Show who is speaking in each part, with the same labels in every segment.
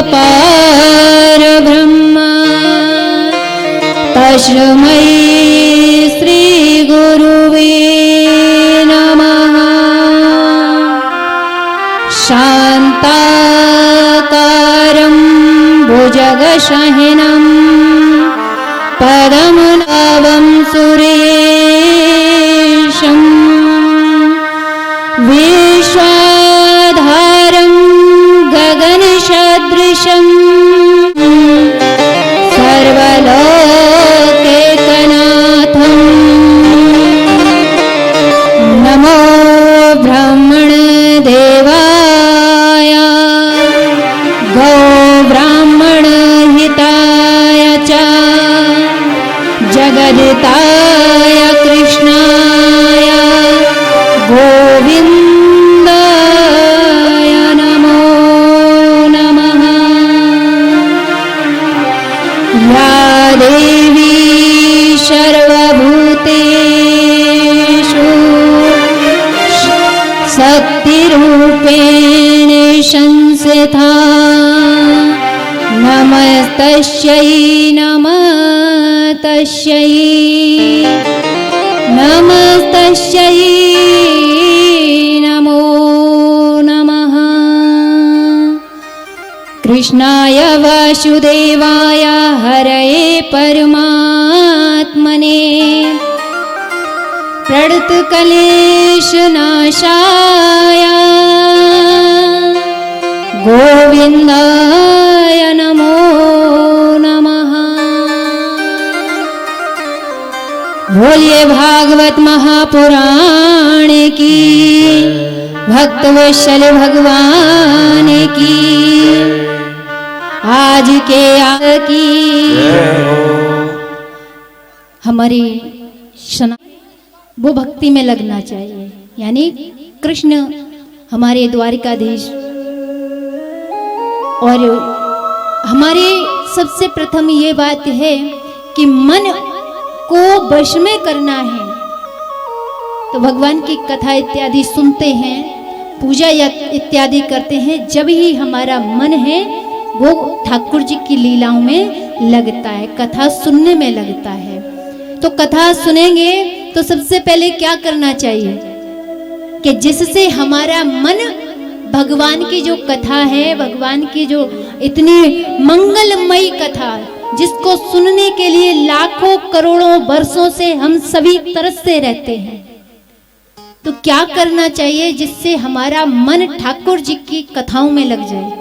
Speaker 1: परब्रह्म तस्मै श्री गुरुवे नमः। शान्ताकारं भुजगशयनं पद्मनाभं सुरेशं विश्वाधारं गगनसदृशं सर्वलोकैकनाथं नमो ब्राह्मणदेवाय गो ब्राह्मणहिताय च जगदिताय कृष्णाय गोविन्दाय नमो नमः। या देवी सर्वभूतेषु शक्तिरूपेण संस्थिता नमस्तस्यै नमस्तस्यै नमस्तस्यै नमो नमः। कृष्णाय वासुदेवाय हरये परमात्मने प्रणतक्लेशनाशाय गोविन्दाय नमो नमः। बोलिए भागवत महापुराण की, भक्तवत्सल भगवान की, आज के की हमारी वो भक्ति में लगना चाहिए। यानी कृष्ण हमारे द्वारिकाधीश, और हमारे सबसे प्रथम ये बात है कि मन को वश में करना है। तो भगवान की कथा इत्यादि सुनते हैं, पूजा इत्यादि करते हैं, जब ही हमारा मन है वो ठाकुर जी की लीलाओं में लगता है, कथा सुनने में लगता है। तो कथा सुनेंगे तो सबसे पहले क्या करना चाहिए कि जिससे हमारा मन भगवान की जो कथा है, भगवान की जो इतनी मंगलमयी कथा, जिसको सुनने के लिए लाखों करोड़ों वर्षों से हम सभी तरसते रहते हैं, तो क्या करना चाहिए जिससे हमारा मन ठाकुर जी की कथाओं में लग जाए।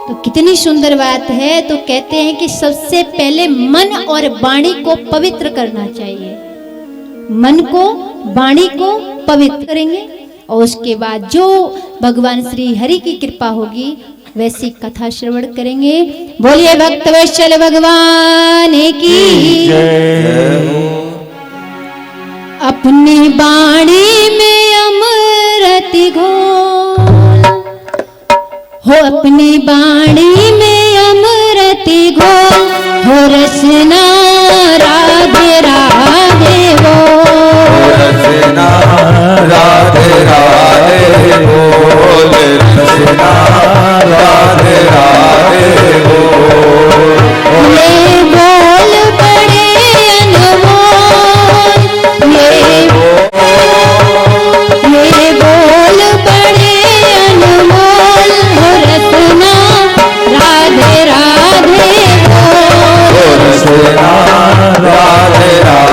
Speaker 1: तो कितनी सुंदर बात है। तो कहते हैं कि सबसे पहले मन और वाणी को पवित्र करना चाहिए। मन को, वाणी को पवित्र करेंगे और उसके बाद जो भगवान श्री हरि की कृपा होगी वैसी कथा श्रवण करेंगे। बोलिए भक्तवत्सल भगवान की जय। अपनी वाणी में अमृत घोल हो, अपनी वाणी में अमृत घोल हो, रसना राधे राधे बोल,
Speaker 2: रसना राधे राधे बोल, रसना राधे राधे बोल।
Speaker 1: ये बोल बड़े अनमोल, ये बोल बड़े अनमोल हो, रसना राधे राधे बोल,
Speaker 2: रसना राधे राधे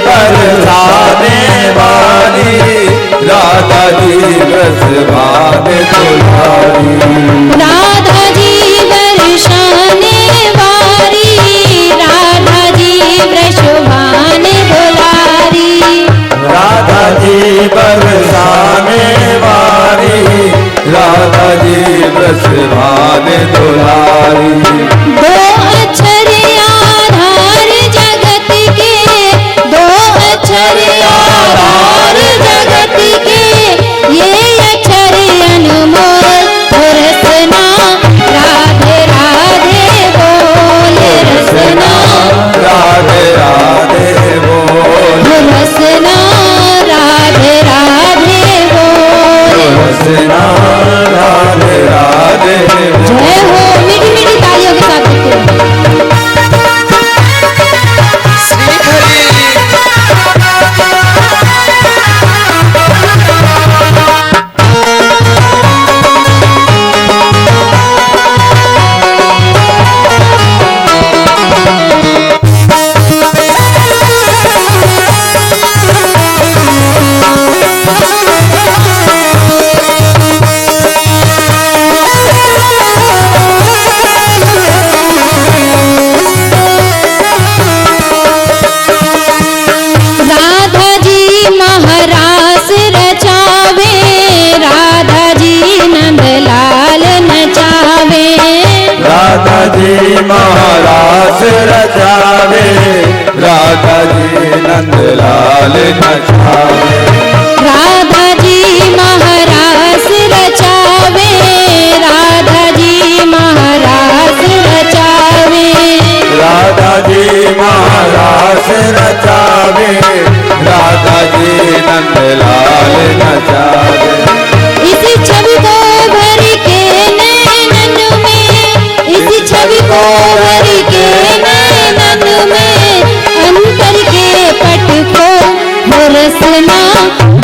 Speaker 2: बरसाने वाली, राधा जी वृषभान दुलारी।
Speaker 1: राधा जी बरसाने वाली, राधा जी वृषभान दुलारी।
Speaker 2: राधा जी बरसाने वाली, राधा जी वृषभान दुलारी।
Speaker 1: दो अक्षर आधार जगत के, दो अक्षर आधार जगत के, ये अक्षर अनमोल हो रसना, राधे राधे बोल रसना,
Speaker 2: राधे राधे बोल
Speaker 1: हो रसना, राधे राधे बोल
Speaker 2: रसना, राधे राधे बोल।
Speaker 1: जय हो। मीठी मीठी तालियों के साथ देखते हैं। राधा जी महारास रचावे, राधा जी नंदलाल नचावे।
Speaker 2: राधा जी महारास रचावे, राधा जी नंदलाल नचावे।
Speaker 1: राधा जी महारास रचावे, राधा जी महारास रचावे।
Speaker 2: राधा जी महारास रचावे, राधा जी नंदलाल नचावे।
Speaker 1: इस छवि को भर के नैनन में, इस छवि को भर के नैनन में, अंतर के पट को हो रसना,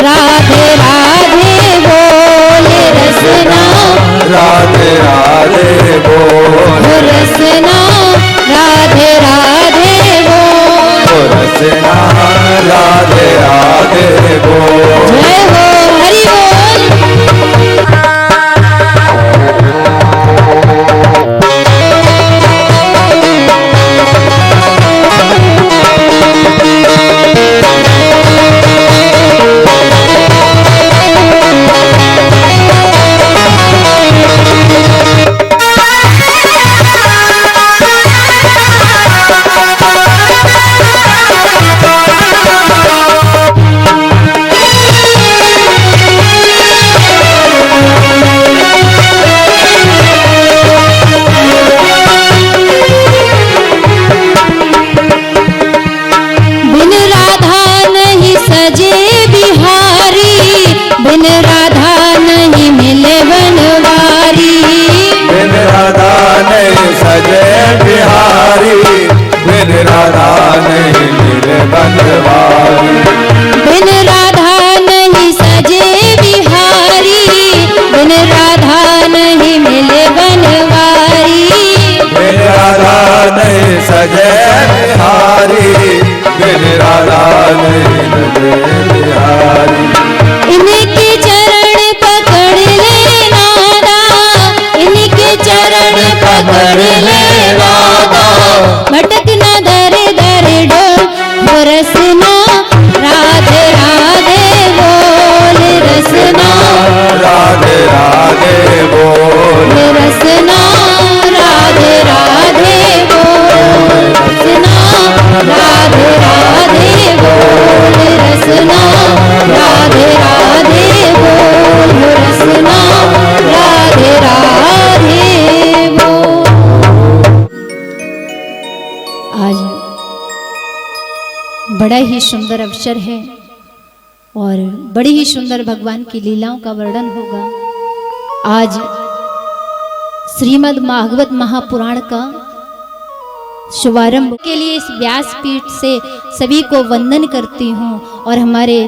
Speaker 1: राधे राधे बोल रसना,
Speaker 2: राधे राधे बोल
Speaker 1: हो रसना, राधे राधे बोल।
Speaker 2: रसना, राधे राधे बोल।
Speaker 1: जय हो हरि बोल। बिन राधा नहीं सजे बिहारी, बिन राधा नहीं मिले बनवारी।
Speaker 2: बिन राधा नहीं सजे बिहारी, बिन राधा नहीं मिले बनवारी।
Speaker 1: बिन राधा नहीं सजे बिहारी, बिन राधा नहीं मिले बनवारी।
Speaker 2: बिन राधा नहीं सजे बिहारी, बिन राधा नहीं मिले बिहारी।
Speaker 1: इनके चरण पकड़ ले नादा, इनके चरण पकड़ ले नादा, भटक न दर दर डोल हो रसना, राधे राधे बोल रसना,
Speaker 2: राधे राधे बोल
Speaker 1: रसना, राधे राधे बोल रसना, राधे राधे बोल रसना, राधे राधे बोल रसना, राधे राधे बोल। आज बड़ा ही सुंदर अवसर है और बड़ी ही सुंदर भगवान की लीलाओं का वर्णन होगा। आज श्रीमद् भागवत महापुराण का शुभारंभ के लिए इस व्यासपीठ से सभी को वंदन करती हूँ और हमारे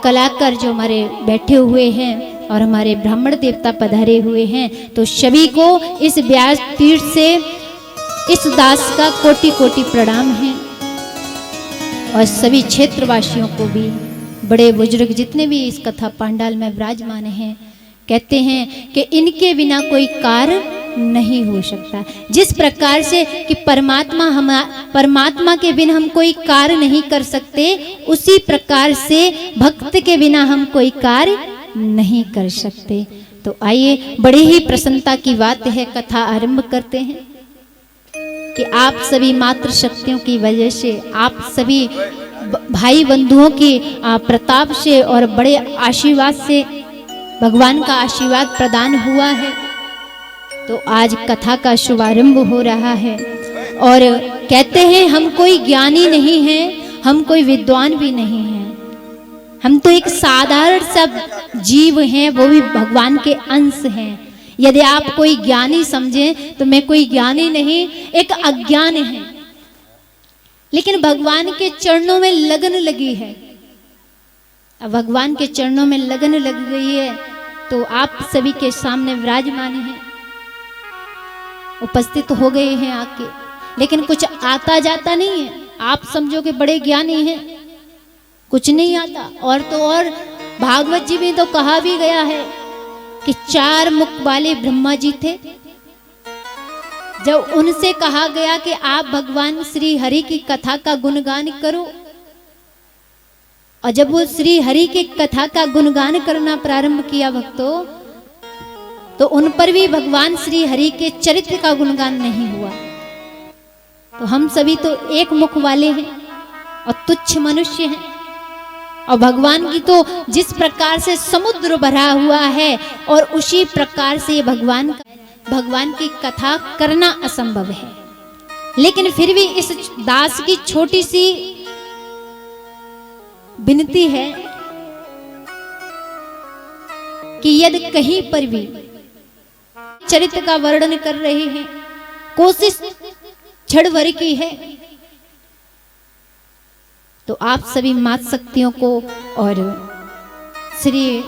Speaker 1: कलाकार जो हमारे बैठे हुए हैं और हमारे ब्राह्मण देवता पधारे हुए हैं, तो सभी को इस व्यासपीठ से इस दास का कोटि कोटि प्रणाम है। और सभी क्षेत्रवासियों को भी, बड़े बुजुर्ग जितने भी इस कथा पांडाल में विराजमान हैं, कहते हैं कि इनके बिना कोई कार्य नहीं हो सकता। जिस प्रकार से कि परमात्मा के बिना हम कोई कार्य नहीं कर सकते, उसी प्रकार से भक्त के बिना हम कोई कार्य नहीं कर सकते। तो आइए, बड़ी ही प्रसन्नता की बात है, कथा आरंभ करते हैं कि आप सभी मातृ शक्तियों की वजह से, आप सभी भाई बंधुओं की प्रताप से और बड़े आशीर्वाद से भगवान का आशीर्वाद प्रदान हुआ है। तो आज कथा का शुभारंभ हो रहा है। और कहते हैं हम कोई ज्ञानी नहीं हैं, हम कोई विद्वान भी नहीं हैं, हम तो एक साधारण सा जीव हैं, वो भी भगवान के अंश हैं। यदि आप कोई ज्ञानी समझें तो मैं कोई ज्ञानी नहीं, एक अज्ञान है, लेकिन भगवान के चरणों में लगन लगी है। अब भगवान के चरणों में लगन लग गई है तो आप सभी के सामने विराजमान हैं, उपस्थित हो गए हैं आके, लेकिन कुछ आता जाता नहीं है। आप समझोगे बड़े ज्ञानी हैं, कुछ नहीं आता। और तो और भागवत जी में तो कहा भी गया है कि 4 मुख वाले ब्रह्मा जी थे। जब उनसे कहा गया कि आप भगवान श्री हरि की कथा का गुणगान करो, और जब वो श्री हरि की कथा का गुणगान करना प्रारंभ किया भक्तों, तो उन पर भी भगवान श्री हरि के चरित्र का गुणगान नहीं हुआ। तो हम सभी तो एक मुख वाले हैं और तुच्छ मनुष्य हैं, और भगवान की तो जिस प्रकार से समुद्र भरा हुआ है, और उसी प्रकार से भगवान की कथा करना असंभव है। लेकिन फिर भी इस दास की छोटी सी विनती है कि यदि कहीं पर भी चरित्र का वर्णन कर रहे हैं, कोशिश क्षण भर की है, तो आप सभी मात शक्तियों को और श्री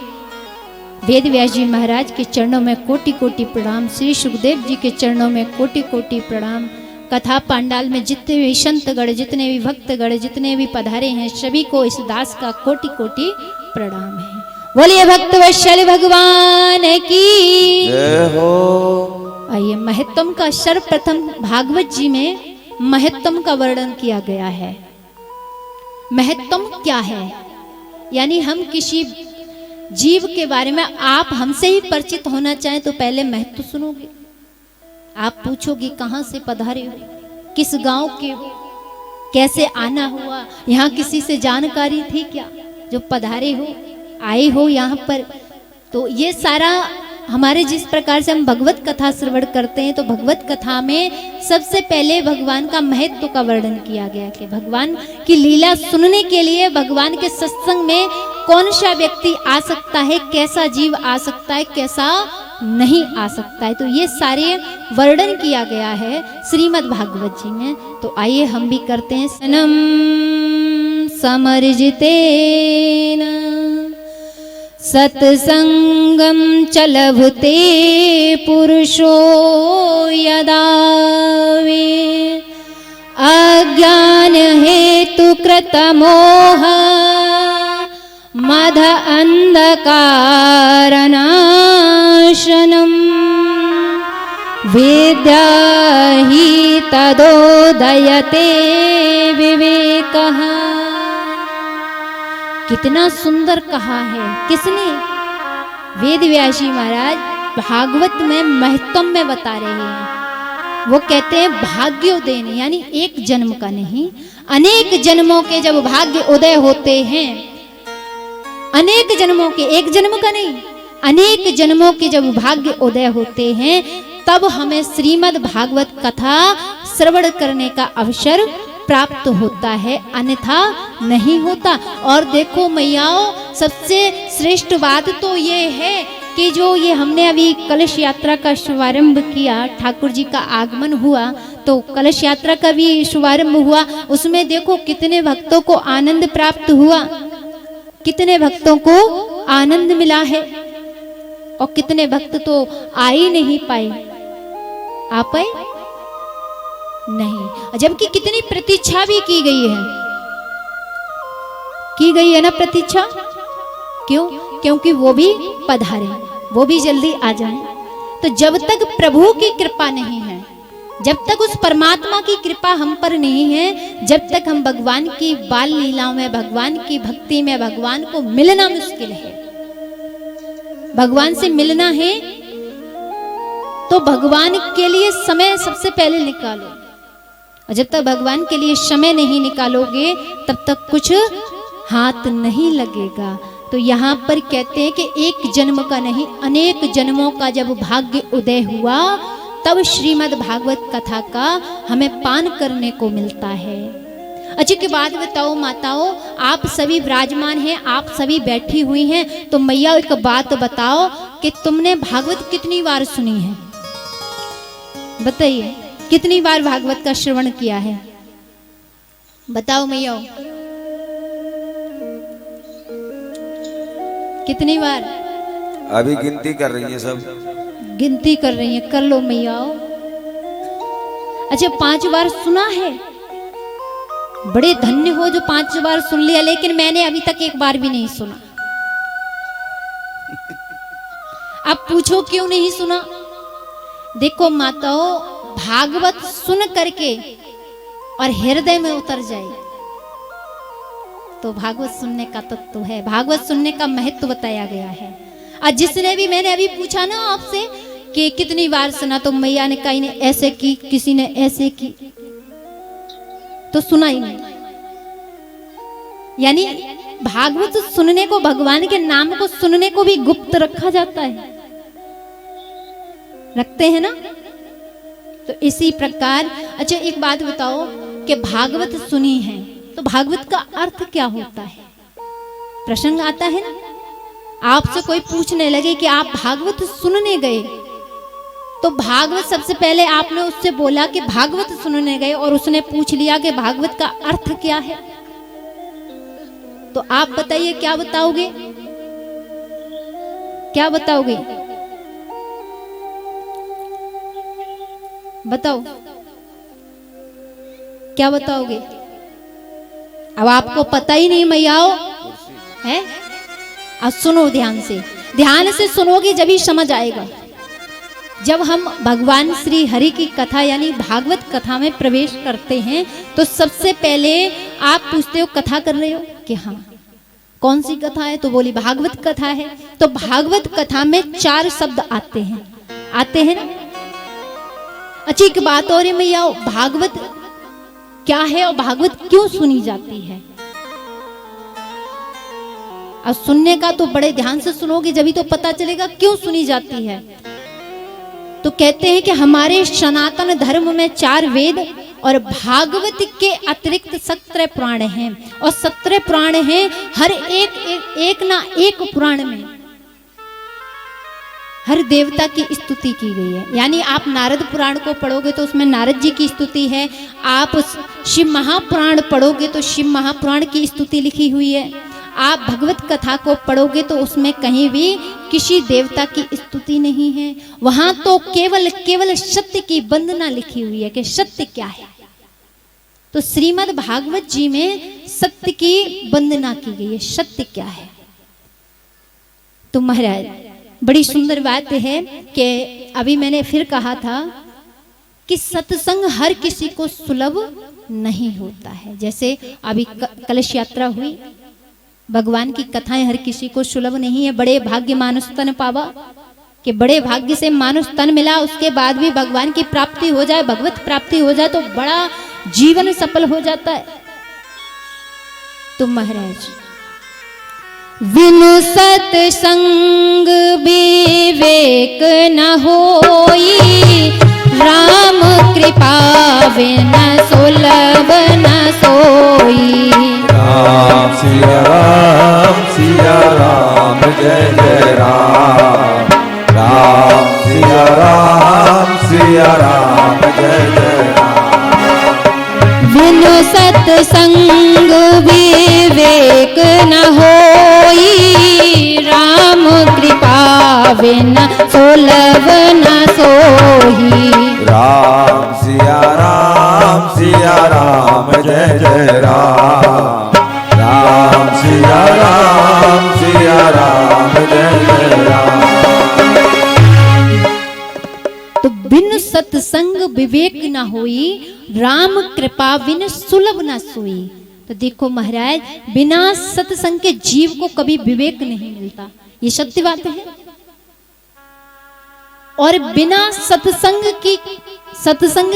Speaker 1: वेद व्यास जी महाराज के चरणों में कोटि कोटि प्रणाम, श्री सुखदेव जी के चरणों में कोटि कोटि प्रणाम। कथा पांडाल में जितने भी संतगण, जितने भी भक्तगण, जितने भी पधारे हैं, सभी को इस दास का कोटि कोटि प्रणाम है। बोलिए भक्त वत्सल भगवान की
Speaker 2: जय हो।
Speaker 1: आइए, महत्तम का सर्वप्रथम भागवत जी में महत्तम का वर्णन किया गया है। महत्तम क्या है? यानी हम किसी जीव के बारे में आप हमसे ही परिचित होना चाहें तो पहले महत्व सुनोगे। आप पूछोगे कहाँ से पधारे हो, किस गांव के हो, कैसे आना हुआ, यहाँ किसी से जानकारी थी क्या जो पधारे हो, आए हो यहाँ पर। तो ये सारा हमारे जिस प्रकार से हम भगवत कथा श्रवण करते हैं, तो भगवत कथा में सबसे पहले भगवान का महत्व का वर्णन किया गया कि भगवान की लीला सुनने के लिए भगवान के सत्संग में कौन सा व्यक्ति आ सकता है, कैसा जीव आ सकता है, कैसा नहीं आ सकता है। तो ये सारे वर्णन किया गया है श्रीमद् भागवत जी में। तो आइए हम भी करते हैं। सनम समर्जितेन सत्संगम च लभते पुरुषो यदा वे अज्ञान हेतु कृतमोह मद अंधकारनाशनम विद्या हि तदोदयते विवेकः। कितना सुंदर कहा है, किसने? वेद व्यास जी महाराज भागवत में महत्तम में बता रहे हैं। वो कहते हैं भाग्योदय, यानी एक जन्म का नहीं, अनेक जन्मों के जब भाग्य उदय होते हैं, अनेक जन्मों के, एक जन्म का नहीं, अनेक जन्मों के जब भाग्य उदय होते हैं, तब हमें श्रीमद् भागवत कथा श्रवण करने का अवसर प्राप्त होता है, अन्यथा नहीं होता। और देखो मैयाओ, सबसे श्रेष्ठ बात तो ये है कि जो ये हमने अभी कलश यात्रा का शुभारंभ किया, ठाकुर जी का आगमन हुआ, तो कलश यात्रा का भी शुभारंभ हुआ। उसमें देखो कितने भक्तों को आनंद प्राप्त हुआ, कितने भक्तों को आनंद मिला है, और कितने भक्त तो आ ही नहीं पाए, आ पाए नहीं, जबकि कितनी प्रतीक्षा भी की गई है। की गई है ना प्रतीक्षा। क्यों? क्योंकि वो भी पधारे, वो भी जल्दी आ जाए। तो जब तक प्रभु की कृपा नहीं है, जब तक उस परमात्मा की कृपा हम पर नहीं है, जब तक हम भगवान की बाल लीलाओं में, भगवान की भक्ति में, भगवान को मिलना मुश्किल है। भगवान से मिलना है तो भगवान के लिए समय सबसे पहले निकालो, और जब तक भगवान के लिए समय नहीं निकालोगे तब तक कुछ हाथ नहीं लगेगा। तो यहाँ पर कहते हैं कि एक जन्म का नहीं, अनेक जन्मों का जब भाग्य उदय हुआ तब श्रीमद् भागवत कथा का हमें पान करने को मिलता है। अच्छा के बाद बताओ माताओं, आप सभी विराजमान हैं, आप सभी बैठी हुई हैं, तो मैया एक बात बताओ कि तुमने भागवत कितनी बार सुनी है? बताइए, कितनी बार भागवत का श्रवण किया है? बताओ मैया, कितनी बार?
Speaker 2: अभी गिनती कर रही है, सब
Speaker 1: गिनती कर रही है, कर लो मैया। अच्छा 5 बार सुना है? बड़े धन्य हो जो 5 बार सुन लिया, लेकिन मैंने अभी तक एक बार भी नहीं सुना। अब पूछो क्यों नहीं सुना? देखो माताओं, भागवत सुन करके और हृदय में उतर जाए तो भागवत सुनने का तत्व है, भागवत सुनने का महत्व बताया गया है। आज जिसने भी, मैंने अभी पूछा ना आपसे कि कितनी बार सुना, तो मैया ने कहीं ने ऐसे की, किसी ने ऐसे की, तो सुना ही नहीं। यानी भागवत सुनने को, भगवान के नाम को सुनने को भी गुप्त रखा जाता है, रखते हैं ना। तो इसी प्रकार अच्छा एक बात बताओ कि भागवत सुनी है तो भागवत का अर्थ क्या होता है? प्रसंग आता है ना, आपसे कोई पूछने लगे कि आप भागवत सुनने गए, तो भागवत सबसे पहले आपने उससे बोला कि भागवत सुनने गए, और उसने पूछ लिया कि भागवत का अर्थ क्या है, तो आप बताइए क्या बताओगे? क्या बताओगे? बताओ, क्या बताओगे? अब आपको पता ही नहीं मैयाओ है? अब सुनो ध्यान से सुनोगे जब ही समझ आएगा। जब हम भगवान श्री हरि की कथा यानी भागवत कथा में प्रवेश करते हैं तो सबसे पहले आप पूछते हो कथा कर रहे हो कि हाँ, कौन सी कथा है? तो बोली भागवत कथा है। तो भागवत कथा में 4 शब्द आते हैं ना। अच्छी एक बात और है मैया, भागवत क्या है और भागवत क्यों सुनी जाती है? अब सुनने का तो बड़े ध्यान से सुनोगे जब ही तो पता चलेगा क्यों सुनी जाती है। तो कहते हैं कि हमारे सनातन धर्म में 4 वेद और भागवत के अतिरिक्त 17 पुराण हैं, और 17 पुराण हैं, हर एक ना एक पुराण में हर देवता की स्तुति की गई है। यानी आप नारद पुराण को पढ़ोगे तो उसमें नारद जी की स्तुति है, आप शिव महापुराण पढ़ोगे तो शिव महापुराण की स्तुति लिखी हुई है, आप भगवत कथा को पढ़ोगे तो उसमें कहीं भी किसी देवता की स्तुति नहीं है, वहां तो केवल सत्य की वंदना लिखी हुई है कि सत्य क्या है। तो श्रीमद् भागवत जी में सत्य की वंदना की गई है, सत्य क्या है। तो महाराज बड़ी सुंदर बात है कि अभी मैंने फिर कहा था कि सत्संग हर किसी को सुलभ नहीं होता है। जैसे अभी कलश यात्रा हुई, भगवान की कथाएं हर किसी को सुलभ नहीं है। बड़े भाग्य मानुष तन पावा, कि बड़े भाग्य से मानुष तन मिला, उसके बाद भी भगवान की प्राप्ति हो जाए, भगवत प्राप्ति हो जाए तो बड़ा जीवन सफल हो जाता है। तो महाराज बिनु सत्संग विवेक न होई, राम कृपा बिन सुलभ न सोई।
Speaker 3: राम सिया राम जय जय राम, राम सिया राम जय जय राम।
Speaker 1: बिनु सत्संग विवेक न होई, राम कृपा बिन सुलभ न सोही।
Speaker 3: राम सिया राम जय जय राम, राम सिया
Speaker 1: सत्संग विवेक न होई, राम कृपा बिन सुलभ न सोई। तो देखो महाराज, बिना सत्संग के जीव को कभी विवेक नहीं मिलता, ये सत्य बात है। और बिना सत्संग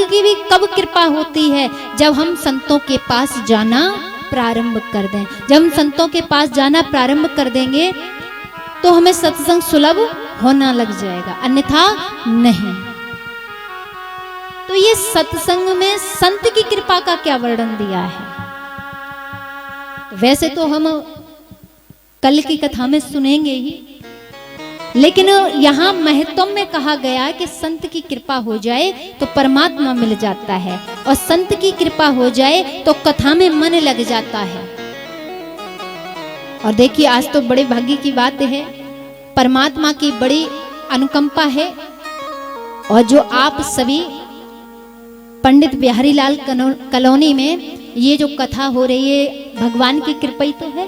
Speaker 1: की भी कब कृपा होती है, जब हम संतों के पास जाना प्रारंभ कर दें। जब हम संतों के पास जाना प्रारंभ कर देंगे तो हमें सत्संग सुलभ होना लग जाएगा, अन्यथा नहीं। तो ये सत्संग में संत की कृपा का क्या वर्णन दिया है। वैसे तो हम कल की कथा में सुनेंगे ही, लेकिन यहाँ महत्व में कहा गया कि संत की कृपा हो जाए तो परमात्मा मिल जाता है, और संत की कृपा हो जाए तो कथा में मन लग जाता है। और देखिए, आज तो बड़े भाग्य की बात है, परमात्मा की बड़ी अनुकंपा है। और जो आप सभी पंडित बिहारी लाल कॉलोनी में ये जो कथा हो रही है, भगवान की कृपा ही तो है,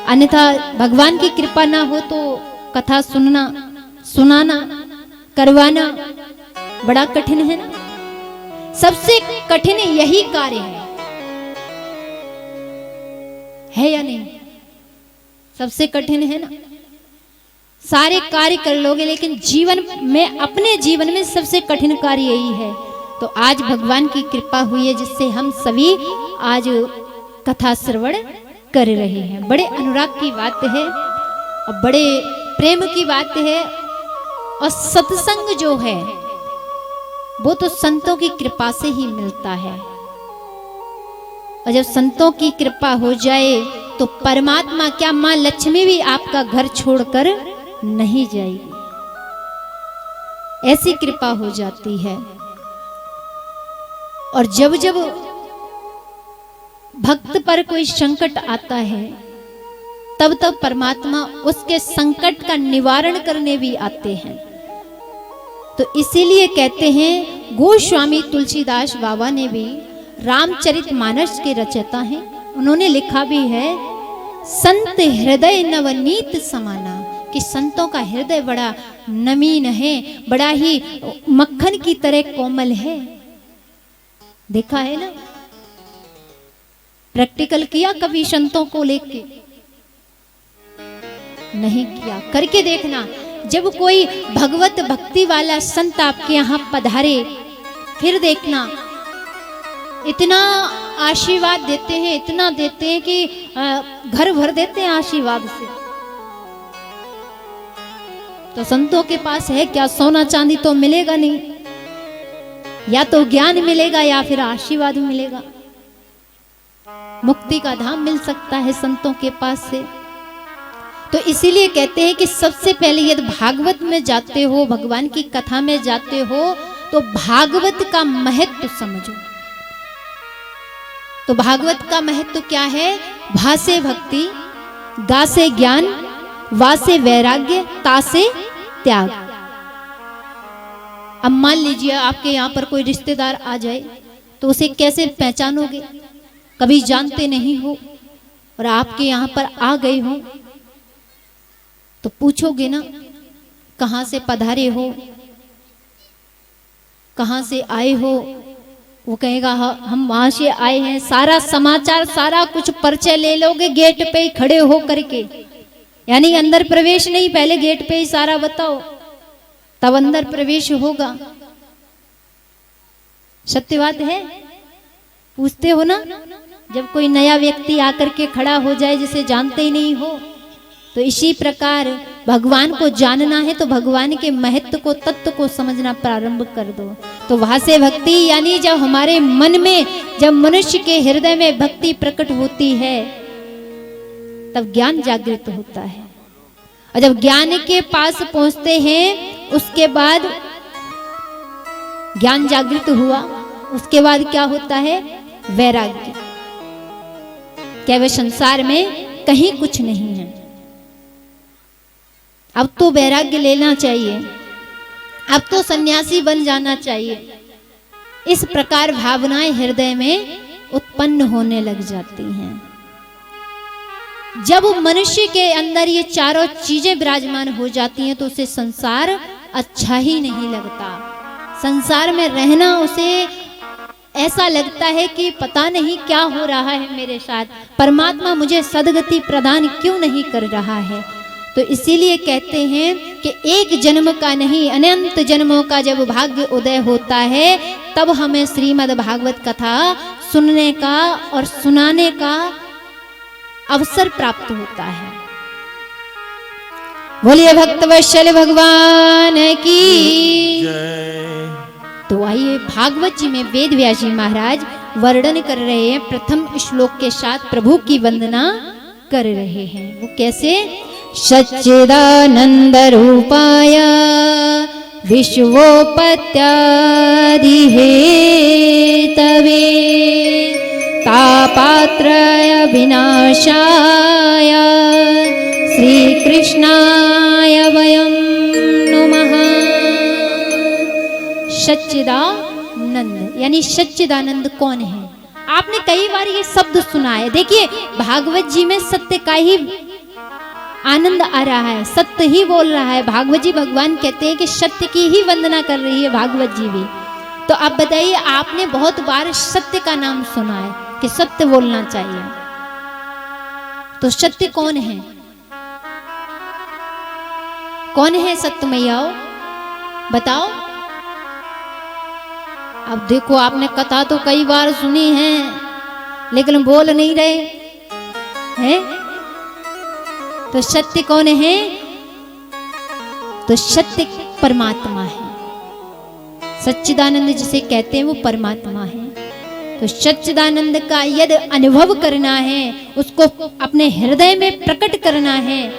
Speaker 1: अन्यथा भगवान की कृपा ना हो तो कथा सुनना, सुनाना, करवाना बड़ा कठिन है ना। सबसे कठिन यही कार्य है या नहीं? सबसे कठिन है ना। सारे कार्य कर लोगे, लेकिन जीवन में, अपने जीवन में सबसे कठिन कार्य यही है। तो आज भगवान की कृपा हुई है, जिससे हम सभी आज कथा श्रवण कर रहे हैं। बड़े अनुराग की बात है और बड़े प्रेम की बात है। और सत्संग जो है वो तो संतों की कृपा से ही मिलता है। और जब संतों की कृपा हो जाए तो परमात्मा क्या, मां लक्ष्मी भी आपका घर छोड़कर नहीं जाएगी, ऐसी कृपा हो जाती है। और जब जब भक्त पर कोई संकट आता है, तब तब परमात्मा उसके संकट का निवारण करने भी आते हैं। तो इसीलिए कहते हैं, गोस्वामी तुलसीदास बाबा ने भी, रामचरितमानस के रचयिता हैं, उन्होंने लिखा भी है, संत हृदय नवनीत समाना, कि संतों का हृदय बड़ा नवीन है, बड़ा ही मक्खन की तरह कोमल है। देखा है ना, प्रैक्टिकल किया कभी संतों को लेके? नहीं किया। करके देखना, जब कोई भगवत भक्ति वाला संत आपके यहाँ पधारे, फिर देखना इतना आशीर्वाद देते हैं, इतना देते हैं कि घर भर देते हैं आशीर्वाद से। तो संतों के पास है क्या? सोना चांदी तो मिलेगा नहीं, या तो ज्ञान मिलेगा या फिर आशीर्वाद मिलेगा। मुक्ति का धाम मिल सकता है संतों के पास से। तो इसीलिए कहते हैं कि सबसे पहले यदि भागवत में जाते हो, भगवान की कथा में जाते हो, तो भागवत का महत्व समझो। तो भागवत का महत्व क्या है? भासे भक्ति, गासे ज्ञान, वासे वैराग्य, तासे त्याग। अब मान लीजिए आपके यहाँ पर कोई रिश्तेदार आ जाए, तो उसे कैसे पहचानोगे? कभी जानते नहीं हो और आपके यहाँ पर आ गए हो तो पूछोगे ना, कहाँ से पधारे हो, कहाँ से आए हो? वो कहेगा हम वहां से आए हैं। सारा समाचार, सारा कुछ परिचय ले लोगे गेट पे ही खड़े हो करके, यानी अंदर प्रवेश नहीं, पहले गेट पे ही सारा बताओ, तब अंदर प्रवेश होगा। सत्य बात है। पूछते हो ना, जब कोई नया व्यक्ति आकर के खड़ा हो जाए जिसे जानते ही नहीं हो। तो इसी प्रकार भगवान को जानना है तो भगवान के महत्व को, तत्व को समझना प्रारंभ कर दो। तो वहां से भक्ति, यानी जब हमारे मन में, जब मनुष्य के हृदय में भक्ति प्रकट होती है, तब ज्ञान जागृत होता है। और जब ज्ञान के पास पहुंचते हैं, उसके बाद ज्ञान जागृत हुआ, उसके बाद क्या होता है? वैराग्य। क्या वे संसार में कहीं कुछ नहीं है? अब तो वैराग्य लेना चाहिए, अब तो सन्यासी बन जाना चाहिए। इस प्रकार भावनाएं हृदय में उत्पन्न होने लग जाती हैं। जब मनुष्य के अंदर ये चारों चीजें विराजमान हो जाती हैं तो उसे संसार अच्छा ही नहीं लगता। संसार में रहना उसे ऐसा लगता है कि पता नहीं क्या हो रहा है मेरे साथ, परमात्मा मुझे सद्गति प्रदान क्यों नहीं कर रहा है। तो इसीलिए कहते हैं कि एक जन्म का नहीं अनंत जन्मों का जब भाग्य उदय होता है तब हमें श्रीमद् भागवत कथा सुनने का और सुनाने का अवसर प्राप्त होता है। बोलिए भक्तवत्सल भगवान की। तो आइए भागवत जी में वेद व्यास जी महाराज वर्णन कर रहे हैं, प्रथम श्लोक के साथ प्रभु की वंदना कर रहे हैं। वो कैसे? सच्चिदानंद रूपाय विश्वोपत्यादि हेतवे तापात्रय विनाशाय श्री कृष्णाय वयं नमः। सच्चिदानंद यानी सच्चिदानंद कौन है? आपने कई बार ये शब्द सुना है। देखिए भागवत जी में सत्य का ही आनंद आ रहा है, सत्य ही बोल रहा है। भागवत जी भगवान कहते हैं कि सत्य की ही वंदना कर रही है भागवत जी भी। तो आप बताइए, आपने बहुत बार सत्य का नाम सुना है कि सत्य बोलना चाहिए, तो सत्य कौन है? कौन है सत्य मैयाओ बताओ। अब देखो आपने कथा तो कई बार सुनी है लेकिन बोल नहीं रहे हैं। तो सत्य कौन है? तो सत्य परमात्मा है। सच्चिदानंद जिसे कहते हैं वो परमात्मा है। तो सच्चिदानंद का यदि अनुभव करना है, उसको अपने हृदय में प्रकट करना है,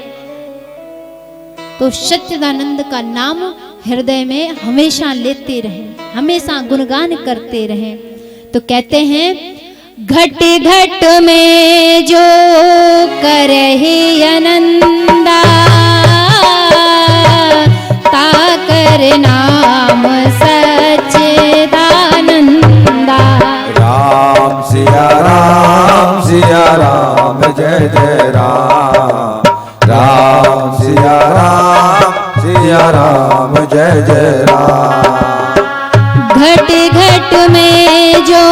Speaker 1: तो सच्चिदानंद का नाम हृदय में हमेशा लेते रहें, हमेशा गुणगान करते रहें। तो कहते हैं घट घट में जो करहि आनंदा ताकर नाम सच्चिदानंदा।
Speaker 3: राम सिया राम जय जय राम। राम सिया राम जय जय राम।
Speaker 1: घट घट में जो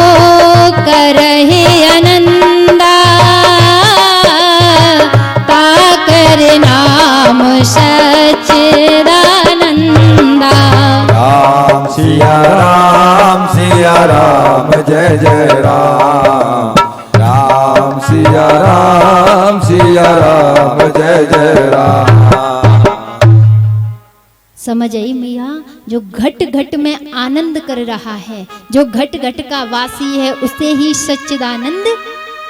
Speaker 1: करहि आनंदा ताकर नाम सच्चिदानंदा।
Speaker 3: राम सिया राम जय जय राम। राम सिया राम जय जय राम।
Speaker 1: समझ आई मैया? जो घट घट में आनंद कर रहा है, जो घट घट का वासी है, उसे ही सच्चिदानंद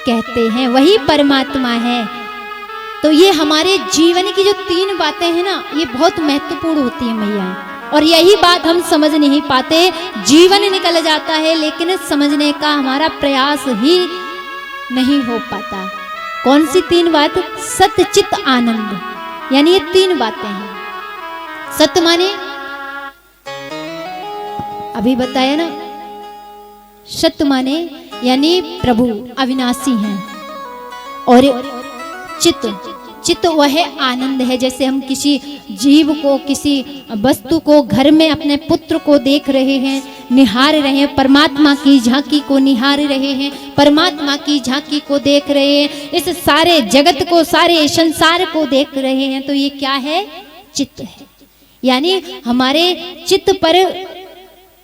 Speaker 1: कहते हैं, वही परमात्मा है। तो ये हमारे जीवन की जो तीन बातें हैं ना, ये बहुत महत्वपूर्ण होती है मैया, और यही बात हम समझ नहीं पाते। जीवन निकल जाता है लेकिन समझने का हमारा प्रयास ही नहीं हो पाता। कौन सी तीन बात? सत्य चित्त आनंद, यानी ये तीन बातें हैं। सत्य माने अभी बताया ना, सत्य माने यानी प्रभु अविनाशी हैं, और चित्त वह आनंद है। जैसे हम किसी जीव को, किसी वस्तु को, घर में अपने पुत्र को देख रहे हैं, निहार रहे हैं, परमात्मा की झांकी को निहार रहे हैं, परमात्मा की झांकी को देख रहे हैं, इस सारे जगत को, सारे संसार को देख रहे हैं, तो ये क्या है? चित्त है। यानी हमारे चित्त पर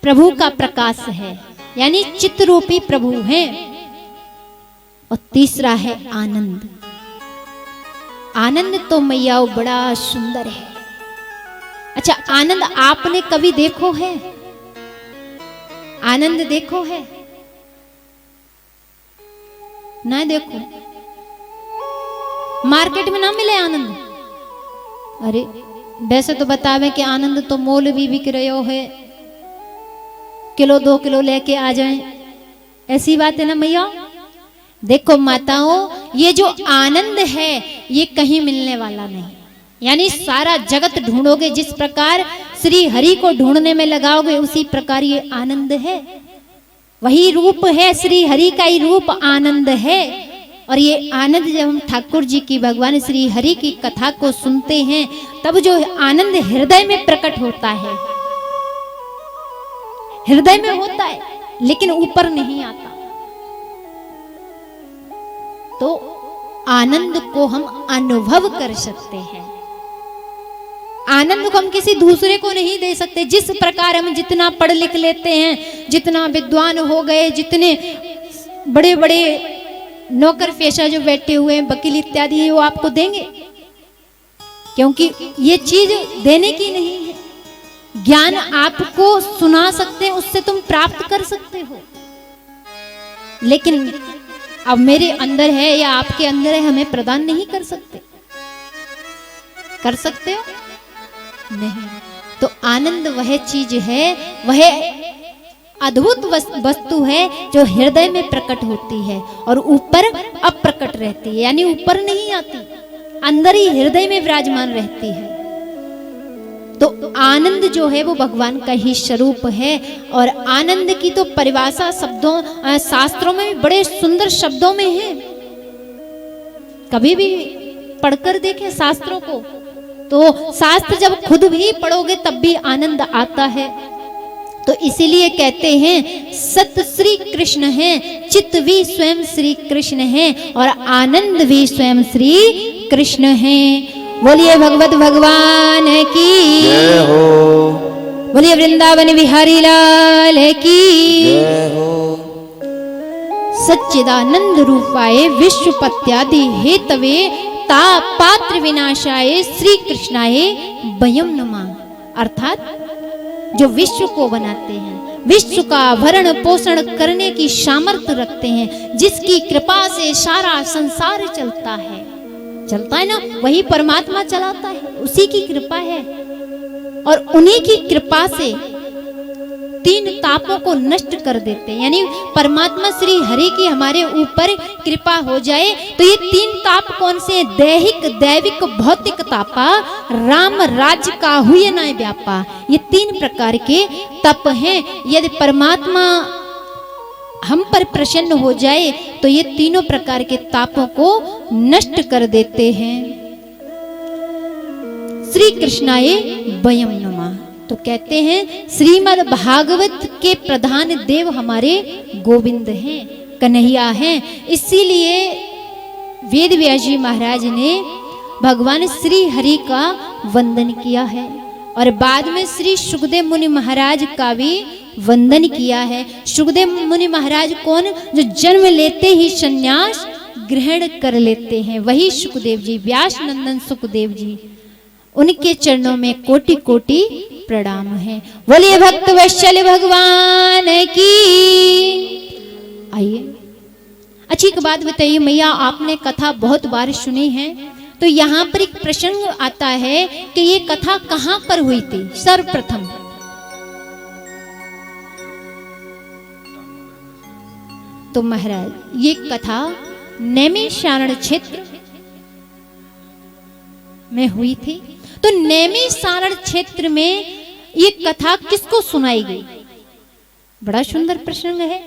Speaker 1: प्रभु का प्रकाश है, यानी चित्त रूपी प्रभु हैं। और तीसरा है आनंद। आनंद तो मैया बड़ा सुंदर है। अच्छा, आनंद आपने कभी देखो है? आनंद देखो है? ना देखो, मार्केट में ना मिले आनंद। अरे वैसे तो बतावे कि आनंद तो मोल भी बिक रहे हो है, किलो 2 किलो लेके आ जाएं, ऐसी बात है ना मैया? देखो माताओं, ये जो आनंद है ये कहीं मिलने वाला नहीं। यानी सारा जगत ढूंढोगे, जिस प्रकार श्री हरि को ढूंढने में लगाओगे, उसी प्रकार ये आनंद है। वही रूप है, श्री हरि का ही रूप आनंद है। और ये आनंद जब हम ठाकुर जी की, भगवान श्री हरि की कथा को सुनते हैं, तब जो आनंद हृदय में प्रकट होता है, हृदय में होता है लेकिन ऊपर नहीं आता। तो आनंद को हम अनुभव कर सकते हैं। आनंद को हम किसी दूसरे को नहीं दे सकते। जिस प्रकार हम जितना पढ़ लिख लेते हैं, जितना विद्वान हो गए, जितने बड़े बड़े नौकर पेशा जो बैठे हुए हैं, वकील इत्यादि, वो आपको देंगे, क्योंकि ये चीज देने की नहीं है। ज्ञान आपको सुना सकते हैं, उससे तुम प्राप्त कर सकते हो, लेकिन अब मेरे अंदर है या आपके अंदर है, हमें प्रदान नहीं कर सकते। कर सकते हो? नहीं। तो आनंद वह चीज है, वह अद्भुत वस्तु है जो हृदय में प्रकट होती है और ऊपर अप्रकट रहती है, यानी ऊपर नहीं आती, अंदर ही हृदय में विराजमान रहती है। तो आनंद जो है वो भगवान का ही स्वरूप है। और आनंद की तो परिभाषा शब्दों शास्त्रों में भी बड़े सुंदर शब्दों में है। कभी भी पढ़कर देखें शास्त्रों को, तो शास्त्र जब खुद भी पढ़ोगे तब भी आनंद आता है। तो इसीलिए कहते हैं सत श्री कृष्ण है, चित्त भी स्वयं श्री कृष्ण है और आनंद भी स्वयं श्री कृष्ण है। बोलिए भगवत भगवान की
Speaker 3: जय हो,
Speaker 1: बोलिए वृंदावन बिहारी लाल की
Speaker 3: जय हो।
Speaker 1: सच्चिदानंद रूपाय विश्वपत्यादि हेतवे ता पात्र विनाशाय श्री कृष्णाय वयम नमः। अर्थात जो विश्व को बनाते हैं, विश्व का भरण पोषण करने की सामर्थ्य रखते हैं, जिसकी कृपा से सारा संसार चलता है ना, वही परमात्मा चलाता है, उसी की कृपा है। और उन्हीं की कृपा से तीन तापों को नष्ट कर देते हैं। यानी परमात्मा श्री हरि की हमारे ऊपर कृपा हो जाए तो ये तीन ताप कौन से? दैहिक, दैविक, भौतिक तापा राम राज्य का हुए न व्यापा। ये तीन प्रकार के तप हैं। यदि परमात्मा हम पर प्रसन्न हो जाए तो ये तीनों प्रकार के तापों को नष्ट कर देते हैं। श्री कृष्णाय वयम नमः। तो कहते हैं श्रीमद् भागवत के प्रधान देव हमारे गोविंद हैं, कन्हैया हैं। इसीलिए वेद व्यास जी महाराज ने भगवान श्री हरि का वंदन किया है और बाद में श्री सुखदेव मुनि महाराज का भी वंदन किया है। सुखदेव मुनि महाराज कौन? जो जन्म लेते ही संन्यास ग्रहण कर लेते हैं, वही सुखदेव जी, व्यास नंदन सुखदेव जी। उनके चरणों में कोटि कोटि प्रणाम है। बोलिए भक्त वत्सल भगवान की। आइए, अच्छी एक बात बताइए मैया, आपने कथा बहुत बार सुनी है, तो यहाँ पर एक प्रसंग आता है कि ये कथा कहाँ पर हुई थी सर्वप्रथम? तो महाराज ये कथा नैमिषारण्य क्षेत्र में हुई थी। तो नैमिषारण्य क्षेत्र में ये कथा किसको सुनाई गई? बड़ा सुंदर प्रसंग है।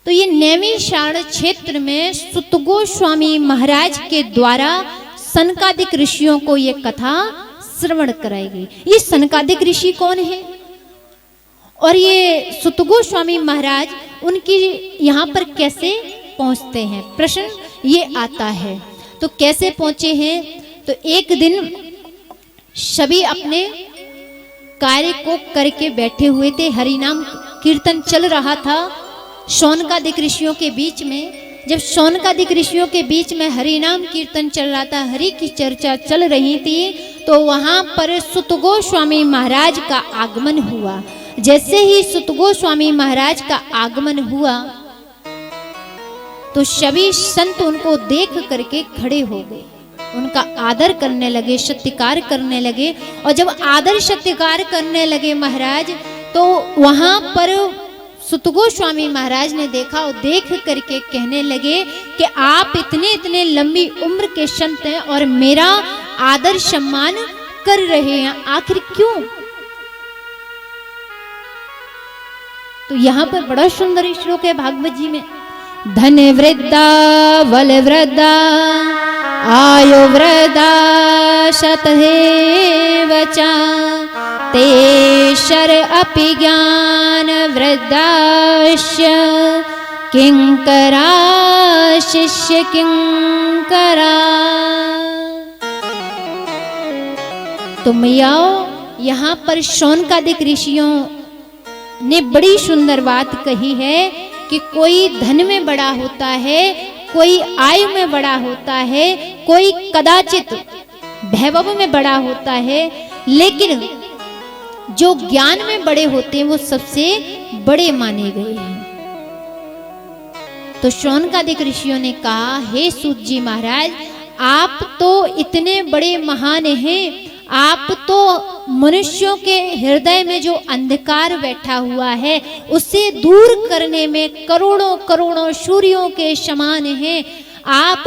Speaker 1: तो ये नैमिषारण्य क्षेत्र में सुत गोस्वामी महाराज के द्वारा सनकादिक ऋषियों को ये कथा श्रवण कराई गई। ये सनकादिक ऋषि कौन है और ये सुत गोस्वामी महाराज उनकी यहाँ पर कैसे पहुँचते हैं? प्रश्न ये आता है। तो कैसे पहुँचे हैं? तो एक दिन सभी अपने कार्य को करके बैठे हुए थे, हरिनाम कीर्तन चल रहा था शौनकादिक ऋषियों के बीच में। जब शौनकादिक ऋषियों के बीच में हरिनाम कीर्तन चल रहा था, हरि की चर्चा चल रही थी, तो वहां पर सुत गोस्वामी महाराज का आगमन हुआ। जैसे ही सुत गोस्वामी महाराज का आगमन हुआ तो सभी संत उनको देख करके खड़े हो गए, उनका आदर करने लगे, सत्कार करने लगे। और जब आदर सत्कार करने लगे महाराज, तो वहां पर सुत गोस्वामी महाराज ने देखा और देख करके कहने लगे कि आप इतने इतने लंबी उम्र के संत हैं और मेरा आदर सम्मान कर रहे हैं, आखिर क्यों? तो यहाँ पर बड़ा सुंदर श्लोक है भागवत जी में। धन वृद्धा बल वृद्धा आयु वृद्धा शतहे वचा तेषर अपि ज्ञान वृद्धाश्च किंकरा शिष्य किंकरा। तो मैयाओ यहाँ पर शौनकादिक ऋषियों ने बड़ी सुंदर बात कही है कि कोई धन में बड़ा होता है, कोई आयु में बड़ा होता है, कोई कदाचित वैभव में बड़ा होता है, लेकिन जो ज्ञान में बड़े होते हैं वो सबसे बड़े माने गए हैं। तो शौनकादिक ऋषियों ने कहा, हे सूत जी महाराज, आप तो इतने बड़े महान हैं, आप तो मनुष्यों के हृदय में जो अंधकार बैठा हुआ है उसे दूर करने में करोड़ों करोड़ों सूर्यों के समान हैं। आप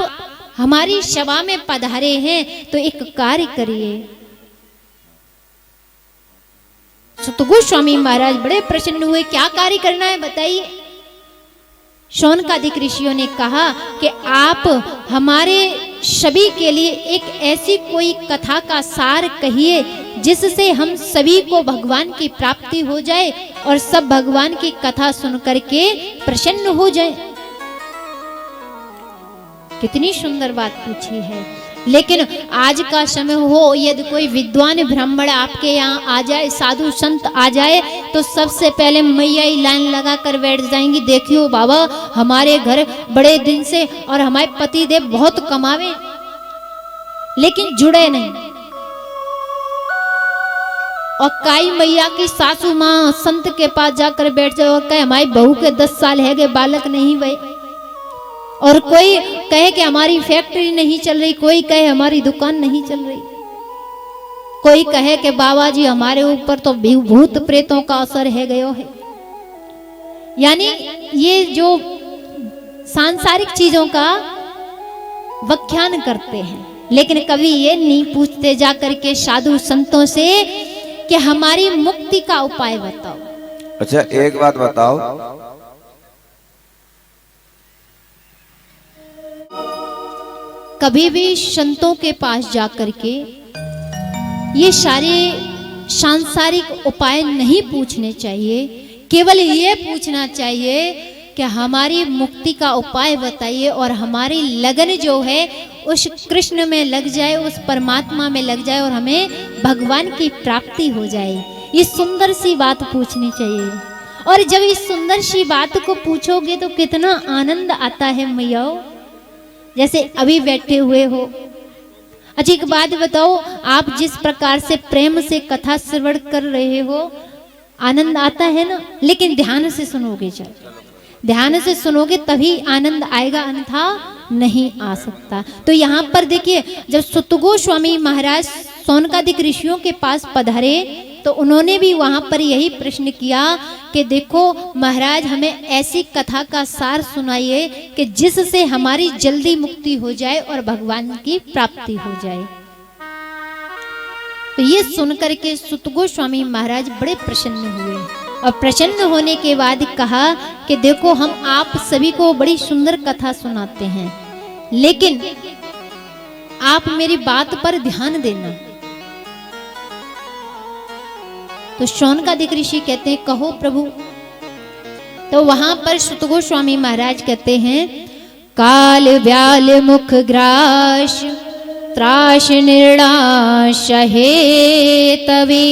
Speaker 1: हमारी सभा में पधारे हैं तो एक कार्य करिए। सुत गोस्वामी महाराज बड़े प्रसन्न हुए, क्या कार्य करना है बताइए। शौनकादिक ऋषियों ने कहा कि आप हमारे सभी के लिए एक ऐसी कोई कथा का सार कहिए जिससे हम सभी को भगवान की प्राप्ति हो जाए और सब भगवान की कथा सुन करके प्रसन्न हो जाए। कितनी सुंदर बात पूछी है। लेकिन आज का समय हो, यदि कोई विद्वान ब्राह्मण आपके यहाँ आ जाए, साधु संत आ जाए, तो सबसे पहले मैया ही लाइन लगा कर बैठ जाएंगी, देखियो बाबा हमारे घर बड़े दिन से और हमारे पति देव बहुत कमावे लेकिन जुड़े नहीं। और काई मैया की सासू माँ संत के पास जाकर बैठ जाए और कहे हमारी बहू के 10 साल है गए, बालक नहीं हुए। और कोई कहे कि हमारी फैक्ट्री नहीं चल रही, कोई कहे हमारी दुकान नहीं चल रही, कोई कहे कि बाबा जी हमारे ऊपर तो भूत प्रेतों का असर है गयो है। यानी ये जो सांसारिक चीजों का व्याख्यान करते हैं, लेकिन कभी ये नहीं पूछते जाकर के साधु संतों से कि हमारी मुक्ति का उपाय बताओ।
Speaker 2: अच्छा एक बात बताओ,
Speaker 1: कभी भी संतों के पास जाकर के ये सारे सांसारिक उपाय नहीं पूछने चाहिए, केवल ये पूछना चाहिए कि हमारी मुक्ति का उपाय बताइए और हमारी लगन जो है उस कृष्ण में लग जाए, उस परमात्मा में लग जाए और हमें भगवान की प्राप्ति हो जाए। ये सुंदर सी बात पूछनी चाहिए। और जब इस सुंदर सी बात को पूछोगे तो कितना आनंद आता है मैयाओ, जैसे अभी बैठे हुए हो। अच्छा एक बात बताओ, आप जिस प्रकार से प्रेम से कथा श्रवण कर रहे हो आनंद आता है ना, लेकिन ध्यान से सुनोगे, ध्यान से सुनोगे तभी आनंद आएगा, अन्यथा नहीं आ सकता। तो यहाँ पर देखिए, जब सुत गोस्वामी महाराज शौनकादिक ऋषियों के पास पधारे तो उन्होंने भी वहां पर यही प्रश्न किया कि देखो महाराज हमें ऐसी कथा का सार सुनाइए कि जिससे हमारी जल्दी मुक्ति हो जाए और भगवान की प्राप्ति हो जाए। तो ये सुनकर के सुत गोस्वामी महाराज बड़े प्रसन्न हुए और प्रसन्न होने के बाद कहा कि देखो हम आप सभी को बड़ी सुंदर कथा सुनाते हैं, लेकिन आप मेरी बात पर ध्यान देना। तो शौनकादिक ऋषि कहते हैं कहो प्रभु। तो वहां पर सुत गोस्वामी महाराज कहते हैं, काल व्याल मुख ग्रास त्राश निर्णाश हे तवे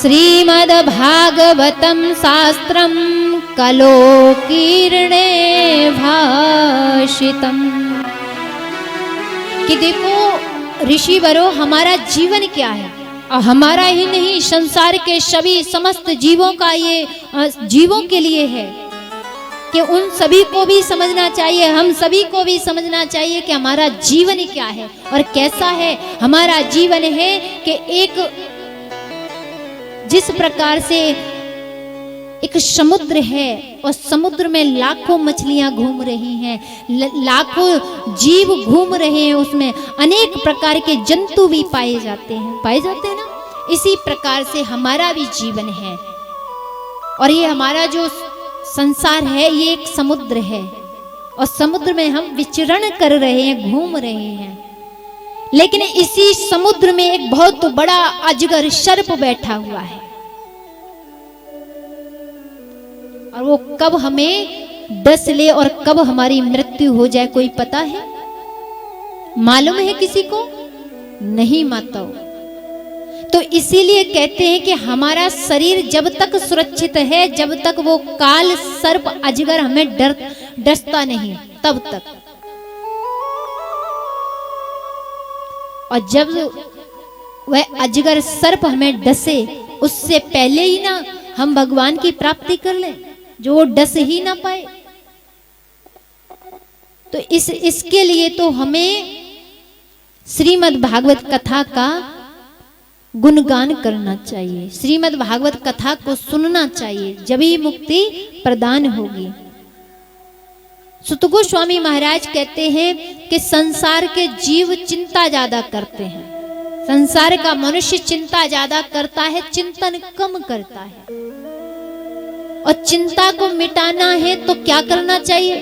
Speaker 1: श्रीमद् भागवतम शास्त्रम कलो कीर्णे भाषितम। कि देखो ऋषि वरो हमारा जीवन क्या है, और हमारा ही नहीं संसार के सभी समस्त जीवों का ये जीवों के लिए है कि उन सभी को भी समझना चाहिए, हम सभी को भी समझना चाहिए कि हमारा जीवन क्या है और कैसा है। हमारा जीवन है कि एक जिस प्रकार से एक समुद्र है और समुद्र में लाखों मछलियां घूम रही हैं, लाखों जीव घूम रहे हैं, उसमें अनेक प्रकार के जंतु भी पाए जाते हैं ना। इसी प्रकार से हमारा भी जीवन है और ये हमारा जो संसार है ये एक समुद्र है और समुद्र में हम विचरण कर रहे हैं, घूम रहे हैं। लेकिन इसी समुद्र में एक बहुत बड़ा अजगर सर्प बैठा हुआ है और वो कब हमें डस ले और कब हमारी मृत्यु हो जाए कोई पता है? मालूम है किसी को? नहीं माताओं। तो इसीलिए कहते हैं कि हमारा शरीर जब तक सुरक्षित है, जब तक वो काल सर्प अजगर हमें डसता नहीं, तब तक। और जब वह अजगर सर्प हमें डसे, उससे पहले ही ना हम भगवान की प्राप्ति कर लें, जो वो डस ही ना पाए। तो इसके लिए तो हमें श्रीमद् भागवत कथा का गुणगान करना चाहिए, श्रीमद् भागवत कथा को सुनना चाहिए, जब ही मुक्ति प्रदान होगी। सुत गोस्वामी महाराज कहते हैं कि संसार के जीव चिंता ज्यादा करते हैं, संसार का मनुष्य चिंता ज्यादा करता है, चिंतन कम करता है। और चिंता को मिटाना है तो क्या करना चाहिए?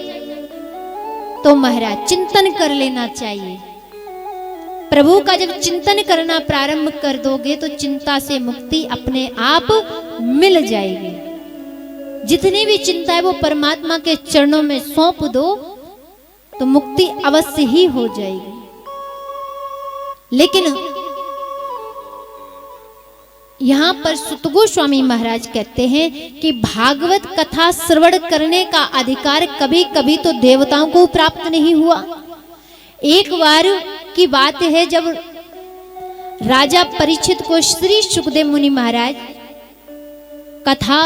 Speaker 1: तो महाराज चिंतन कर लेना चाहिए। प्रभु का जब चिंतन करना प्रारंभ कर दोगे तो चिंता से मुक्ति अपने आप मिल जाएगी। जितनी भी चिंता है वो परमात्मा के चरणों में सौंप दो तो मुक्ति अवश्य ही हो जाएगी। लेकिन यहां पर सुत गोस्वामी महाराज कहते हैं कि भागवत कथा श्रवण करने का अधिकार कभी कभी तो देवताओं को प्राप्त नहीं हुआ। एक बार की बात है जब राजा परीक्षित को श्री सुखदेव मुनि महाराज कथा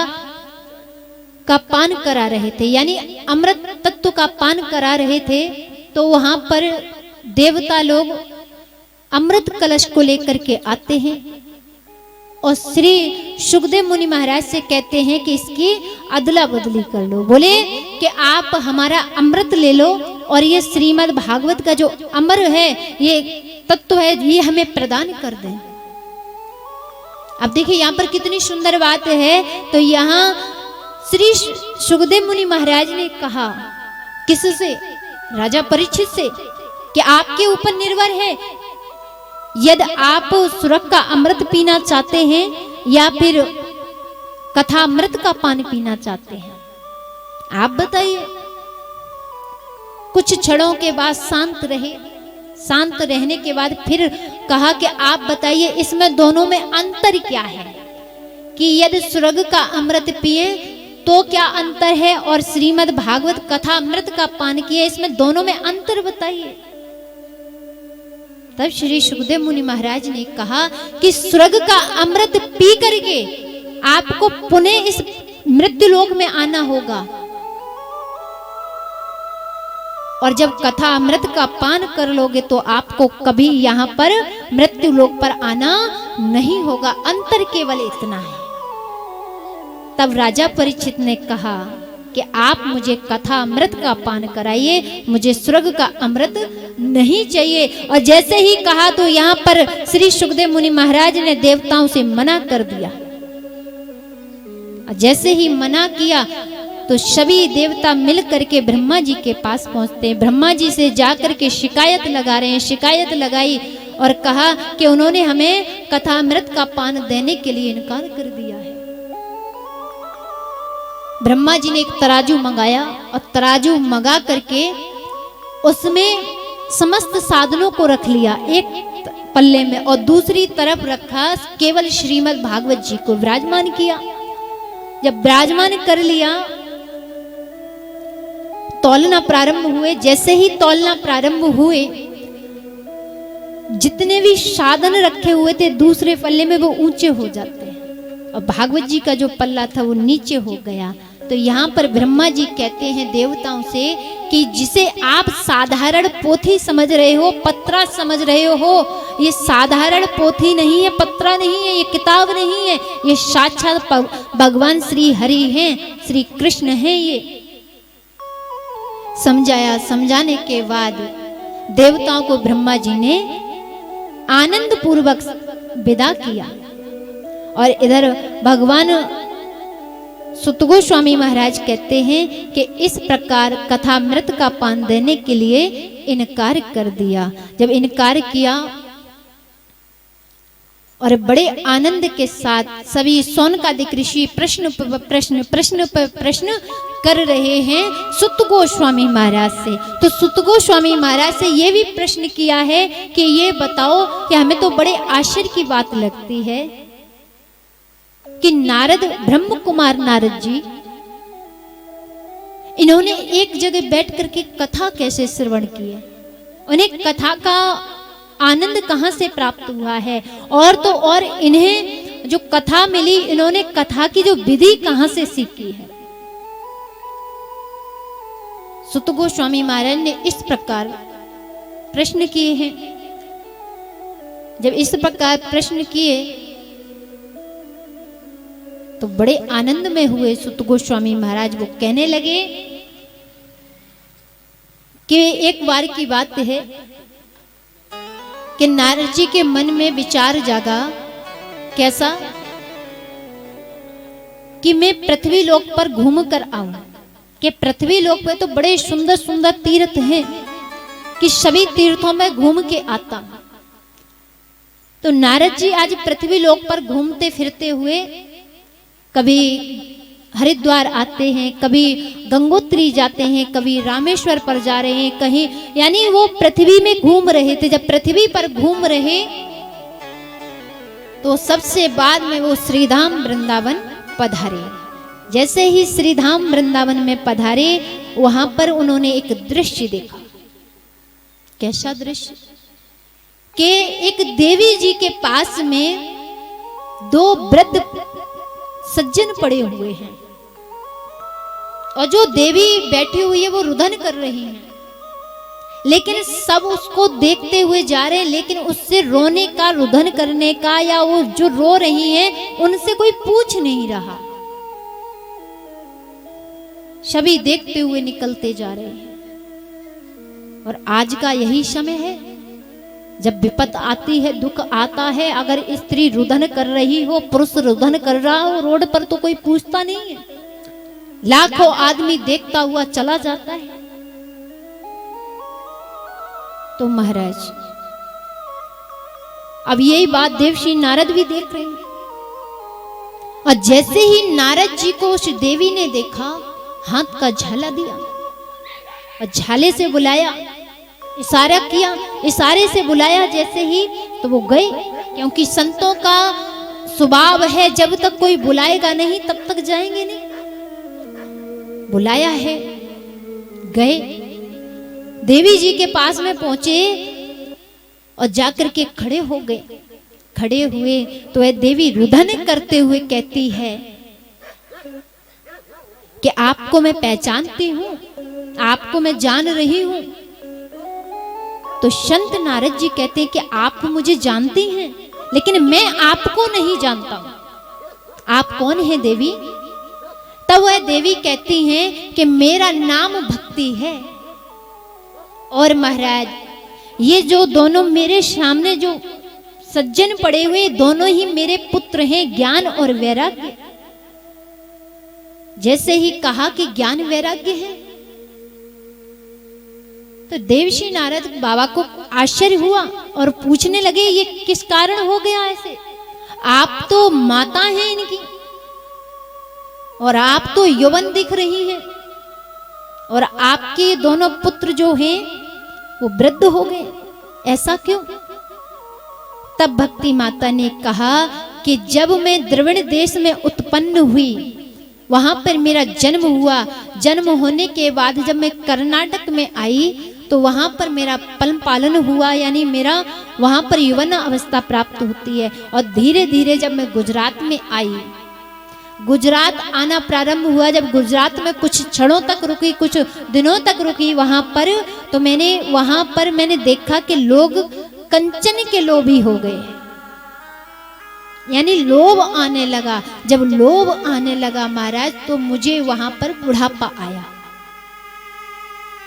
Speaker 1: का पान करा रहे थे, यानी अमृत तत्व का पान करा रहे थे, तो वहां पर देवता लोग अमृत कलश को लेकर के आते हैं और श्री सुखदेव मुनि महाराज से कहते हैं कि इसकी अदला बदली कर लो। बोले कि आप हमारा अमृत ले लो और ये श्रीमद् भागवत का जो अमर है, ये तत्व है, ये हमें प्रदान कर दें। अब देखिए यहाँ पर कितनी सुंदर बात है। तो यहाँ श्री सुखदेव मुनि महाराज ने कहा, किससे? राजा परीक्षित से, कि आपके ऊपर निर्भर है यदि आप स्वर्ग का अमृत पीना चाहते हैं या फिर कथा अमृत का पानी पीना चाहते हैं, आप बताइए। कुछ क्षणों के बाद शांत रहे, शांत रहने के बाद फिर कहा कि आप बताइए इसमें दोनों में अंतर क्या है, कि यदि स्वर्ग का अमृत पिए तो क्या अंतर है और श्रीमद् भागवत कथा अमृत का पान किए, इसमें दोनों में अंतर बताइए। तब श्री सुखदेव मुनि महाराज ने कहा कि स्वर्ग का अमृत पी करके आपको पुनः इस मृत्यु लोक में आना होगा, और जब कथा अमृत का पान कर लोगे तो आपको कभी यहाँ पर मृत्यु लोक पर आना नहीं होगा। अंतर केवल इतना है। तब राजा परीक्षित ने कहा कि आप मुझे कथा अमृत का पान कराइए, मुझे स्वर्ग का अमृत नहीं चाहिए। और जैसे ही कहा तो यहाँ पर श्री सुखदेव मुनि महाराज ने देवताओं से मना कर दिया। जैसे ही मना किया तो सभी देवता मिल करके ब्रह्मा जी के पास पहुंचते हैं। ब्रह्मा जी से जाकर के शिकायत लगा रहे हैं। शिकायत लगाई और कहा कि उन्होंने हमें कथा अमृत का पान देने के लिए इनकार कर दिया है। ब्रह्मा जी ने एक तराजू मंगाया और तराजू मंगा करके उसमें समस्त साधनों को रख लिया एक पल्ले में, और दूसरी तरफ रखा केवल श्रीमद् भागवत जी को विराजमान किया। जब विराजमान कर लिया तौलना प्रारंभ हुए। जैसे ही तौलना प्रारंभ हुए, जितने भी साधन रखे हुए थे दूसरे पल्ले में वो ऊंचे हो जाते हैं और भागवत जी का जो पल्ला था वो नीचे हो गया। तो यहाँ पर ब्रह्मा जी कहते हैं देवताओं से कि जिसे आप साधारण पोथी समझ रहे हो, पत्रा समझ रहे हो, ये साधारण पोथी नहीं है, पत्रा नहीं है, ये किताब नहीं है, ये साक्षात भगवान श्री हरि हैं, श्री कृष्ण हैं। ये समझाया। समझाने के बाद देवताओं को ब्रह्मा जी ने आनंद पूर्वक विदा किया और इधर भगवान सुत गोस्वामी महाराज कहते हैं कि इस प्रकार कथामृत का पान देने के लिए इनकार कर दिया। जब इनकार किया और बड़े आनंद के साथ सभी सोनकादिक ऋषि प्रश्न पर प्रश्न कर रहे हैं सुत गोस्वामी महाराज से। तो सुत गोस्वामी महाराज से ये भी प्रश्न किया है कि ये बताओ कि हमें तो बड़े आश्चर्य की बात लगती है कि नारद, ब्रह्म कुमार नारद जी, इन्होंने एक जगह बैठ करके कथा कैसे श्रवण की है, उन्हें कथा का आनंद कहां से प्राप्त हुआ है, और तो और इन्हें जो कथा मिली, इन्होंने कथा की जो विधि कहां से सीखी है। सुत गोस्वामी महाराज ने इस प्रकार प्रश्न किए हैं। जब इस प्रकार प्रश्न किए तो बड़े आनंद में हुए सुत गोस्वामी महाराज। वो कहने लगे कि एक बार की बात है कि नारद जी के मन में विचार जागा, कैसा कि मैं पृथ्वी लोक पर घूम कर आऊं, कि पृथ्वी लोक पे तो बड़े सुंदर सुंदर तीर्थ हैं कि सभी तीर्थों में घूम के आता। तो नारद जी आज पृथ्वी लोक पर घूमते फिरते हुए कभी हरिद्वार आते हैं, कभी गंगोत्री जाते हैं, कभी रामेश्वर पर जा रहे हैं, कहीं, यानी वो पृथ्वी में घूम रहे थे। जब पृथ्वी पर घूम रहे तो सबसे बाद में वो श्रीधाम वृंदावन पधारे। जैसे ही श्रीधाम वृंदावन में पधारे, वहां पर उन्होंने एक दृश्य देखा। कैसा दृश्य कि एक देवी जी के पास में दो वृद्ध सज्जन पड़े हुए हैं, और जो देवी बैठी हुई है वो रुदन कर रही है, लेकिन सब उसको देखते हुए जा रहे हैं, लेकिन उससे रोने का, रुदन करने का, या वो जो रो रही हैं उनसे कोई पूछ नहीं रहा। सभी देखते हुए निकलते जा रहे हैं। और आज का यही समय है, जब विपत आती है, दुख आता है, अगर स्त्री रुदन कर रही हो, पुरुष रुदन कर रहा हो रोड पर, तो कोई पूछता नहीं है, लाखों आदमी देखता हुआ चला जाता है। तो महाराज अब यही बात देवश्री नारद भी देख रहे हैं, और जैसे ही नारद जी को उस देवी ने देखा, हाथ का झाला दिया और झाले से बुलाया, इशारा किया, इशारे से बुलाया जैसे ही, तो वो गए। क्योंकि संतों का स्वभाव है, जब तक कोई बुलाएगा नहीं तब तक जाएंगे नहीं। बुलाया है, गए, देवी जी के पास में पहुंचे और जाकर के खड़े हो गए। खड़े हुए तो वह देवी रुदन करते हुए कहती है कि आपको मैं पहचानती हूं, आपको मैं जान रही हूं। तो संत नारद जी कहते हैं कि आप मुझे जानती हैं, लेकिन मैं आपको नहीं जानता हूं, आप कौन है देवी? तब वह देवी कहती हैं कि मेरा नाम भक्ति है। और महाराज, ये जो दोनों मेरे सामने जो सज्जन पड़े हुए, दोनों ही मेरे पुत्र हैं, ज्ञान और वैराग्य। जैसे ही कहा कि ज्ञान वैराग्य है, तो देवश्री नारद बाबा को आश्चर्य हुआ और पूछने लगे, ये किस कारण हो गया ऐसे? आप तो माता हैं इनकी, और आप तो यौवन दिख रही हैं, और आपके दोनों पुत्र जो हैं वो वृद्ध हो गए, ऐसा क्यों? तब भक्ति माता ने कहा कि जब मैं द्रविड़ देश में उत्पन्न हुई, वहां पर मेरा जन्म हुआ। जन्म होने के बाद जब मैं कर्नाटक में आई, तो वहां पर मेरा पलन पालन हुआ, यानी मेरा वहां पर यौवन अवस्था प्राप्त होती है। और धीरे धीरे जब मैं गुजरात में आई, गुजरात आना प्रारंभ हुआ, जब गुजरात में कुछ क्षणों तक रुकी, कुछ दिनों तक रुकी वहां पर, तो वहां पर मैंने देखा कि लोग कंचन के लोभी हो गए, यानी लोभ आने लगा। जब लोभ आने लगा महाराज, तो मुझे वहां पर बुढ़ापा आया,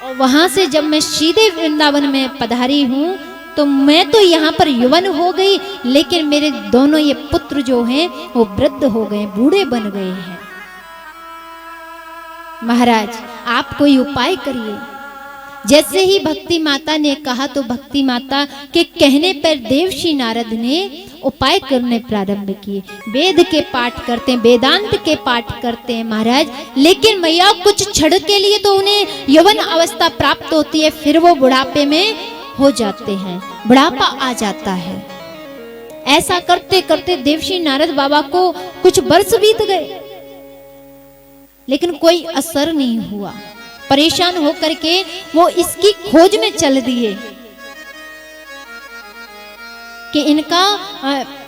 Speaker 1: और वहां से जब मैं सीधे वृंदावन में पधारी हूं, तो मैं तो यहाँ पर यौवन हो गई, लेकिन मेरे दोनों ये पुत्र जो हैं वो वृद्ध हो गए, बूढ़े बन गए हैं। महाराज आप कोई उपाय करिए। जैसे ही भक्ति माता ने कहा तो भक्ति माता के कहने पर देवर्षि नारद ने उपाय करने प्रारंभ किए। वेद के पाठ करते हैं, वेदांत के पाठ करते हैं महाराज, लेकिन मैया कुछ क्षण के लिए तो उन्हें यौवन अवस्था प्राप्त होती है, फिर वो बुढ़ापे में हो जाते हैं, बुढ़ापा आ जाता है। ऐसा करते करते देवर्षि नारद बाबा को कुछ वर्ष बीत गए, लेकिन कोई असर नहीं हुआ। परेशान होकर के वो इसकी खोज में चल दिए कि इनका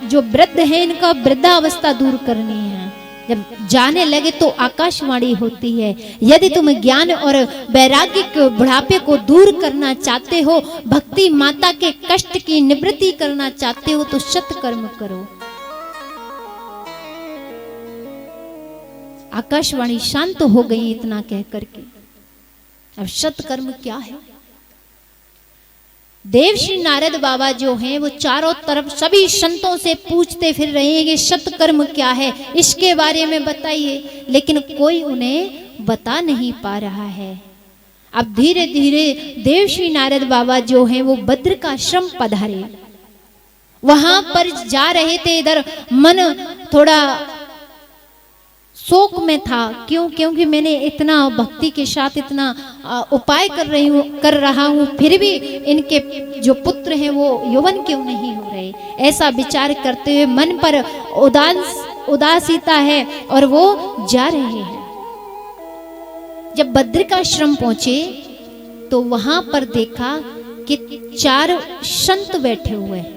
Speaker 1: जो वृद्ध है, इनका वृद्धावस्था दूर करनी है। जब जाने लगे तो आकाशवाणी होती है, यदि तुम ज्ञान और वैराग्य के बुढ़ापे को दूर करना चाहते हो, भक्ति माता के कष्ट की निवृत्ति करना चाहते हो, तो सत्कर्म करो। आकाशवाणी शांत हो गई इतना कह करके। अब सत्कर्म क्या है? देवर्षि नारद बाबा जो हैं वो चारों तरफ सभी संतों से पूछते फिर रहे हैं कि सत्कर्म क्या है, इसके बारे में बताइए, लेकिन कोई उन्हें बता नहीं पा रहा है। अब धीरे धीरे देवर्षि नारद बाबा जो हैं वो बद्रिकाश्रम पधारे। वहां पर जा रहे थे, इधर मन थोड़ा शोक में था। क्यों? क्योंकि मैंने इतना भक्ति के साथ इतना उपाय कर रहा हूँ, फिर भी इनके जो पुत्र हैं वो यौवन क्यों नहीं हो रहे। ऐसा विचार करते हुए मन पर उदासीता है और वो जा रहे हैं। जब बद्रिकाश्रम पहुंचे तो वहां पर देखा कि 4 संत बैठे हुए हैं,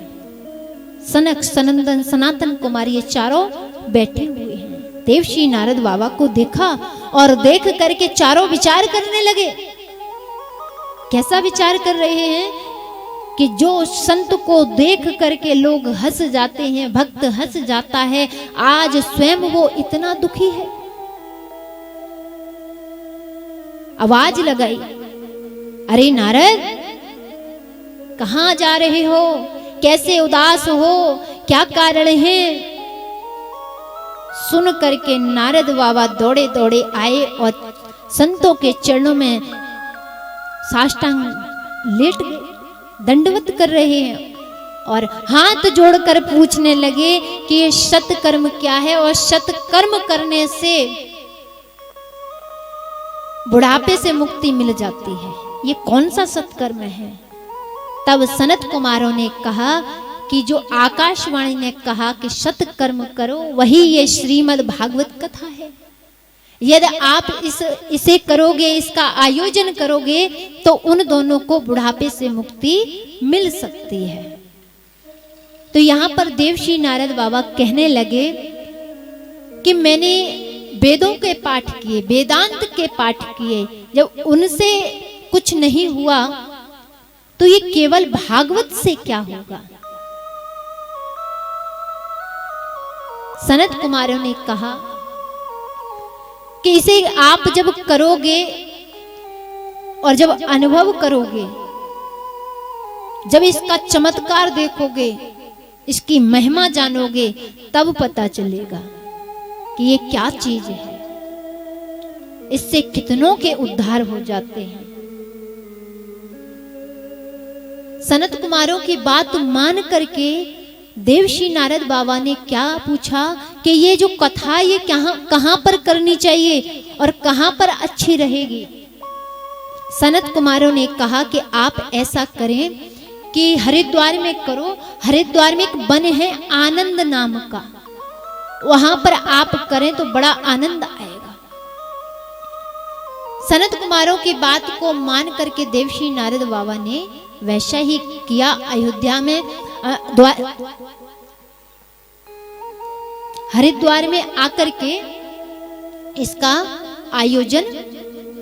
Speaker 1: सनक, सनंदन, सनातन कुमार, ये चारों बैठे हुए हैं। देवर्षि नारद बाबा को देखा और देख करके चारों विचार करने लगे। कैसा विचार कर रहे हैं कि जो संत को देख करके लोग हंस जाते हैं, भक्त हंस जाता है, आज स्वयं वो इतना दुखी है। आवाज लगाई, अरे नारद कहां जा रहे हो, कैसे उदास हो, क्या कारण है? सुन करके नारद बाबा दौड़े दौड़े आए और संतों के चरणों में साष्टांग लेट गए, दंडवत कर रहे हैं और हाथ जोड़कर पूछने लगे कि ये सत्कर्म क्या है और सत्कर्म करने से बुढ़ापे से मुक्ति मिल जाती है, ये कौन सा सत्कर्म है? तब सनत कुमारों ने कहा कि जो आकाशवाणी ने कहा कि सत्कर्म करो, वही ये श्रीमद् भागवत कथा है। यदि आप इसे करोगे, इसका आयोजन करोगे, तो उन दोनों को बुढ़ापे से मुक्ति मिल सकती है। तो यहाँ पर देवर्षि नारद बाबा कहने लगे कि मैंने वेदों के पाठ किए, वेदांत के पाठ किए, जब उनसे कुछ नहीं हुआ तो ये केवल भागवत से क्या होगा? सनत कुमारों ने कहा कि इसे आप जब करोगे और जब अनुभव करोगे, जब इसका चमत्कार देखोगे, इसकी महिमा जानोगे, तब पता चलेगा कि ये क्या चीज है। इससे कितनों के उद्धार हो जाते हैं। सनत कुमारों की बात मान करके देवर्षि नारद बाबा ने क्या पूछा कि ये जो कथा ये कहां पर करनी चाहिए और कहां पर अच्छी रहेगी? सनत कुमारों ने कहा कि आप ऐसा करें कि हरिद्वार में करो। हरिद्वार में एक वन है आनंद नाम का, वहां पर आप करें तो बड़ा आनंद आएगा। सनत कुमारों की बात को मान करके देवर्षि नारद बाबा ने वैसा ही किया। अयोध्या में हरिद्वार में आकर के इसका आयोजन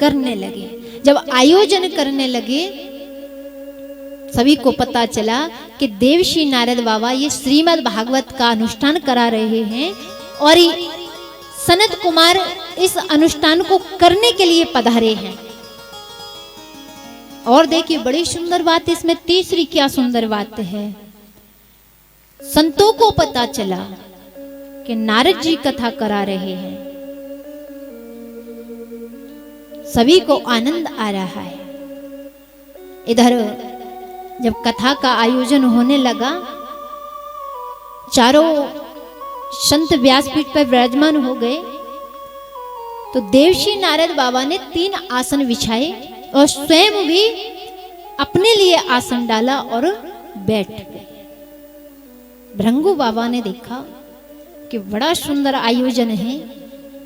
Speaker 1: करने लगे। जब आयोजन करने लगे, सभी को पता चला कि देवर्षि नारद बाबा ये श्रीमद् भागवत का अनुष्ठान करा रहे हैं और सनत कुमार इस अनुष्ठान को करने के लिए पधारे हैं। और देखिए बड़ी सुंदर बात इसमें, तीसरी क्या सुंदर बात है, संतों को पता चला कि नारद जी कथा करा रहे हैं। सभी को आनंद आ रहा है। इधर जब कथा का आयोजन होने लगा, चारों संत व्यासपीठ पर विराजमान हो गए, तो देवश्री नारद बाबा ने 3 आसन बिछाए और स्वयं भी अपने लिए आसन डाला और बैठ गए। भृंगु बाबा ने देखा कि बड़ा सुंदर आयोजन है,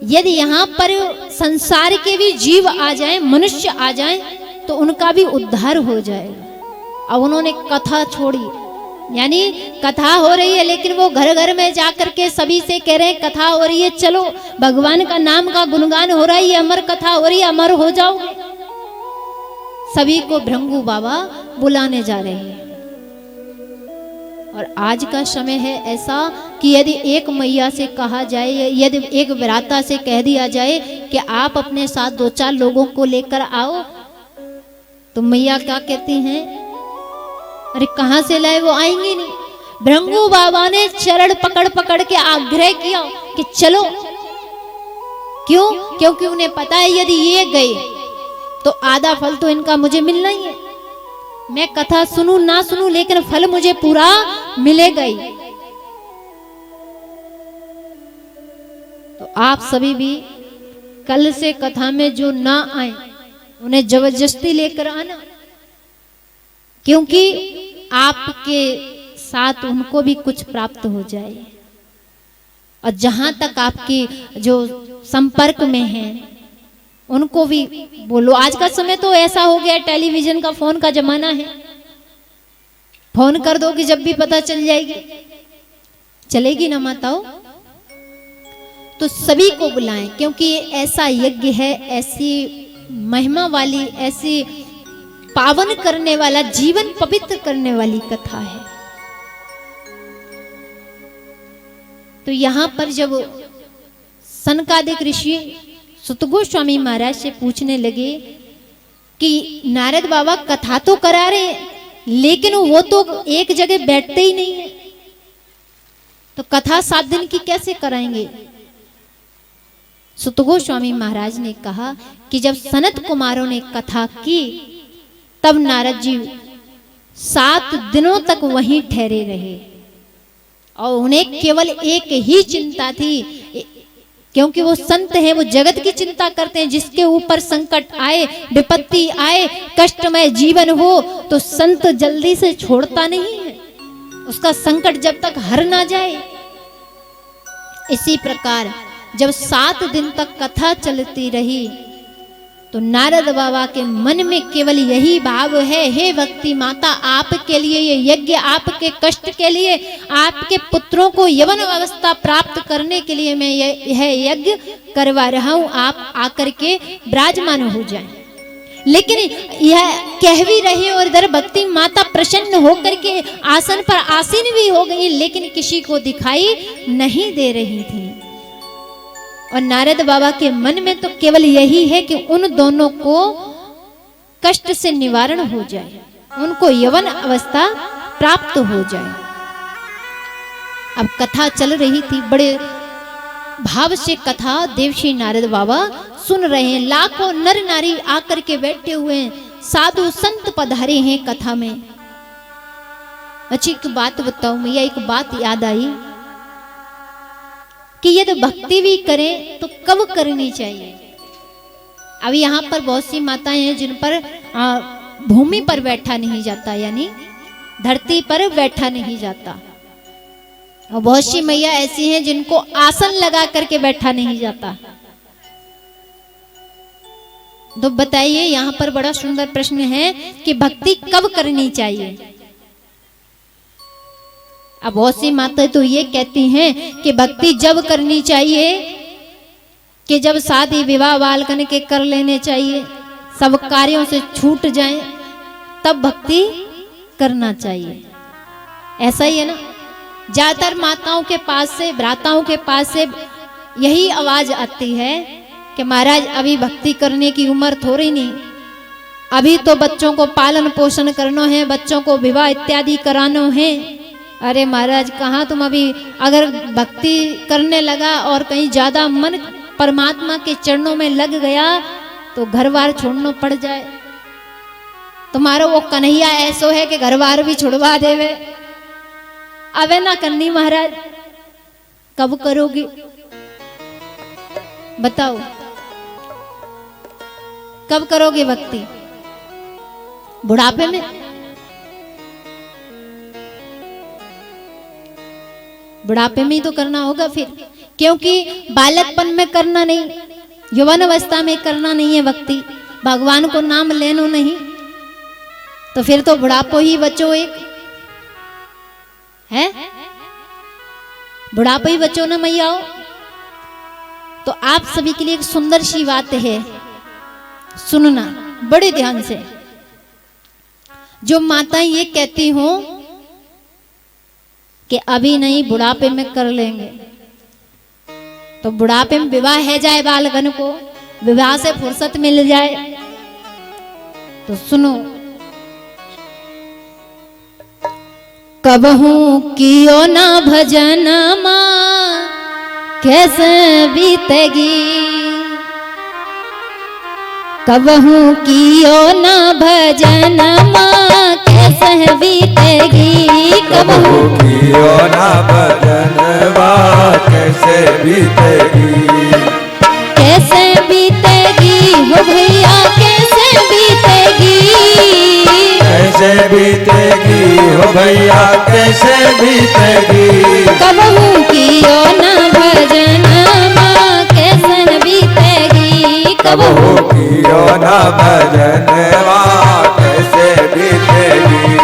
Speaker 1: यदि यहाँ पर संसार के भी जीव आ जाएं, मनुष्य आ जाएं, तो उनका भी उद्धार हो जाएगा। अब उन्होंने कथा छोड़ी, यानी कथा हो रही है लेकिन वो घर घर में जाकर के सभी से कह रहे हैं कथा हो रही है, चलो भगवान का नाम का गुणगान हो रहा है, अमर कथा हो रही है, अमर हो जाओगे। सभी को भृंगु बाबा बुलाने जा रहे हैं। और आज का समय है ऐसा कि यदि एक मैया से कहा जाए, यदि एक विराता से कह दिया जाए कि आप अपने साथ 2-4 लोगों को लेकर आओ, तो मैया क्या कहती हैं, अरे कहां से लाए, वो आएंगे नहीं। भृंगु बाबा ने चरण पकड़ पकड़ के आग्रह किया कि चलो। क्यों? क्योंकि उन्हें पता है यदि ये गए तो आधा फल तो इनका मुझे मिलना ही है। मैं कथा सुनूं ना सुनूं लेकिन फल मुझे पूरा मिलेगा ही। तो आप सभी भी कल से कथा में जो ना आए उन्हें जबरदस्ती लेकर आना, क्योंकि आपके साथ उनको भी कुछ प्राप्त हो जाए। और जहां तक आपकी जो संपर्क में हैं उनको भी बोलो। आज का समय तो ऐसा हो गया, टेलीविजन का, फोन का जमाना है, फोन कर दो कि जब भी पता चल जाएगी, चलेगी ना माताओ। तो सभी को बुलाएं, क्योंकि ये ऐसा यज्ञ है, ऐसी महिमा वाली, ऐसी पावन करने वाला, जीवन पवित्र करने वाली कथा है। तो यहां पर जब सनकादिक ऋषि सुत गोस्वामी महाराज से पूछने लगे कि नारद बाबा कथा तो करा रहे हैं लेकिन वो तो एक जगह बैठते ही नहीं है, तो कथा 7 दिन की कैसे कराएंगे। सुत गोस्वामी महाराज ने कहा कि जब सनत कुमारों ने कथा की तब नारद जी 7 दिनों तक वहीं ठहरे रहे और उन्हें केवल एक ही चिंता थी, क्योंकि वो संत हैं, वो जगत की चिंता करते हैं। जिसके ऊपर संकट आए, विपत्ति आए, कष्टमय जीवन हो तो संत जल्दी से छोड़ता नहीं है, उसका संकट जब तक हर ना जाए। इसी प्रकार जब 7 दिन तक कथा चलती रही तो नारद बाबा के मन में केवल यही भाव है, हे भक्ति माता, आपके लिए ये यज्ञ, आपके कष्ट के लिए, आपके पुत्रों को यवन अवस्था प्राप्त करने के लिए मैं यह यज्ञ करवा रहा हूं, आप आकर के विराजमान हो जाएं। लेकिन यह कह भी रहे और इधर भक्ति माता प्रसन्न होकर के आसन पर आसीन भी हो गई, लेकिन किसी को दिखाई नहीं दे रही थी। और नारद बाबा के मन में तो केवल यही है कि उन दोनों को कष्ट से निवारण हो जाए, उनको यवन अवस्था प्राप्त हो जाए। अब कथा चल रही थी, बड़े भाव से कथा देवश्री नारद बाबा सुन रहे हैं। लाखों नर नारी आकर के बैठे हुए हैं, साधु संत पधारे हैं कथा में। अच्छी एक बात बताऊं मैया, एक बात याद आई कि यदि भक्ति भी करें तो कब करनी चाहिए। अब यहाँ पर बहुत सी माताएं हैं जिन पर भूमि पर बैठा नहीं जाता, यानी धरती पर बैठा नहीं जाता, और बहुत सी मैया ऐसी हैं जिनको आसन लगा करके बैठा नहीं जाता। तो बताइए, यहाँ पर बड़ा सुंदर प्रश्न है कि भक्ति कब करनी चाहिए। अब बहुत सी माताएं तो ये कहती हैं कि भक्ति जब करनी चाहिए कि जब शादी विवाह बालकन के कर लेने चाहिए, सब कार्यों से छूट जाएं, तब भक्ति करना चाहिए। ऐसा ही है ना, ज्यादातर माताओं के पास से, भ्राताओं के पास से यही आवाज आती है कि महाराज अभी भक्ति करने की उम्र थोड़ी नहीं, अभी तो बच्चों को पालन पोषण करना है, बच्चों को विवाह इत्यादि कराना है। अरे महाराज कहाँ तुम अभी, अगर भक्ति करने लगा और कहीं ज्यादा मन परमात्मा के चरणों में लग गया तो घर बार छोड़ना पड़ जाए। तुम्हारा वो कन्हैया ऐसो है कि घर बार भी छुड़वा देवे। अबे ना करनी महाराज, कब करोगे बताओ, कब करोगे भक्ति? बुढ़ापे में? बुढ़ापे में ही तो करना होगा फिर, क्योंकि बालकपन में करना नहीं, यौवन अवस्था में करना नहीं है भक्ति, भगवान को नाम लेनो नहीं, तो फिर तो बुढ़ापो ही बचो एक है, बुढ़ापो ही बचो ना मैया। तो आप सभी के लिए एक सुंदर सी बात है, सुनना बड़े ध्यान से। जो माताएं ये कहती हूं कि अभी नहीं बुढ़ापे में कर लेंगे, तो बुढ़ापे में विवाह है जाए, बालगन को विवाह से फुर्सत मिल जाए, तो सुनो। कबहू कियो ना भजन माँ कैसे बीतेगी, कबहू कियो ना भजन माँ कैसे बीतेगी,
Speaker 3: कबहू कियो ना भजन माँ कैसे बीतेगी,
Speaker 1: कैसे बीतेगी हो भैया कैसे बीतेगी,
Speaker 3: कैसे बीतेगी हो भैया कैसे बीतेगी,
Speaker 1: कबहू कियो ना भजन माँ कैसे बीतेगी,
Speaker 3: कबहू कियो ना भजन माँ कैसे बीतेगी।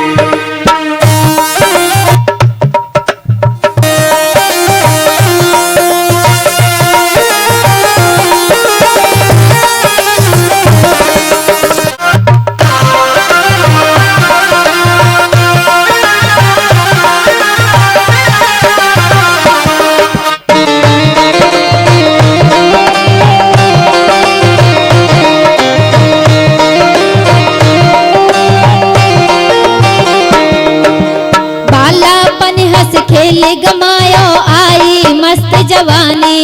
Speaker 1: गमायो आई मस्त जवानी,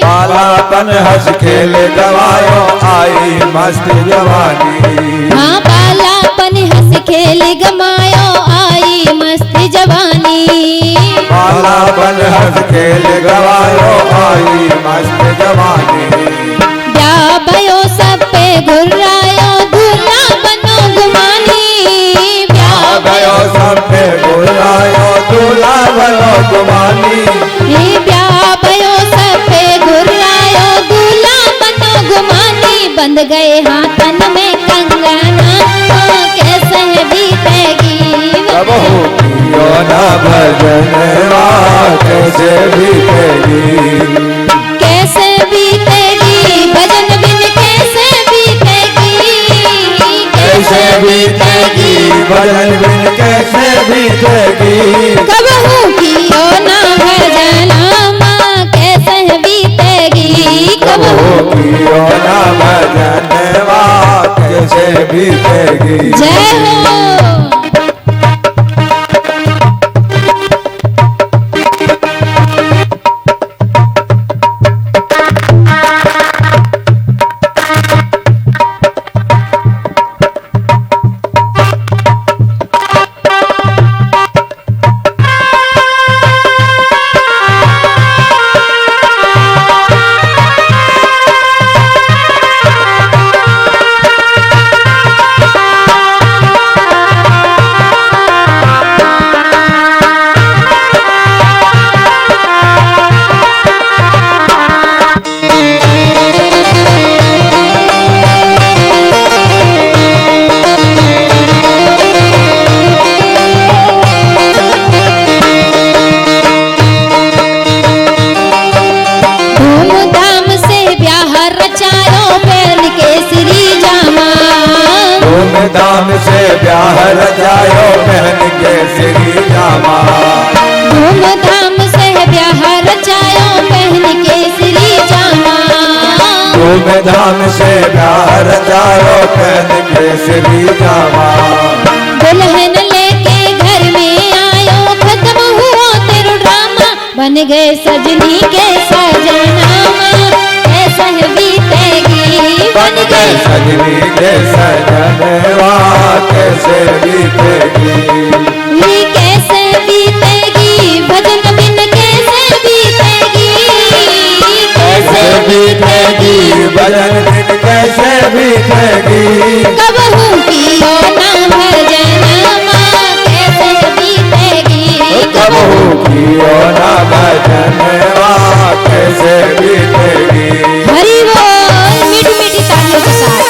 Speaker 3: बालापन हंस खेल गवायो आई मस्त जवानी,
Speaker 1: हाँ बालापन हंस खेल गमायो आई मस्त जवानी,
Speaker 3: बालापन हंस खेल गवायो आई मस्त जवानी,
Speaker 1: ब्याह भयो सब पे घुरायो दूल्हा बनो गुमानी, ब्याह
Speaker 3: भयो सब पे घुरायो दूल्हा बनो गुमानी,
Speaker 1: ब्याह भयो सब पे घुरायो दूल्हा बनो गुमानी, बंध गए हाथन में कंगना कैसे बीतेगी,
Speaker 3: कबहू कियो ना भजन माँ कैसे बीतेगी,
Speaker 1: कैसे बीतेगी भजन बिन कैसे बीतेगी,
Speaker 3: कैसे बीतेगी भजन बिन कैसे बीतेगी,
Speaker 1: कबहू कियो ना भजन माँ कैसे बीतेगी,
Speaker 3: कबहू कियो ना भजन माँ कैसे बीतेगी।
Speaker 1: जय हो।
Speaker 3: धूमधाम से ब्याह रचायो पहन के श्री जामा,
Speaker 1: धूमधाम से ब्याह रचायो पहन के श्री जामा,
Speaker 3: धूमधाम से ब्याह रचायो पहन के श्री जामा,
Speaker 1: दुल्हन लेके घर में आयो खत्म हुआ तेरा ड्रामा, बन गए सजनी के सजना कैसे बीतेगी, बन गए
Speaker 3: भजनी के सजनवा कैसे बीतेगी।
Speaker 1: ये कैसे बीतेगी भजन बिन कैसे बीतेगी,
Speaker 3: कैसे बीतेगी भजन बिन कैसे बीतेगी।
Speaker 1: कब हूँ कियो ना भजन माँ कैसे बीतेगी,
Speaker 3: कब कियो ना भजनवा कैसे बीतेगी।
Speaker 1: हरि बोल मीठी मीठी तालियों के साथ।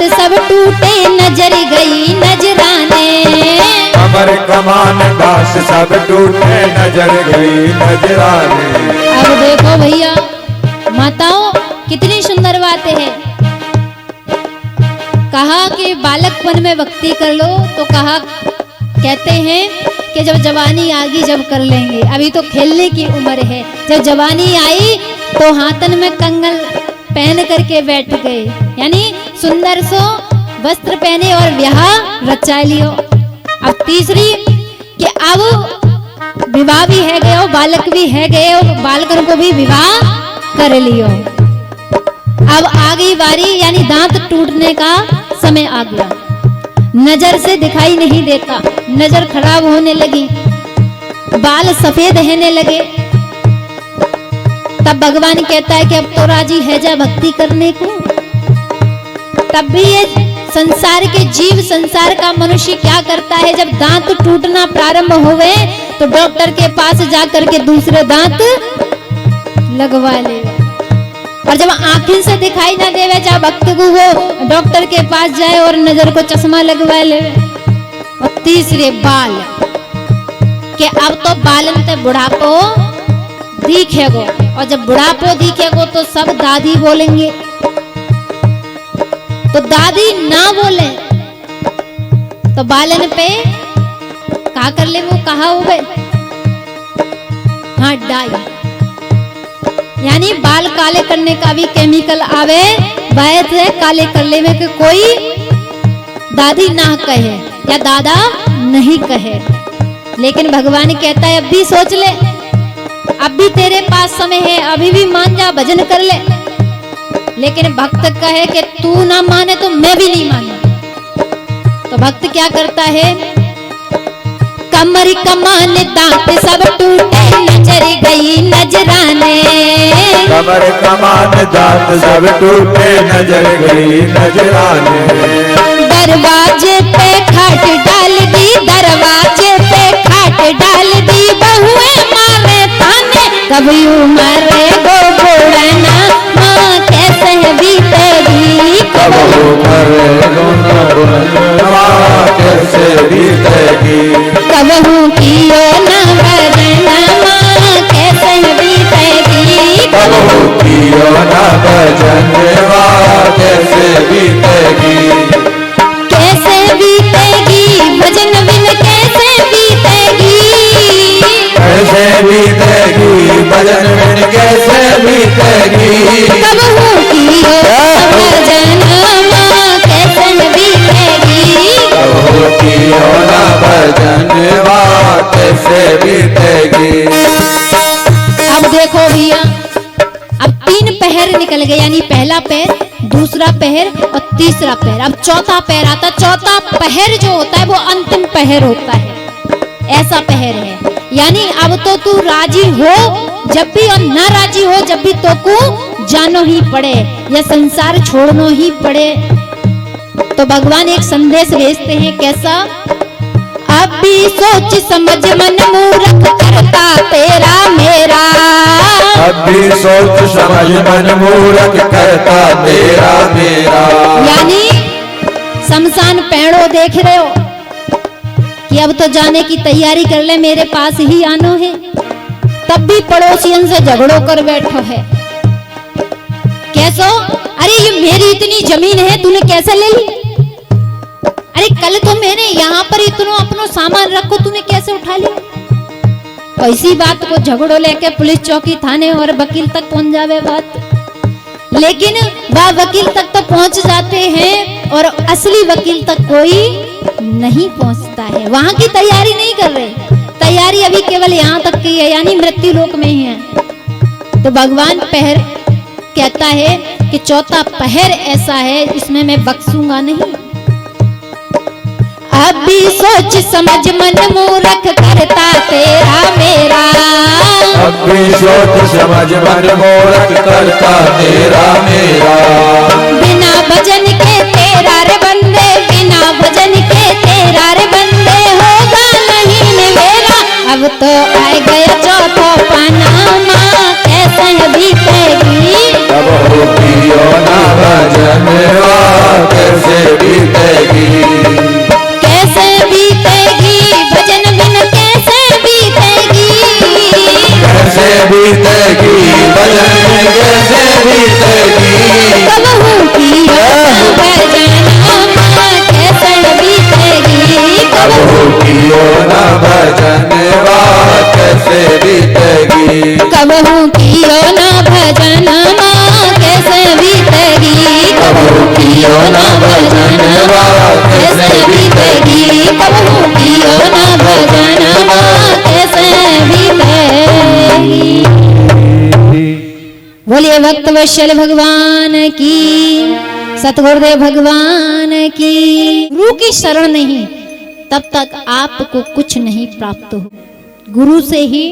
Speaker 1: सब टूटे नजर गई नजराने,
Speaker 3: कमर कमान दास सब टूटे नजर गई नजराने।
Speaker 1: अब देखो भैया माताओं कितनी सुंदर बातें हैं। कहा कि बालकपन में भक्ति कर लो, तो कहा कहते हैं कि जब जवानी आगी जब कर लेंगे, अभी तो खेलने की उम्र है। जब जवानी आई तो हाथन में कंगन पहन करके बैठ गए, यानी सुंदर सो वस्त्र पहने और ब्याह रचा लियो। अब तीसरी कि अब विवाह भी है गए, बालक भी है गए, बालकन को भी विवाह कर लियो। अब आ गई बारी, यानी दांत टूटने का समय आ गया। नजर से दिखाई नहीं देता, नजर खराब होने लगी, बाल सफेद रहने लगे। तब भगवान कहता है कि अब तो राजी है जा भक्ति करने को। तब भी ये संसार के जीव, संसार का मनुष्य क्या करता है, जब दांत टूटना प्रारंभ हो गए तो डॉक्टर के पास जाकर के दूसरे दांत लगवा ले। और जब आंखें से दिखाई ना देवे, जब भक्त को वो डॉक्टर के पास जाए और नजर को चश्मा लगवा ले। और तीसरे बाल के अब तो बालन ते बुढ़ापो दिखेगो, और जब बुढ़ापो दिखेगो तो सब दादी बोलेंगे। तो दादी ना बोले तो बालन पे का कर ले, वो कहा हो गए हाँ डाई, यानी बाल काले करने का भी केमिकल आवे, वैसे है काले कर ले में कि कोई दादी ना कहे या दादा नहीं कहे। लेकिन भगवान कहता है अब भी सोच ले, अब भी तेरे पास समय है, अभी भी मान जा, भजन कर ले। लेकिन भक्त कहे कि तू ना माने तो मैं भी नहीं मानू। तो भक्त क्या करता है, कमर कमान दांत सब टूटे नजर गई नजराने,
Speaker 3: कमर कमान दांत सब टूटे नजर गई नजराने।
Speaker 1: दरवाजे पे खाट डाल दी, दरवाजे पे खाट डाल दी, बहुए मारे ताने कब उमरे गो बुढ़ना माँ कैसे बीतेगी,
Speaker 3: कब उमरे गो बुढ़ना कैसे बीतेगी।
Speaker 1: कब हूँ कियो ना भजना माँ कैसे बीतेगी,
Speaker 3: कब कियो ना भजनवा कैसे बीतेगी।
Speaker 1: कैसे बीतेगी भजन बिन कैसे बीतेगी,
Speaker 3: कैसे बीतेगी भजन बिन कैसे बीतेगी।
Speaker 1: कब हूँ कियो भजन माँ कैसे बीतेगी,
Speaker 3: कब कियो ना भजनवा कैसे बीतेगी।
Speaker 1: अब देखो भैया, अब 3 पहर निकल गए, यानी पहला पैर, दूसरा पहर और तीसरा पैर। अब चौथा पैर आता। चौथा पहर जो होता है वो अंतिम पहर होता है, ऐसा पहर है। यानी अब तो तू राजी हो जब भी और ना राजी हो जब भी, तो को जानो ही पड़े या संसार छोड़नो ही पड़े। तो भगवान एक संदेश भेजते हैं, कैसा, अब भी सोच समझ मन मूर्ख करता तेरा मेरा,
Speaker 3: अब भी सोच समझ मन मूर्ख करता तेरा मेरा।
Speaker 1: यानी घमासान पैड़ो देख रहे हो कि अब तो जाने की तैयारी कर ले, मेरे पास ही आनो है, तब भी पड़ोसियन से झगड़ो कर बैठो है। कैसो? अरे ये मेरी इतनी जमीन है, तूने कैसे ले ली? अरे कल तो मैंने यहाँ पर इतना अपनो सामान रखो, तूने कैसे उठा लिया? ऐसी बात को झगड़ो लेके पुलिस चौकी, थाने और वकील तक पहुंच जावे बात। लेकिन वह वकील तक तो पहुंच जाते हैं और असली वकील तक कोई नहीं पहुंचता है। वहां की तैयारी नहीं कर रहे, तैयारी अभी केवल यहाँ तक की है, यानी मृत्यु लोक में ही है। तो भगवान पहर कहता है कि चौथा पहर ऐसा है, इसमें मैं बख्शूंगा नहीं। अभी सोच समझ मन मूर्ख करता तेरा मेरा,
Speaker 3: अभी सोच समझ मन मूर्ख करता तेरा मेरा।
Speaker 1: बिना भजन के तेरा रे बंदे, बिना भजन के तेरा रे बंदे, होगा नहीं निवेरा। अब तो आ गया चौथा पनामा, कैसे बीतेगी
Speaker 3: अब होगी ना भजन कैसे बीतेगी,
Speaker 1: कैसे बीतेगी भजन बिन कैसे बीतेगी,
Speaker 3: कैसे बीतेगी भजन कैसे बीतेगी।
Speaker 1: कबहू की भजन कैसे बीतेगी,
Speaker 3: कबहू कियो ना भजन कैसे बीतेगी,
Speaker 1: कबहू कियो ना भजन कैसे बीतेगी,
Speaker 3: कबहू कियो ना भजन कैसे बीतेगी,
Speaker 1: कबहू कियो ना भजन कैसे बीतेगी। बोलिए भक्त वत्सल भगवान की, सतगुरुदेव भगवान की। गुरु की शरण नहीं, तब तक आपको कुछ नहीं प्राप्त हो। गुरु से ही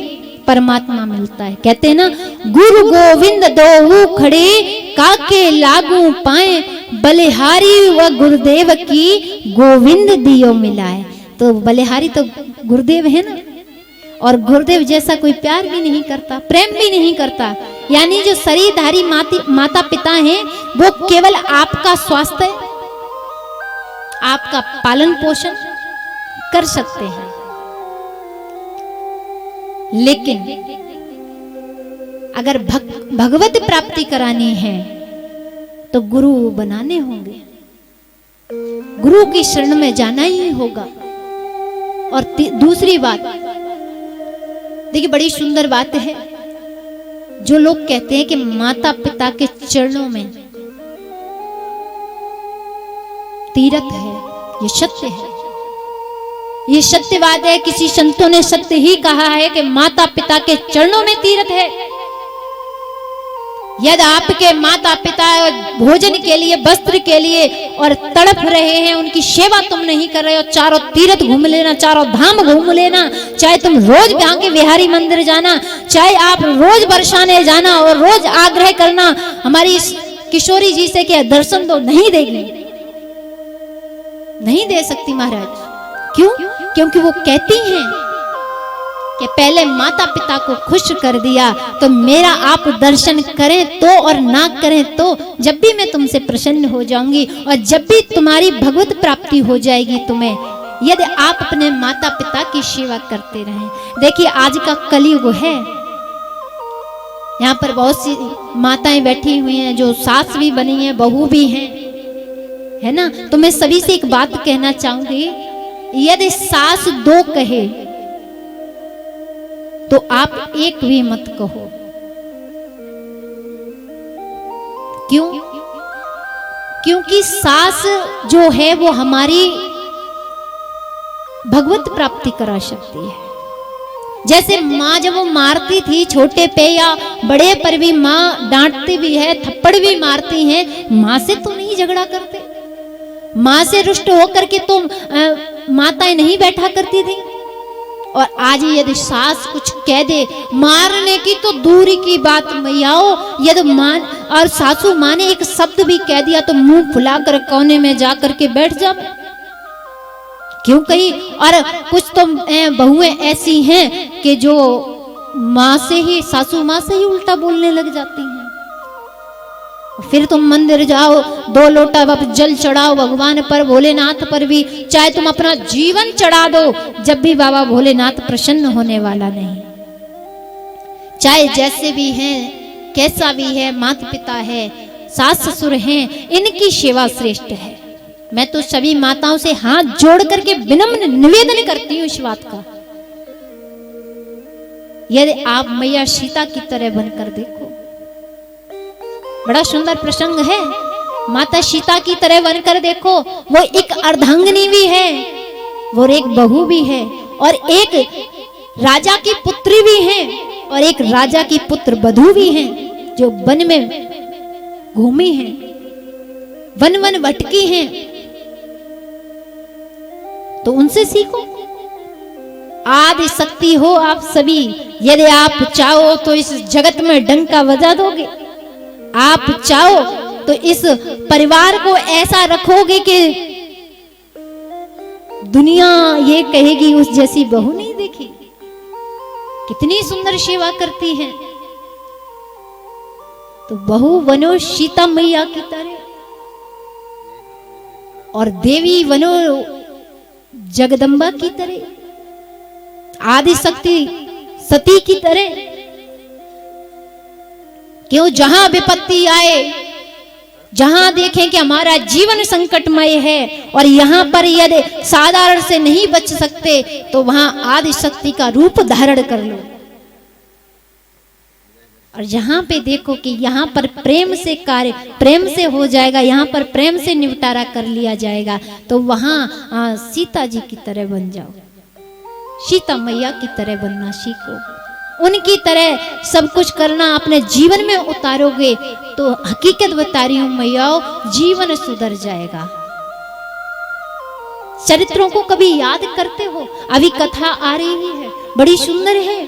Speaker 1: परमात्मा मिलता है। कहते हैं ना, गुरु गोविंद दोऊ खड़े, काके लागू पाए, बलिहारी व गुरुदेव की गोविंद दियो मिलाए। तो बलिहारी तो गुरुदेव है ना, और गुरुदेव जैसा कोई प्यार भी नहीं करता, प्रेम भी नहीं करता। यानी जो शरीरधारी माता पिता हैं, वो केवल आपका स्वास्थ्य, आपका पालन पोषण कर सकते हैं, लेकिन अगर भगवत प्राप्ति करानी है तो गुरु बनाने होंगे, गुरु की शरण में जाना ही होगा। और दूसरी बात देखिए, बड़ी सुंदर बात है, जो लोग कहते हैं कि माता पिता के चरणों में तीर्थ है, ये सत्य है, ये सत्यवाद है। किसी संतों ने सत्य ही कहा है कि माता पिता के चरणों में तीर्थ है। यदि आपके माता पिता भोजन के लिए, वस्त्र के लिए और तड़प रहे हैं, उनकी सेवा तुम नहीं कर रहे हो, चारों तीर्थ घूम लेना, चारों धाम घूम लेना, चाहे तुम रोज बांके बिहारी मंदिर जाना, चाहे आप रोज बरसाने जाना और रोज आग्रह करना हमारी किशोरी जी से कि दर्शन दो, नहीं देगी, नहीं दे सकती महाराज। क्यों? क्योंकि वो कहती हैं कि पहले माता पिता को खुश कर दिया तो मेरा आप दर्शन करें तो और ना करें तो, जब भी मैं तुमसे प्रसन्न हो जाऊंगी और जब भी तुम्हारी भगवत प्राप्ति हो जाएगी तुम्हें, यदि आप अपने माता पिता की सेवा करते रहें। देखिए आज का कलयुग है, यहाँ पर बहुत सी माताएं बैठी हुई हैं जो सास भी बनी हैं, बहू भी हैं, है ना। तो मैं सभी से एक बात कहना चाहूंगी, यदि सास दो कहे तो आप एक भी मत कहो। क्यों? क्योंकि सास जो है वो हमारी भगवत प्राप्ति करा सकती है। जैसे माँ जब वो मारती थी छोटे पे या बड़े पर भी माँ डांटती भी है, थप्पड़ भी मारती है, माँ से तो नहीं झगड़ा करते, माँ से रुष्ट होकर के तो माताएं नहीं बैठा करती थी। और आज यदि सास कुछ कह दे, मारने की तो दूरी की बात मैयाओ, यदि मां और सासू माँ ने एक शब्द भी कह दिया तो मुंह फुलाकर कोने में जाकर के बैठ जा। क्यों कही? और कुछ तो बहुएं ऐसी हैं कि जो माँ से ही, सासू माँ से ही उल्टा बोलने लग जाती हैं। फिर तुम मंदिर जाओ, 2 लोटा जल चढ़ाओ भगवान पर, भोलेनाथ पर भी, चाहे तुम अपना जीवन चढ़ा दो, जब भी बाबा भोलेनाथ प्रसन्न होने वाला नहीं। चाहे जैसे भी हैं, कैसा भी है, माता पिता है, सास ससुर हैं, इनकी सेवा श्रेष्ठ है। मैं तो सभी माताओं से हाथ जोड़ करके विनम्र निवेदन करती हूँ इस बात का। यदि आप मैया सीता की तरह बनकर देखो, बड़ा सुंदर प्रसंग है। माता सीता की तरह बनकर देखो, वो एक अर्धांगिनी भी है, वो एक बहू भी है, और एक राजा की पुत्री भी है, और एक राजा की पुत्र वधू भी है, जो वन में घूमी है, वन वन भटकी हैं। तो उनसे सीखो। आदि शक्ति हो आप सभी, यदि आप चाहो तो इस जगत में डंका बजा दोगे। आप चाहो तो इस परिवार को ऐसा रखोगे कि दुनिया ये कहेगी उस जैसी बहू नहीं देखी। कितनी सुंदर सेवा करती है। तो बहू बनो सीता मैया की तरह, और देवी बनो जगदम्बा की तरह, आदि शक्ति सती की तरह। क्यों, जहां विपत्ति आए, जहां देखें कि हमारा जीवन संकटमय है और यहाँ पर यदि साधारण से नहीं बच सकते, तो वहां आदि शक्ति का रूप धारण कर लो। और जहां पे देखो कि यहाँ पर प्रेम से कार्य प्रेम से हो जाएगा, यहाँ पर प्रेम से निपटारा कर लिया जाएगा, तो वहां सीता जी की तरह बन जाओ। सीता मैया की तरह बनना सीखो। उनकी तरह सब कुछ करना अपने जीवन में उतारोगे तो हकीकत बता रही हूं मैयाओ, जीवन सुधर जाएगा। चरित्रों को कभी याद करते हो? अभी कथा आ रही है, बड़ी सुंदर है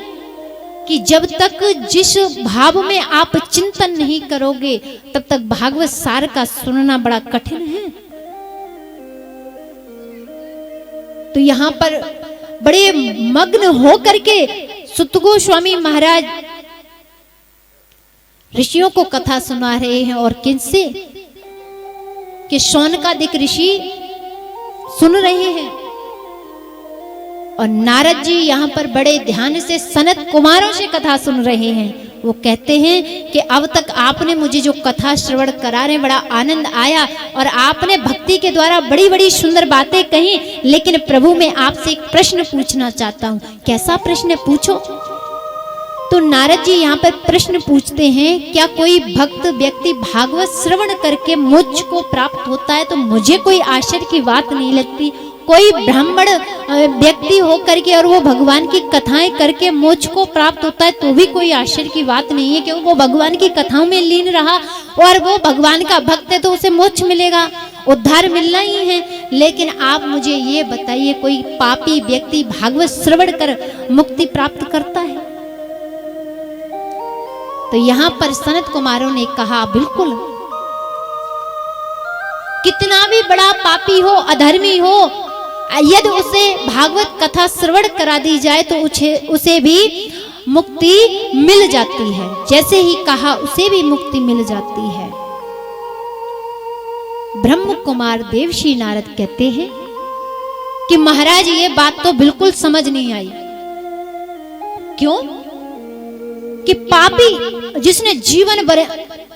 Speaker 1: कि जब तक जिस भाव में आप चिंतन नहीं करोगे, तब तक भागवत सार का सुनना बड़ा कठिन है। तो यहां पर बड़े मग्न हो करके सुत गोस्वामी महाराज ऋषियों को कथा सुना रहे हैं। और किनसे? कि शौनकादिक ऋषि सुन रहे हैं, और नारद जी यहाँ पर बड़े ध्यान से सनत कुमारों से कथा सुन रहे हैं। वो कहते हैं कि अब तक आपने मुझे जो कथा श्रवण करा रहे, बड़ा आनंद आया, और आपने भक्ति के द्वारा बड़ी बड़ी सुंदर बातें कही। लेकिन प्रभु मैं आपसे एक प्रश्न पूछना चाहता हूँ। कैसा प्रश्न? पूछो। तो नारद जी यहाँ पर प्रश्न पूछते हैं, क्या कोई भक्त व्यक्ति भागवत श्रवण करके मोक्ष को प्राप्त होता है? तो मुझे कोई आश्चर्य की बात नहीं लगती। कोई ब्राह्मण व्यक्ति होकर के और वो भगवान की कथाएं करके मोक्ष को प्राप्त होता है, तो भी कोई आश्चर्य की बात नहीं है, क्योंकि वो भगवान की कथाओं में लीन रहा और वो भगवान का भक्त है, तो उसे मोक्ष मिलेगा, उद्धार मिलना ही है। लेकिन आप मुझे ये बताइए, कोई पापी व्यक्ति भागवत श्रवण कर मुक्ति प्राप्त करता है? तो यहाँ पर सनत कुमारों ने कहा, बिल्कुल, कितना भी बड़ा पापी हो, अधर्मी हो, यदि उसे भागवत कथा श्रवण करा दी जाए तो उसे भी मुक्ति मिल जाती है। जैसे ही कहा, उसे भी मुक्ति मिल जाती है। ब्रह्म कुमार देवशी नारद कहते हैं कि महाराज ये बात तो बिल्कुल समझ नहीं आई। क्यों? कि पापी जिसने जीवन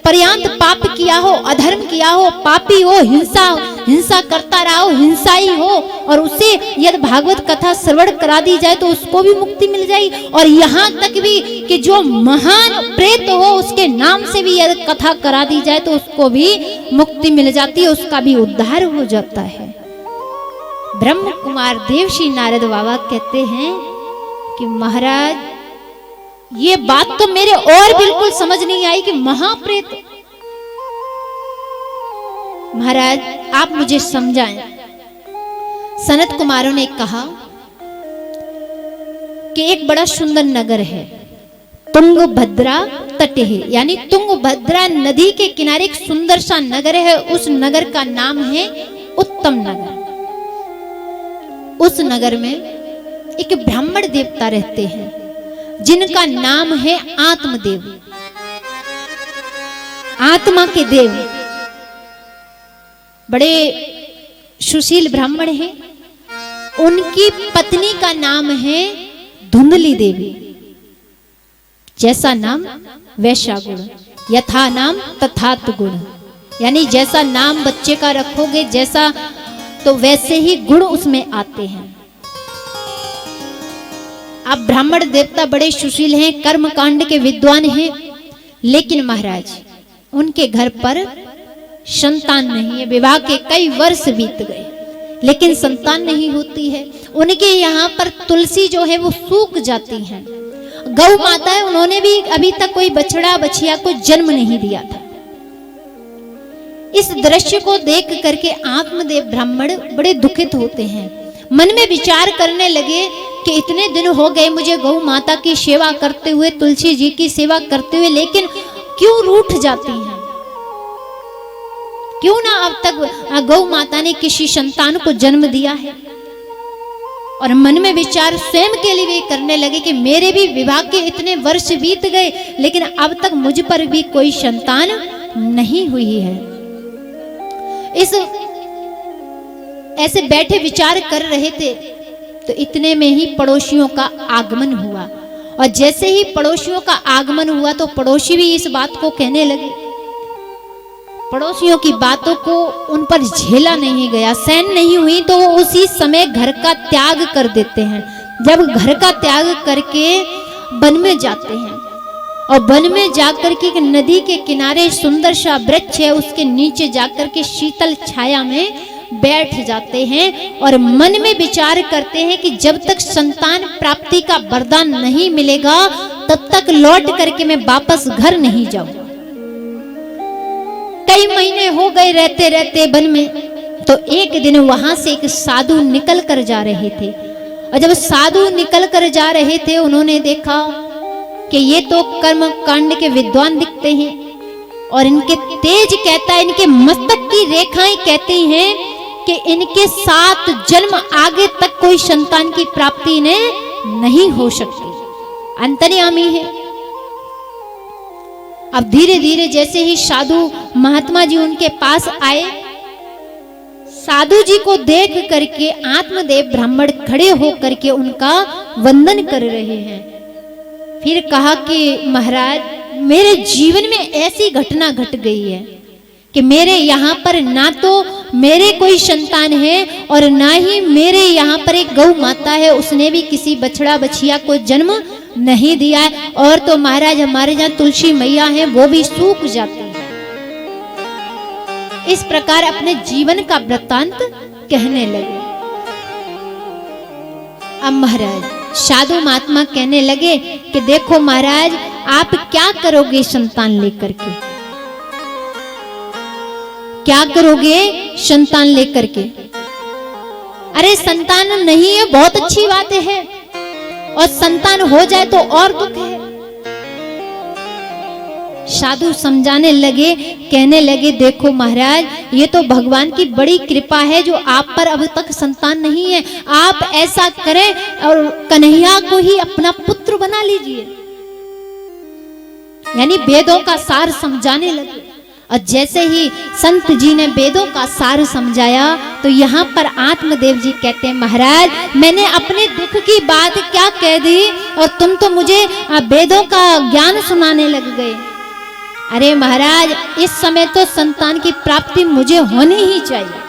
Speaker 1: पर्यंत पाप किया हो, अधर्म किया हो, पापी हो, हिंसा करता रहा हो, हिंसाई हो, और उसे यदि भागवत कथा श्रवण करा दी जाए तो उसको भी मुक्ति मिल जाएगी। और यहाँ तक भी कि जो महान प्रेत हो, उसके नाम से भी यदि कथा करा दी जाए तो उसको भी मुक्ति मिल जाती है, उसका भी उद्धार हो जाता है। ब्रह्म कुमार देवशी नारद बाबा कहते हैं कि महाराज ये बात तो मेरे और बिल्कुल समझ नहीं आई कि महाप्रेत। महाराज आप मुझे समझाएं। सनत कुमारों ने कहा कि एक बड़ा सुंदर नगर है, तुंगभद्रा तट है, यानी तुंगभद्रा नदी के किनारे एक सुंदर सा नगर है। उस नगर का नाम है उत्तम नगर। उस नगर में एक ब्राह्मण देवता रहते हैं जिनका नाम है आत्मदेव। आत्मा के देव बड़े सुशील ब्राह्मण हैं। उनकी पत्नी का नाम है धुंधली देवी। जैसा नाम वैसा गुण, यथा नाम तथात गुण, यानी जैसा नाम बच्चे का रखोगे जैसा तो वैसे ही गुण उसमें आते हैं। आप ब्राह्मण देवता बड़े सुशील हैं, कर्म कांड के विद्वान हैं, लेकिन महाराज उनके घर पर संतान नहीं है। विवाह के कई वर्ष बीत गए लेकिन संतान नहीं होती है। उनके यहाँ पर तुलसी जो है वो सूख जाती है। गौ माता है, उन्होंने भी अभी तक कोई बछड़ा बछिया को जन्म नहीं दिया था। इस दृश्य को देख करके आत्मदेव ब्राह्मण बड़े दुखित होते हैं। मन में विचार करने लगे कि इतने दिन हो गए मुझे गौ माता की सेवा करते हुए, तुलसी जी की सेवा करते हुए, लेकिन क्यों रूठ जाती हैं? क्यों ना अब तक गौ माता ने किसी संतान को जन्म दिया है? और मन में विचार स्वयं के लिए भी करने लगे कि मेरे भी विवाह के इतने वर्ष बीत गए लेकिन अब तक मुझ पर भी कोई संतान नहीं हुई है। इस ऐसे बैठे विचार कर रहे थे तो इतने में ही पड़ोसियों का आगमन हुआ। और जैसे ही पड़ोसियों का आगमन हुआ तो पड़ोसी भी इस बात को कहने लगे। पड़ोसियों की बातों को उन पर झेला नहीं गया, सहन नहीं हुई, तो वो उसी समय घर का त्याग कर देते हैं। जब घर का त्याग करके वन में जाते हैं और वन में जाकर के नदी के किनारे सुंदर सा वृक्ष है, उसके नीचे जाकर के शीतल छाया में बैठ जाते हैं और मन में विचार करते हैं कि जब तक संतान प्राप्ति का वरदान नहीं मिलेगा तब तक लौट करके मैं वापस घर नहीं जाऊं। कई महीने हो गए रहते रहते वन में, तो एक दिन वहां से एक साधु निकल कर जा रहे थे। और जब साधु निकल कर जा रहे थे उन्होंने देखा कि ये तो कर्म कांड के विद्वान दिखते हैं और इनके तेज कहता है, इनके मस्तक की रेखाएं कहती हैं कि इनके 7 जन्म आगे तक कोई संतान की प्राप्ति इन्हें नहीं हो सकती, अंतर्यामी है। अब धीरे धीरे जैसे ही साधु महात्मा जी उनके पास आए, साधु जी को देख करके आत्मदेव ब्राह्मण खड़े होकर के उनका वंदन कर रहे हैं। फिर कहा कि महाराज मेरे जीवन में ऐसी घटना घट गई है कि मेरे यहाँ पर ना तो मेरे कोई संतान है और ना ही मेरे यहाँ पर एक गौ माता है, उसने भी किसी बछड़ा बछिया को जन्म नहीं दिया है। और तो महाराज हमारे जहाँ तुलसी मैया है वो भी सूख जाती है। इस प्रकार अपने जीवन का वृत्तांत कहने लगे। अब महाराज साधु महात्मा कहने लगे कि देखो महाराज आप क्या करोगे संतान लेकर के, क्या करोगे संतान लेकर के? अरे संतान नहीं है बहुत अच्छी बात है, और संतान हो जाए तो और दुख है। साधु समझाने लगे, कहने लगे देखो महाराज ये तो भगवान की बड़ी कृपा है जो आप पर अब तक संतान नहीं है। आप ऐसा करें और कन्हैया को ही अपना पुत्र बना लीजिए। यानी वेदों का सार समझाने लगे। और जैसे ही संत जी ने वेदों का सार समझाया तो यहाँ पर आत्मदेव जी कहते हैं महाराज मैंने अपने दुख की बात क्या कह दी और तुम तो मुझे वेदों का ज्ञान सुनाने लग गए। अरे महाराज इस समय तो संतान की प्राप्ति मुझे होनी ही चाहिए।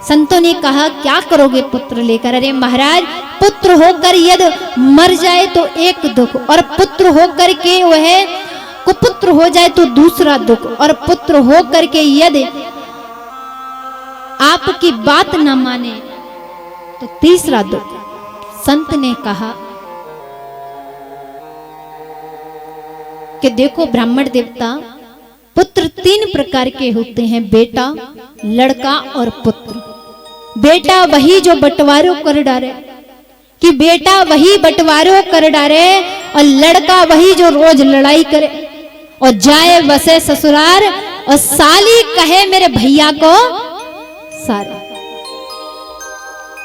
Speaker 1: संतों ने कहा क्या करोगे पुत्र लेकर? अरे महाराज पुत्र होकर यदि मर जाए तो एक दुख, और पुत्र होकर के वह कुपुत्र हो जाए तो दूसरा दुख, और पुत्र होकर के यदि आपकी बात न माने तो तीसरा दुख। संत ने कहा कि देखो ब्राह्मण देवता पुत्र 3 प्रकार के होते हैं, बेटा, लड़का और पुत्र। बेटा वही जो बंटवारों कर डाले, कि बेटा वही बंटवारों कर डाले, और लड़का वही जो रोज लड़ाई करे और जाए बसे ससुराल, और साली कहे मेरे भैया को सारा।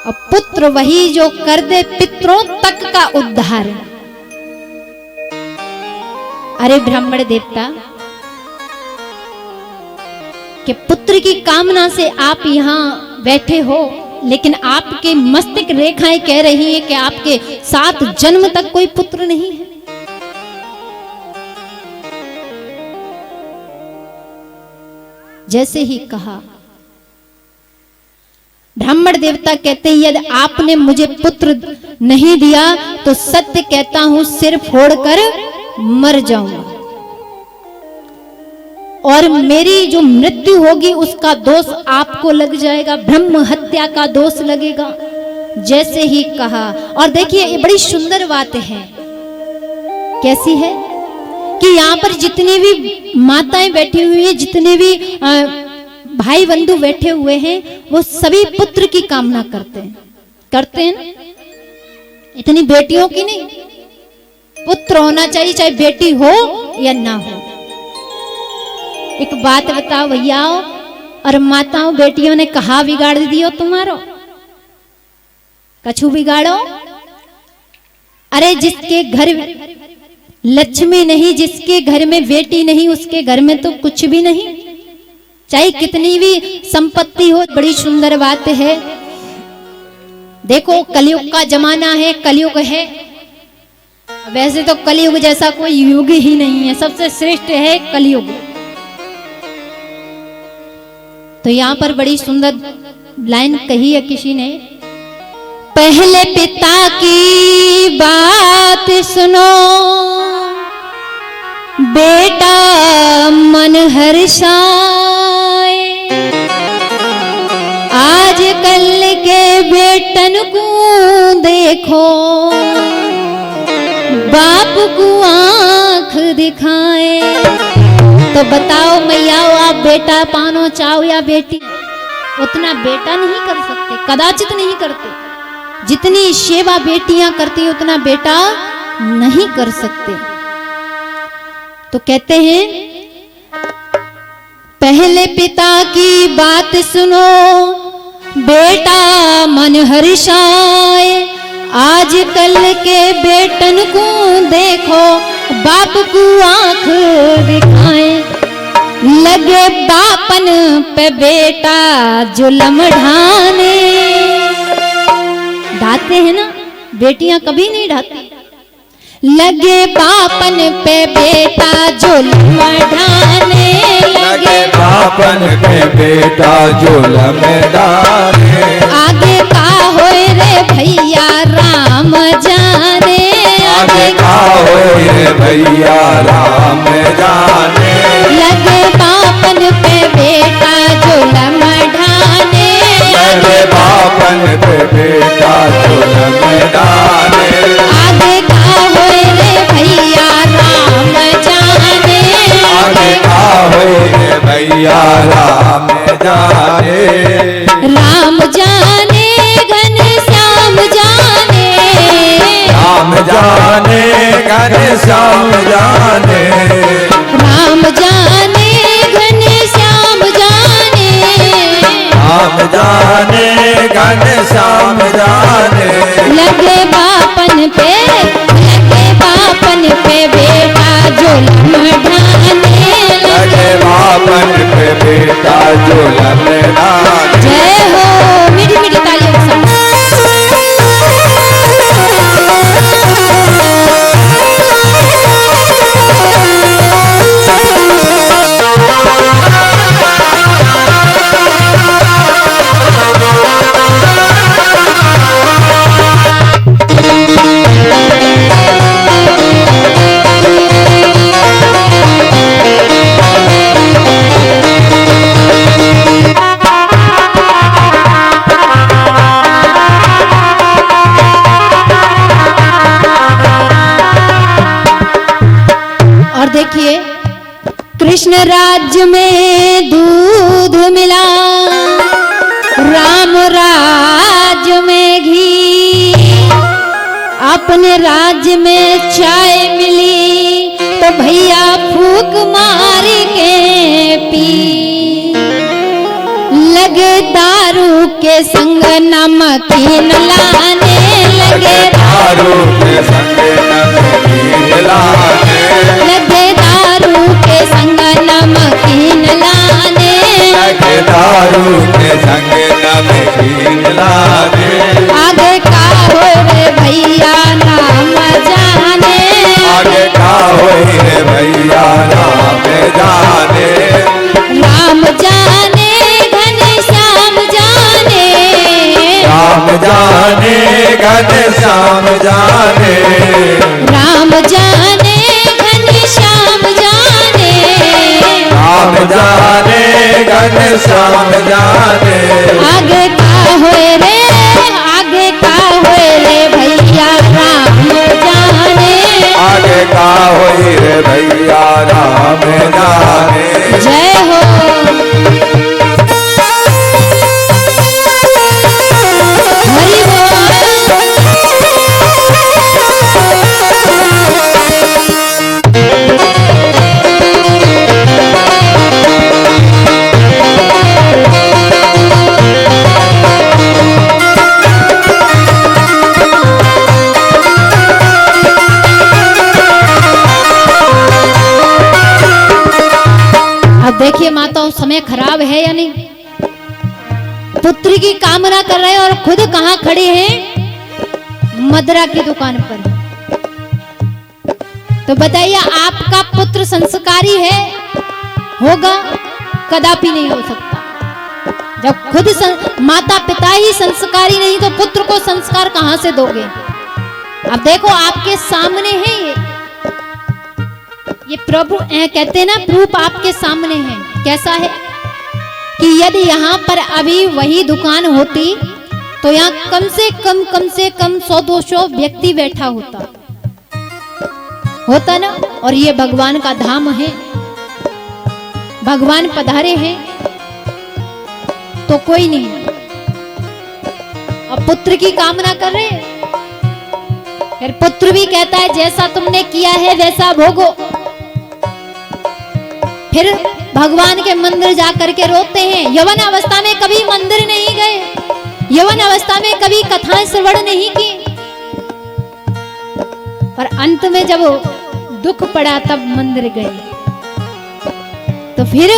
Speaker 1: और पुत्र वही जो कर दे पितरों तक का उद्धार। अरे ब्राह्मण देवता, कि पुत्र की कामना से आप यहाँ बैठे हो, लेकिन आपके मस्तक रेखाएं कह रही हैं कि आपके 7 जन्म तक कोई पुत्र नहीं है। जैसे ही कहा, ब्राह्मण देवता कहते हैं यदि आपने मुझे पुत्र नहीं दिया तो सत्य कहता हूं सिर फोड़कर मर जाऊंगा, और मेरी जो मृत्यु होगी उसका दोष आपको लग जाएगा, ब्रह्म हत्या का दोष लगेगा। जैसे ही कहा, और देखिए ये बड़ी सुंदर बात है। कैसी है कि यहाँ पर जितनी भी माताएं बैठी हुई हैं, जितने भी भाई बंधु बैठे हुए हैं, वो सभी पुत्र की कामना करते हैं ना? इतनी बेटियों की नहीं, पुत्र होना चाहिए, चाहे बेटी हो या ना हो। एक बात बताओ भैया, और माताओं बेटियों ने कहा बिगाड़ दियो तुम्हारो, कछु बिगाड़ो। अरे जिसके घर लक्ष्मी नहीं, जिसके घर में बेटी नहीं, उसके घर में तो कुछ भी नहीं, चाहे कितनी भी संपत्ति हो। बड़ी सुंदर बात है। देखो कलयुग का जमाना है, कलयुग है, वैसे तो कलयुग जैसा कोई युग ही नहीं है, सबसे श्रेष्ठ है कलयुग। तो यहाँ पर बड़ी सुंदर लाइन कही है किसी ने, पहले पिता की बात सुनो, बेटा मन हर्षाए, आज कल के बेटन को देखो, बाप को आंख दिखाए। तो बताओ मैया, आप बेटा पानो चाहो या बेटी, उतना बेटा नहीं कर सकते, कदाचित नहीं करते। जितनी सेवा बेटियां करती उतना बेटा नहीं कर सकते। तो कहते हैं पहले पिता की बात सुनो, बेटा मन हर्षाए, आज कल के बेटन को देखो, बाप को आंख दिखाए। लगे बापन पे बेटा जुल्म ढाने, ढाते हैं ना, बेटियां कभी नहीं ढाती। लगे बापन पे बेटा जुल्म ढाने,
Speaker 3: लगे बापन पे बेटा जुल्म ढाने,
Speaker 1: आगे का होए रे भैया राम जाने,
Speaker 3: आगे का होए भैया राम जाने।
Speaker 1: लगे बापन पे बेटा जुल्म ढाने,
Speaker 3: लगे बापन पे बेटा जुल्म ढाने,
Speaker 1: आगे का होए रे भैया राम जाने,
Speaker 3: आगे का होए भैया राम जाने।
Speaker 1: राम जाने घन श्याम जाने,
Speaker 3: राम जाने घन श्याम जाने,
Speaker 1: राम जाने घन श्याम जाने,
Speaker 3: राम जाने घन श्याम जाने।
Speaker 1: लगे बापन पे बेटा जुल्म ढाने,
Speaker 3: लगे बापन पे बेटा जुल्म ढाने।
Speaker 1: जय हो, मीठी मीठी तालियों के साथ। देखिए, कृष्ण राज्य में दूध मिला, राम राज्य में घी, अपने राज्य में चाय मिली, तो भैया फूक मार के पी। लगे दारू के संग नमकीन लाने, लगे
Speaker 3: दारू के संग नमकीन लाने,
Speaker 1: लगे
Speaker 3: दारू के संग नमकीन लावे।
Speaker 1: आगे का हो रे भैया नाम जाने,
Speaker 3: आगे का होई रे भैया नाम जाने।
Speaker 1: राम जाने घनश्याम जाने,
Speaker 3: राम जाने घनश्याम जाने।
Speaker 1: राम जाने घनश्याम जाने,
Speaker 3: राम जाने घनश्याम जाने।
Speaker 1: आगे का होए रे, आगे का होए रे भैया राम जाने।
Speaker 3: आगे का होई रे भैया राम जाने।
Speaker 1: जय हो। हरि बोल। अब देखिए माताओं, समय खराब है या नहीं? पुत्र की कामना कर रहे हैं और खुद कहां खड़े हैं? मदरा की दुकान पर। तो बताइए, आपका पुत्र संस्कारी है? होगा? कदापि नहीं हो सकता। जब खुद माता पिता ही संस्कारी नहीं तो पुत्र को संस्कार कहां से दोगे? अब देखो आपके सामने है ये प्रभु कहते हैं ना, प्रूफ आपके सामने है। कैसा है कि यदि यहाँ पर अभी वही दुकान होती तो यहाँ कम से कम 100-200 व्यक्ति बैठा होता ना। और ये भगवान का धाम है, भगवान पधारे हैं तो कोई नहीं। अब पुत्र की कामना कर रहे हैं, फिर पुत्र भी कहता है जैसा तुमने किया है वैसा भोगो। फिर भगवान के मंदिर जाकर के रोते हैं। यौवन अवस्था में कभी मंदिर नहीं गए, यौवन अवस्था में कभी कथाएं श्रवण नहीं की, पर अंत में जब दुख पड़ा तब मंदिर गए। तो फिर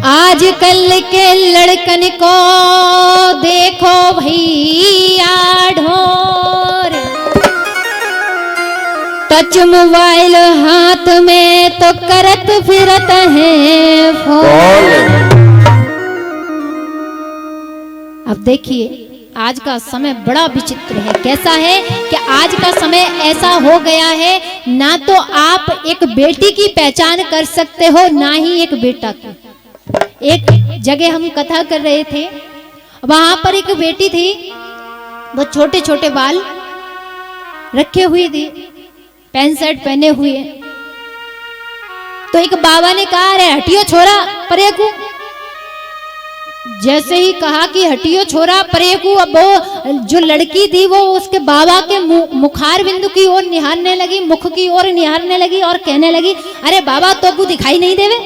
Speaker 1: आजकल के लड़कन को देखो भैया ढोर, टच मोबाइल हाथ में तो करत फिरत है फोन। अब देखिए आज का समय बड़ा विचित्र है। कैसा है कि आज का समय ऐसा हो गया है, ना तो आप एक बेटी की पहचान कर सकते हो, ना ही एक बेटा की। एक जगह हम कथा कर रहे थे, वहां पर एक बेटी थी, वो छोटे छोटे बाल रखे हुए थी, पैंट शर्ट पहने हुए। तो एक बाबा ने कहा, अरे हटियो छोरा परेकू। जैसे ही कहा कि हटियो छोरा परेकू, अब वो जो लड़की थी वो उसके बाबा के मुखार बिंदु की ओर निहारने लगी, मुख की ओर निहारने लगी और कहने लगी, अरे बाबा तो दिखाई नहीं देवे।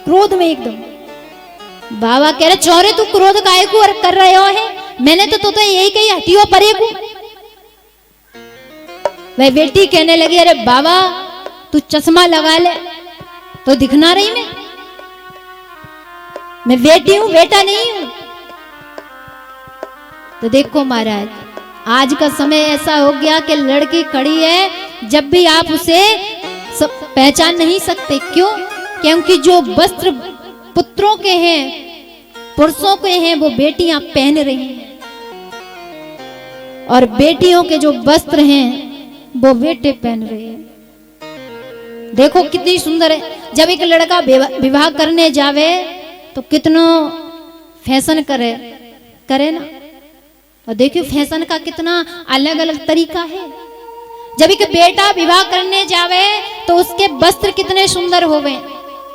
Speaker 1: क्रोध में एकदम। बाबा कह रहे, चौरे तू क्रोध काहे को कर रहे हो है? मैंने तो यही कही हटियो परेकू। वह बेटी कहने लगी, अरे बाबा तू चश्मा लगा ले तो दिखना रही मैं बेटी हूं, बेटा नहीं हूं। तो देखो महाराज, आज का समय ऐसा हो गया कि लड़की खड़ी है, जब भी आप उसे पहचान नहीं सकते। क्यों? क्योंकि जो वस्त्र पुत्रों के हैं, पुरुषों के हैं, वो बेटियां पहन रही हैं, और बेटियों के जो वस्त्र हैं वो बेटे पहन रहे हैं। देखो कितनी सुंदर है। जब एक लड़का विवाह करने जावे तो कितना फैशन करे ना। और देखियो फैशन का कितना अलग अलग तरीका है। जब एक बेटा विवाह करने जावे तो उसके वस्त्र कितने सुंदर होवे,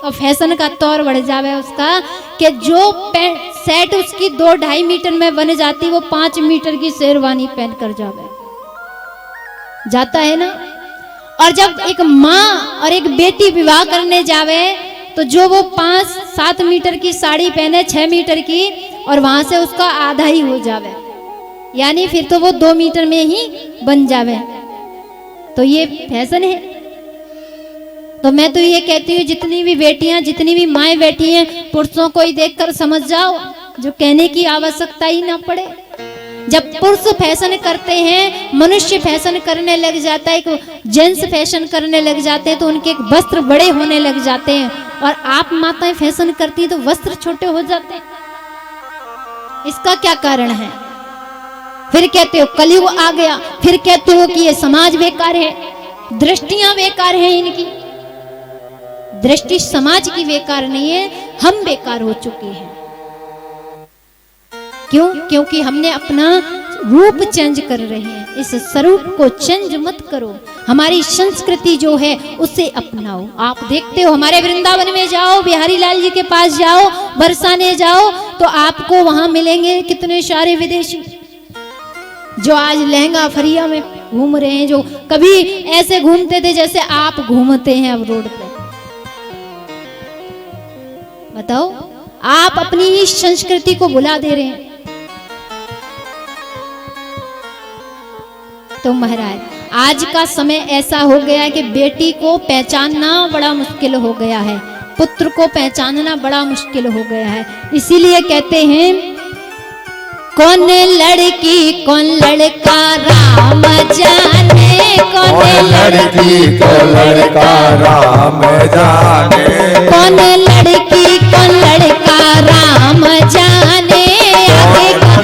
Speaker 1: और फैशन का तौर बढ़ जावे उसका कि जो पैंट सेट उसकी 2-2.5 मीटर में बन जाती, वो 5 मीटर की शेरवानी पहन कर जाता है ना। और जब एक माँ और एक बेटी विवाह करने जावे तो जो वो 5-7 मीटर की साड़ी पहने 6 मीटर की, और वहां से उसका आधा ही हो जावे, यानी फिर तो वो 2 मीटर में ही बन जावे। तो ये फैशन है। तो तो मैं तो ये कहती हूँ जितनी भी बेटियां, जितनी भी माएँ बैठी हैं, पुरुषों को ही देखकर समझ जाओ, जो कहने की आवश्यकता ही ना पड़े। जब पुरुष फैशन करते हैं, मनुष्य फैशन करने लग जाता है, जेंट्स फैशन करने लग जाते हैं, तो उनके वस्त्र बड़े होने लग जाते हैं, और आप माताएं फैशन करती हैं तो वस्त्र छोटे हो जाते हैं। इसका क्या कारण है? फिर कहते हो कलयुग आ गया, फिर कहते हो कि ये समाज बेकार है, दृष्टियां बेकार है। इनकी दृष्टि समाज की बेकार नहीं है, हम बेकार हो चुके हैं। क्यों? क्योंकि हमने अपना रूप चेंज कर रहे हैं। इस स्वरूप को चेंज मत करो, हमारी संस्कृति जो है उसे अपनाओ। आप देखते हो हमारे वृंदावन में जाओ, बिहारी लाल जी के पास जाओ, बरसाने जाओ, तो आपको वहां मिलेंगे कितने सारे विदेशी जो आज लहंगा फरिया में घूम रहे हैं, जो कभी ऐसे घूमते थे जैसे आप घूमते हैं अब रोड पे। बताओ, आप अपनी ही संस्कृति को भुला दे रहे हैं। तो महाराज, आज का समय ऐसा हो गया है कि बेटी को पहचानना बड़ा मुश्किल हो गया है, पुत्र को पहचानना बड़ा मुश्किल हो गया है। इसीलिए कहते हैं कौन लड़की कौन लड़का राम जाने,
Speaker 3: कौन लड़की को लड़का राम जाने,
Speaker 1: कौन लड़की कौन लड़का राम जाने, आगे का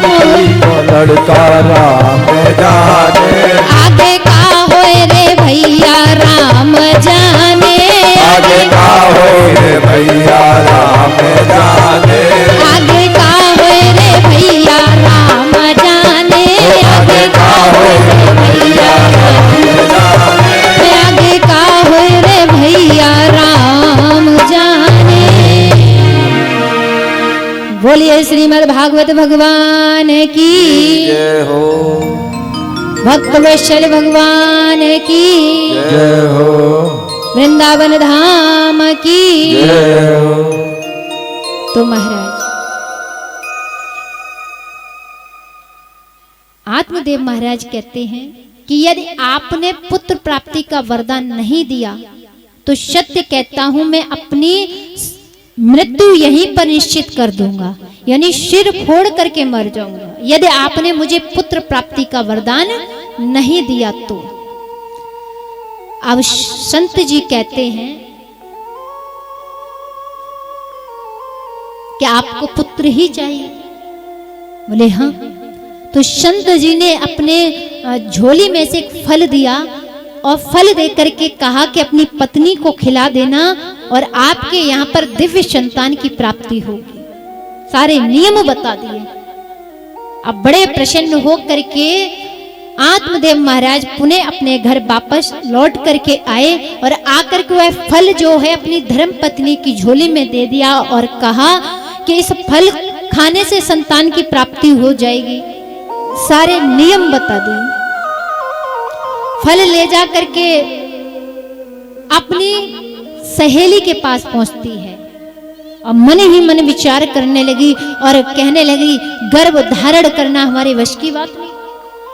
Speaker 3: लड़का राम जाने,
Speaker 1: आगे का होए रे भैया राम जाने,
Speaker 3: आगे का होए रे भैया राम जाने,
Speaker 1: आगे का होए रे भैया राम जाने, आगे का होए रे भैया राम जाने, आगे का होए रे भैया राम जाने। बोलिए श्रीमद् भागवत भगवान की
Speaker 2: जय हो,
Speaker 1: भक्त वत्सल भगवान की
Speaker 3: जय हो,
Speaker 1: वृंदावन धाम की
Speaker 3: जय हो।
Speaker 1: तो महाराज, आत्मदेव महाराज कहते हैं कि यदि आपने पुत्र प्राप्ति का वरदान नहीं दिया तो सत्य कहता हूं मैं अपनी मृत्यु यहीं पर निश्चित कर दूंगा, यानी सिर फोड़ करके मर जाऊंगा यदि आपने मुझे पुत्र प्राप्ति का वरदान नहीं दिया तो। अब संत जी कहते हैं कि आपको पुत्र ही चाहिए? बोले हाँ। तो संत जी ने अपने झोली में से एक फल दिया और फल दे करके कहा कि अपनी पत्नी को खिला देना और आपके यहाँ पर दिव्य संतान की प्राप्ति होगी। सारे नियम बता दिए। अब बड़े प्रसन्न हो करके आत्मदेव महाराज पुनः अपने घर वापस लौट करके आए और आकर के वह फल जो है अपनी धर्म पत्नी की झोली में दे दिया और कहा कि इस फल खाने से संतान की प्राप्ति हो जाएगी। सारे नियम बता दिए। फल ले जा करके अपनी सहेली के पास पहुंचती है और मन ही मन विचार करने लगी और कहने लगी गर्भ धारण करना हमारे वश की बात नहीं।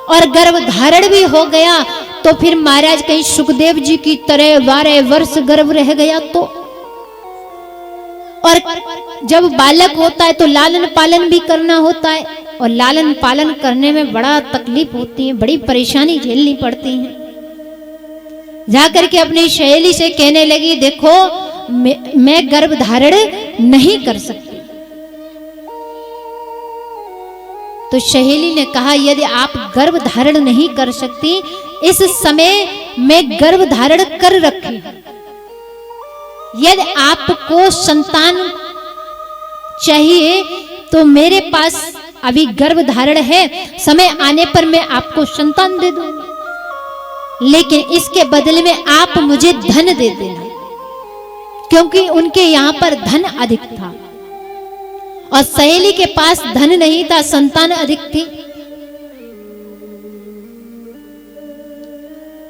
Speaker 1: और गर्भ धारण भी हो गया तो फिर महाराज कहीं सुखदेव जी की तरह 12 वर्ष गर्भ रह गया तो। और जब बालक होता है तो लालन पालन भी करना होता है और लालन पालन करने में बड़ा तकलीफ होती है, बड़ी परेशानी झेलनी पड़ती है। जाकर के अपनी सहेली से कहने लगी देखो मैं गर्भ धारण नहीं कर सकती। तो सहेली ने कहा यदि आप गर्भ धारण नहीं कर सकती, इस समय मैं गर्भ धारण कर रखी हूं। यदि आपको संतान चाहिए तो मेरे पास अभी गर्भ धारण है, समय आने पर मैं आपको संतान दे दूंगी, लेकिन इसके बदले में आप मुझे धन दे देना, क्योंकि उनके यहां पर धन अधिक था और सहेली के पास धन नहीं था, संतान अधिक थी।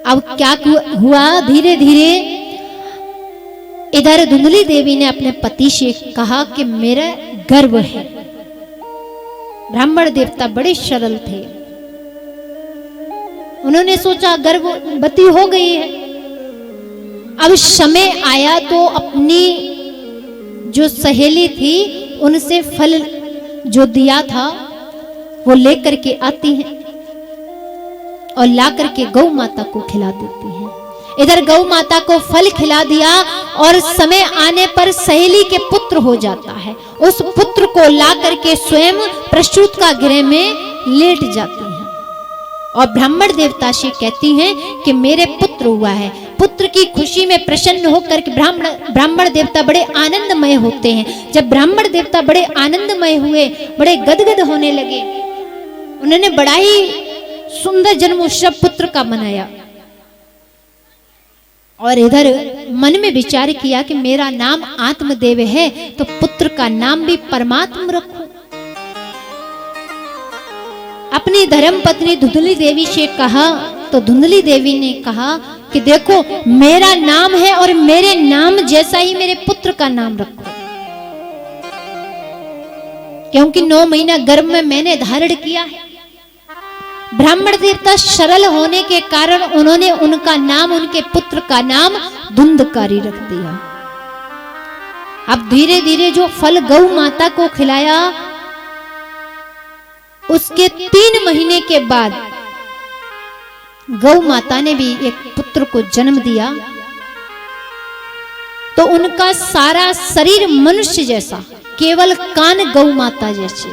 Speaker 1: अब क्या हुआ, धीरे धीरे इधर धुंधली देवी ने अपने पति से कहा कि मेरा गर्भ है। ब्राह्मण देवता बड़े सरल थे, उन्होंने सोचा गर्भवती हो गई है, अब समय आया तो अपनी जो सहेली थी उनसे फल जो दिया था वो लेकर के आती हैं और ला करके गौ माता को खिला देती हैं। इधर गौ माता को फल खिला दिया और समय आने पर सहेली के पुत्र हो जाता है। उस पुत्र को ला करके स्वयं प्रसूत का गृह में लेट जाती हैं और ब्राह्मण देवता से कहती हैं कि मेरे पुत्र हुआ है। पुत्र की खुशी में प्रसन्न होकर के ब्राह्मण देवता बड़े आनंदमय होते हैं। जब ब्राह्मण देवता बड़े आनंदमय हुए, बड़े गदगद होने लगे, उन्होंने बड़ा ही सुंदर जन्म उत्सव पुत्र का मनाया और इधर मन में विचार किया कि मेरा नाम आत्मदेव है तो पुत्र का नाम भी परमात्मा रखूं। अपनी धर्म पत्नी धुंधली देवी से कहा तो धुंधली देवी ने कहा कि देखो मेरा नाम है और मेरे नाम जैसा ही मेरे पुत्र का नाम रखो, क्योंकि 9 महीना गर्भ में मैंने धारण किया है। ब्राह्मण देवता सरल होने के कारण उन्होंने उनका नाम, उनके पुत्र का नाम धुंधकारी रख दिया। अब धीरे धीरे जो फल गौ माता को खिलाया, उसके 3 महीने के बाद गौ माता ने भी एक पुत्र को जन्म दिया तो उनका सारा शरीर मनुष्य जैसा, केवल कान गौ माता जैसे,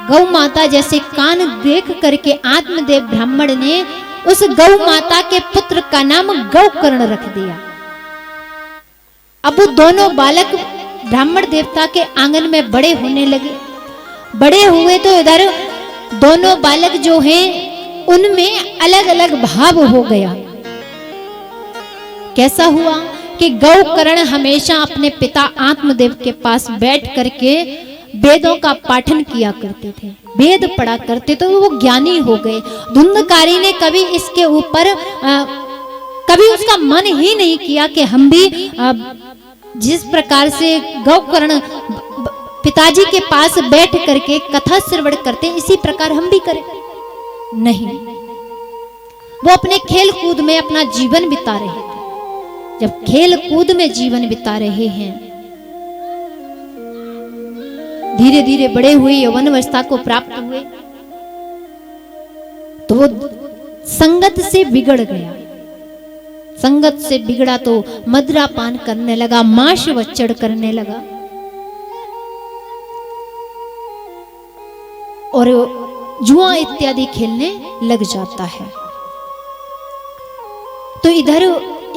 Speaker 1: गौ माता जैसे कान देख करके आत्मदेव ब्राह्मण ने उस गौ माता के पुत्र का नाम गौकर्ण रख दिया। अब वो दोनों बालक ब्राह्मण देवता के आंगन में बड़े होने लगे। बड़े हुए तो इधर दोनों बालक जो हैं उनमें अलग अलग भाव हो गया। कैसा हुआ कि गौकर्ण हमेशा अपने पिता आत्मदेव के पास बैठ करके वेदों का पाठन किया करते थे, वेद पढ़ा करते तो वो ज्ञानी हो गए। धुंधकारी ने कभी इसके ऊपर कभी उसका मन ही नहीं किया कि हम भी जिस प्रकार से गौकर्ण पिताजी के पास बैठ करके कथा श्रवण करते इसी प्रकार हम भी करें। नहीं, वो अपने खेल कूद में अपना जीवन बिता रहे थे। जब खेल कूद में जीवन बिता रहे हैं, धीरे धीरे बड़े हुए, यौवन अवस्था को प्राप्त हुए तो वो संगत से बिगड़ गया। संगत से बिगड़ा तो मदिरापान करने लगा, मांस वचड़ करने लगा और जुआ इत्यादि खेलने लग जाता है। तो इधर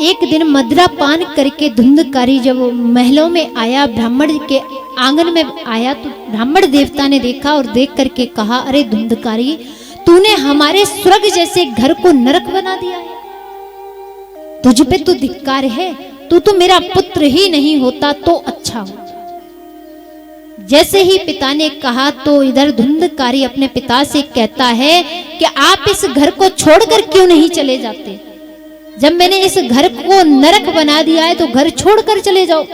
Speaker 1: एक दिन मदिरापान करके धुंधकारी जब महलों में आया, ब्राह्मण के आंगन में आया तो ब्राह्मण देवता ने देखा और देख करके कहा, अरे धुंधकारी, तूने हमारे स्वर्ग जैसे घर को नरक बना दिया है। तुझ पे तो धिक्कार है, तू तो मेरा पुत्र ही नहीं होता तो अच्छा हो। जैसे ही पिता ने कहा तो इधर धुंधकारी अपने पिता से कहता है कि आप इस घर को छोड़कर क्यों नहीं चले जाते? जब मैंने इस घर को नरक बना दिया है तो घर छोड़कर चले जाओ।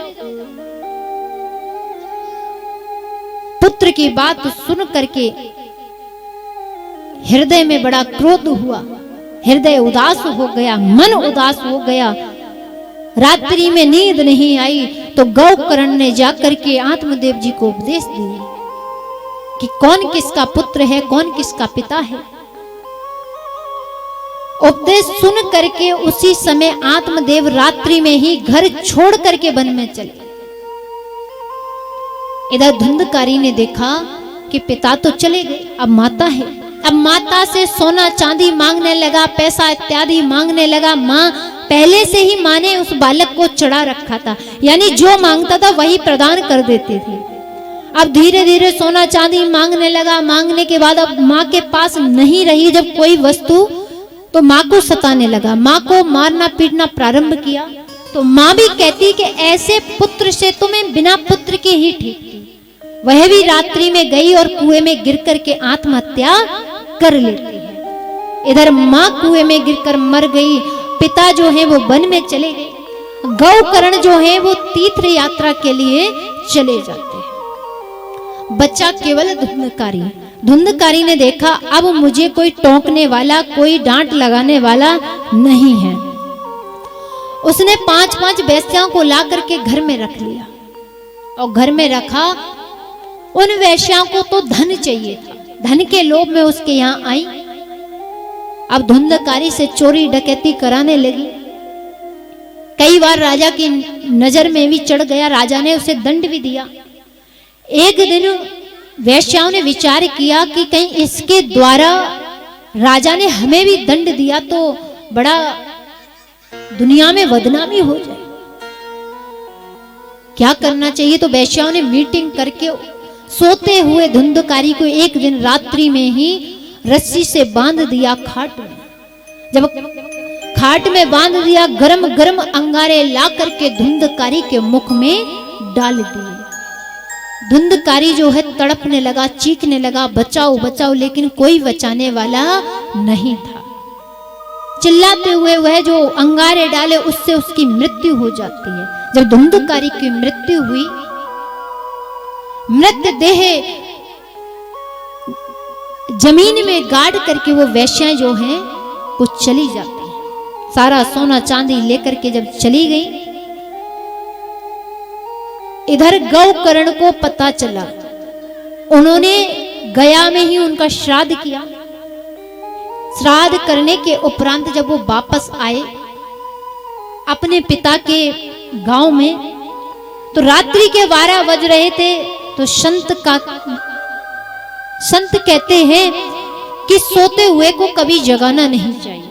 Speaker 1: पुत्र की बात सुन करके हृदय में बड़ा क्रोध हुआ, हृदय उदास हो गया, मन उदास हो गया। रात्रि में नींद नहीं आई तो गौकर्ण ने जाकर के आत्मदेव जी को उपदेश दिया कि कौन किसका पुत्र है, कौन किसका पिता है। उपदेश सुन करके उसी समय आत्मदेव रात्रि में ही घर छोड़ करके वन में चले। इधर धुंधकारी ने देखा कि पिता तो चले गए, अब माता है। अब माता से सोना चांदी मांगने लगा, पैसा इत्यादि मांगने लगा। माँ पहले से ही माँ ने उस बालक को चढ़ा रखा था, यानी जो मांगता था वही प्रदान कर देते थे। अब धीरे धीरे सोना चांदी मांगने लगा। मांगने के बाद अब माँ के पास नहीं रही जब कोई वस्तु तो माँ को सताने लगा, माँ को मारना पीटना प्रारंभ किया। तो माँ भी कहती कि ऐसे पुत्र से तो मैं बिना पुत्र के ही ठीक थी। वह भी रात्रि में गई और कुएं में गिर करके आत्महत्या कर लेती है। इधर माँ कुएं में गिरकर मर गई, पिता जो है वो वन में चले गए। गौकर्ण जो है वो तीर्थ यात्रा के लिए चले जाते हैं। बच्चा केवल धुंधकारी। धुंधकारी ने देखा अब मुझे कोई टोकने वाला, कोई डांट लगाने वाला नहीं है। उसने 5-5 वेश्याओं को ला करके घर में रख लिया और घर में रखा। उन वेश्याओं को तो धन चाहिए था, धन के लोभ में उसके यहाँ आई। अब धुंधकारी से चोरी डकैती कराने लगी। कई बार राजा की नजर में भी चढ़ गया, राजा ने उसे दंड भी दिया। एक दिन वेश्याओं ने विचार किया कि कहीं इसके द्वारा राजा ने हमें भी दंड दिया तो बड़ा दुनिया में बदनामी हो जाए, क्या करना चाहिए। तो वेश्याओं ने मीटिंग करके सोते हुए धुंधकारी को एक दिन रात्रि में ही रस्सी से बांध दिया खाट में। जब खाट में बांध दिया, गरम गरम अंगारे ला करके धुंधकारी के मुख में डाल दिए। धुंधकारी जो है तड़पने लगा, चीखने लगा, बचाओ बचाओ, लेकिन कोई बचाने वाला नहीं था। चिल्लाते हुए वह जो अंगारे डाले उससे उसकी मृत्यु हो जाती है। जब धुंधकारी की मृत्यु हुई, मृत देह जमीन में गाड़ करके वो वेश्याएं जो हैं वो चली जाती हैं। सारा सोना चांदी लेकर के जब चली गई, इधर गौकर्ण को पता चला। उन्होंने गया में ही उनका श्राद्ध किया। श्राद्ध करने के उपरांत जब वो वापस आए अपने पिता के गांव में, तो रात्रि के 12 बज रहे थे। तो संत कहते हैं कि सोते हुए को कभी जगाना नहीं चाहिए।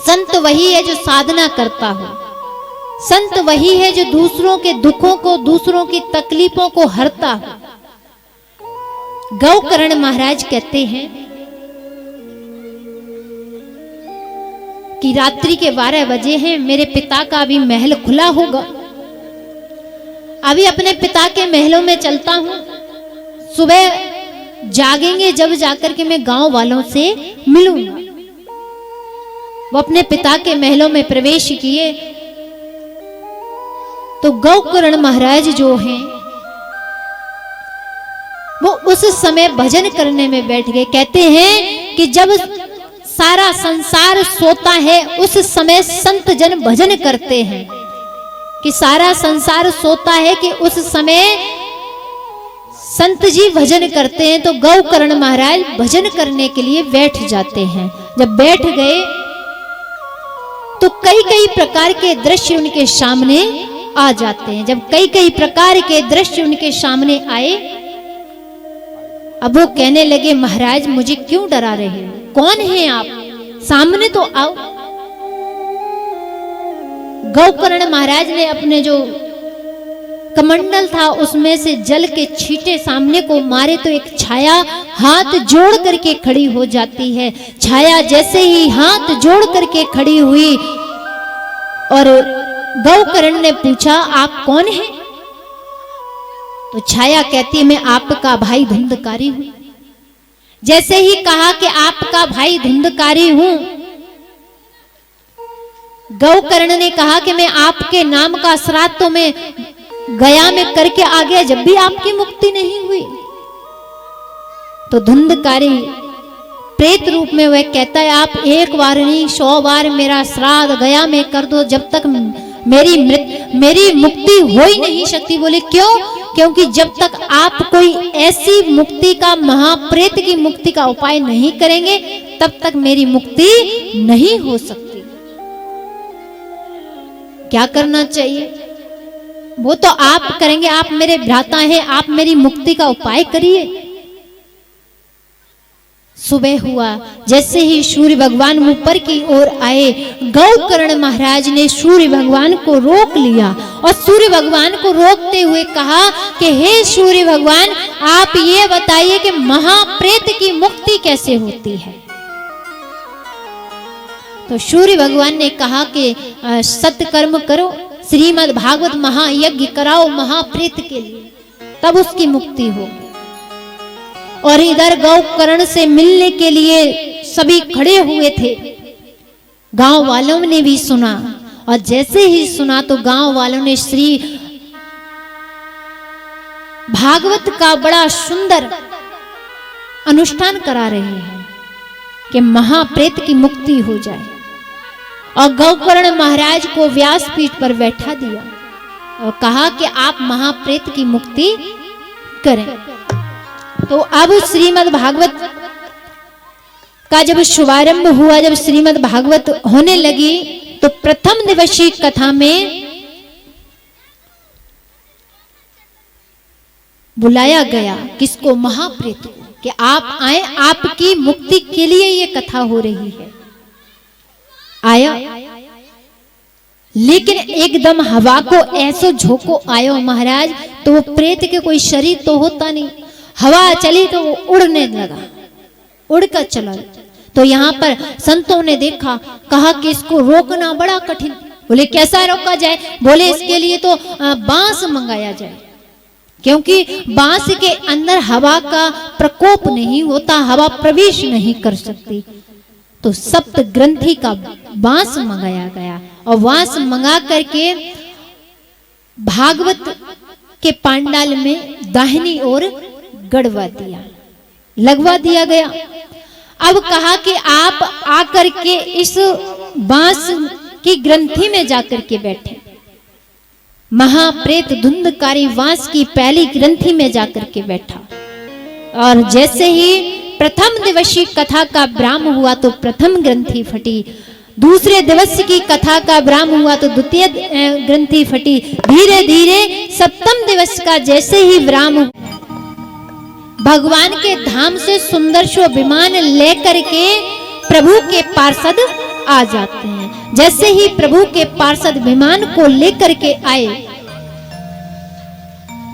Speaker 1: संत वही है जो साधना करता हो, संत वही है जो दूसरों के दुखों को, दूसरों की तकलीफों को हरता हो। गौकर्ण महाराज कहते हैं कि रात्रि के 12 बजे हैं, मेरे पिता का अभी महल खुला होगा, अभी अपने पिता के महलों में चलता हूं। सुबह जागेंगे जब जाकर के मैं गांव वालों से मिलूंगा। वो अपने पिता के महलों में प्रवेश किए तो गौकर्ण महाराज जो हैं वो उस समय भजन करने में बैठ गए। कहते हैं कि जब सारा संसार सोता है उस समय संत जन भजन करते हैं, कि सारा संसार सोता है कि उस समय संत जी भजन करते हैं। तो गौकर्ण महाराज भजन करने के लिए बैठ जाते हैं। जब बैठ गए तो कई कई प्रकार के दृश्य उनके सामने आ जाते हैं। जब कई कई प्रकार के दृश्य उनके सामने आए, अब वो कहने लगे, महाराज मुझे क्यों डरा रहे हो, कौन हैं आप, सामने तो आओ। गौकर्ण महाराज ने अपने जो कमंडल था उसमें से जल के छींटे सामने को मारे तो एक छाया हाथ जोड़ करके खड़ी हो जाती है। छाया जैसे ही हाथ जोड़ करके खड़ी हुई और गौकर्ण ने पूछा, आप कौन हैं? तो छाया कहती है, मैं आपका भाई धुंधकारी हूं। जैसे ही कहा कि आपका भाई धुंधकारी हूं, गौकर्ण ने कहा कि मैं आपके नाम का श्राद्ध तो मैं गया में करके आ गया, जब भी आपकी मुक्ति नहीं हुई। तो धुंधकारी प्रेत रूप में वह कहता है, आप एक बार नहीं 100 बार मेरा श्राद्ध गया में कर दो, जब तक मेरी मुक्ति हो ही नहीं सकती। बोले क्यों? क्योंकि जब तक आप कोई ऐसी मुक्ति का, महाप्रेत की मुक्ति का उपाय नहीं करेंगे तब तक मेरी मुक्ति नहीं हो सकती। क्या करना चाहिए? वो तो आप करेंगे, आप मेरे भ्राता हैं, आप मेरी मुक्ति का उपाय करिए। सुबह हुआ, जैसे ही सूर्य भगवान ऊपर की ओर आए, गौकर्ण महाराज ने सूर्य भगवान को रोक लिया और सूर्य भगवान को रोकते हुए कहा कि हे सूर्य भगवान, आप ये बताइए कि महाप्रेत की मुक्ति कैसे होती है? तो सूर्य भगवान ने कहा कि सत्कर्म करो, श्रीमद् भागवत महायज्ञ कराओ महाप्रेत के लिए, तब उसकी मुक्ति होगी। और इधर गौकर्ण से मिलने के लिए सभी खड़े हुए थे। गांव वालों ने भी सुना और जैसे ही सुना तो गांव वालों ने श्री भागवत का बड़ा सुंदर अनुष्ठान करा रहे हैं कि महाप्रेत की मुक्ति हो जाए। और गौकर्ण महाराज को व्यासपीठ पर बैठा दिया और कहा कि आप महाप्रेत की मुक्ति करें। तो अब श्रीमद् भागवत का जब शुभारंभ हुआ, जब श्रीमद् भागवत होने लगी, तो प्रथम दिवसीय कथा में बुलाया गया किसको? महाप्रेत को, कि आप आए, आपकी मुक्ति के लिए ये कथा हो रही है। आया, लेकिन एकदम हवा को ऐसो झोंको आयो महाराज, तो वो प्रेत के कोई शरीर तो होता नहीं, हवा चली तो वो उड़ने लगा, उड़कर चला। तो यहाँ पर संतों ने देखा, कहा कि इसको रोकना बड़ा कठिन। बोले कैसा रोका जाए? बोले इसके लिए तो बांस मंगाया जाए, क्योंकि बांस के अंदर हवा का प्रकोप नहीं होता, हवा प्रवेश नहीं कर सकती। तो सप्त ग्रंथि का बांस मंगाया गया और बांस मंगा करके भागवत के पांडाल में दाहिनी ओर गड़वा दिया, लगवा दिया गया। अब कहा कि आप आकर के इस बांस की ग्रंथि में जाकर के बैठे। महाप्रेत धुंधकारी बांस की पहली ग्रंथि में जाकर के बैठा, और जैसे ही प्रथम दिवसीय कथा का ब्राह्म हुआ तो प्रथम ग्रंथि फटी, दूसरे दिवस की कथा का ब्राह्म हुआ तो द्वितीय ग्रंथि फटी। धीरे धीरे सप्तम दिवस का जैसे ही ब्राह्म, भगवान के धाम से सुंदर सो विमान लेकर के प्रभु के पार्षद आ जाते हैं। जैसे ही प्रभु के पार्षद विमान को लेकर के आए,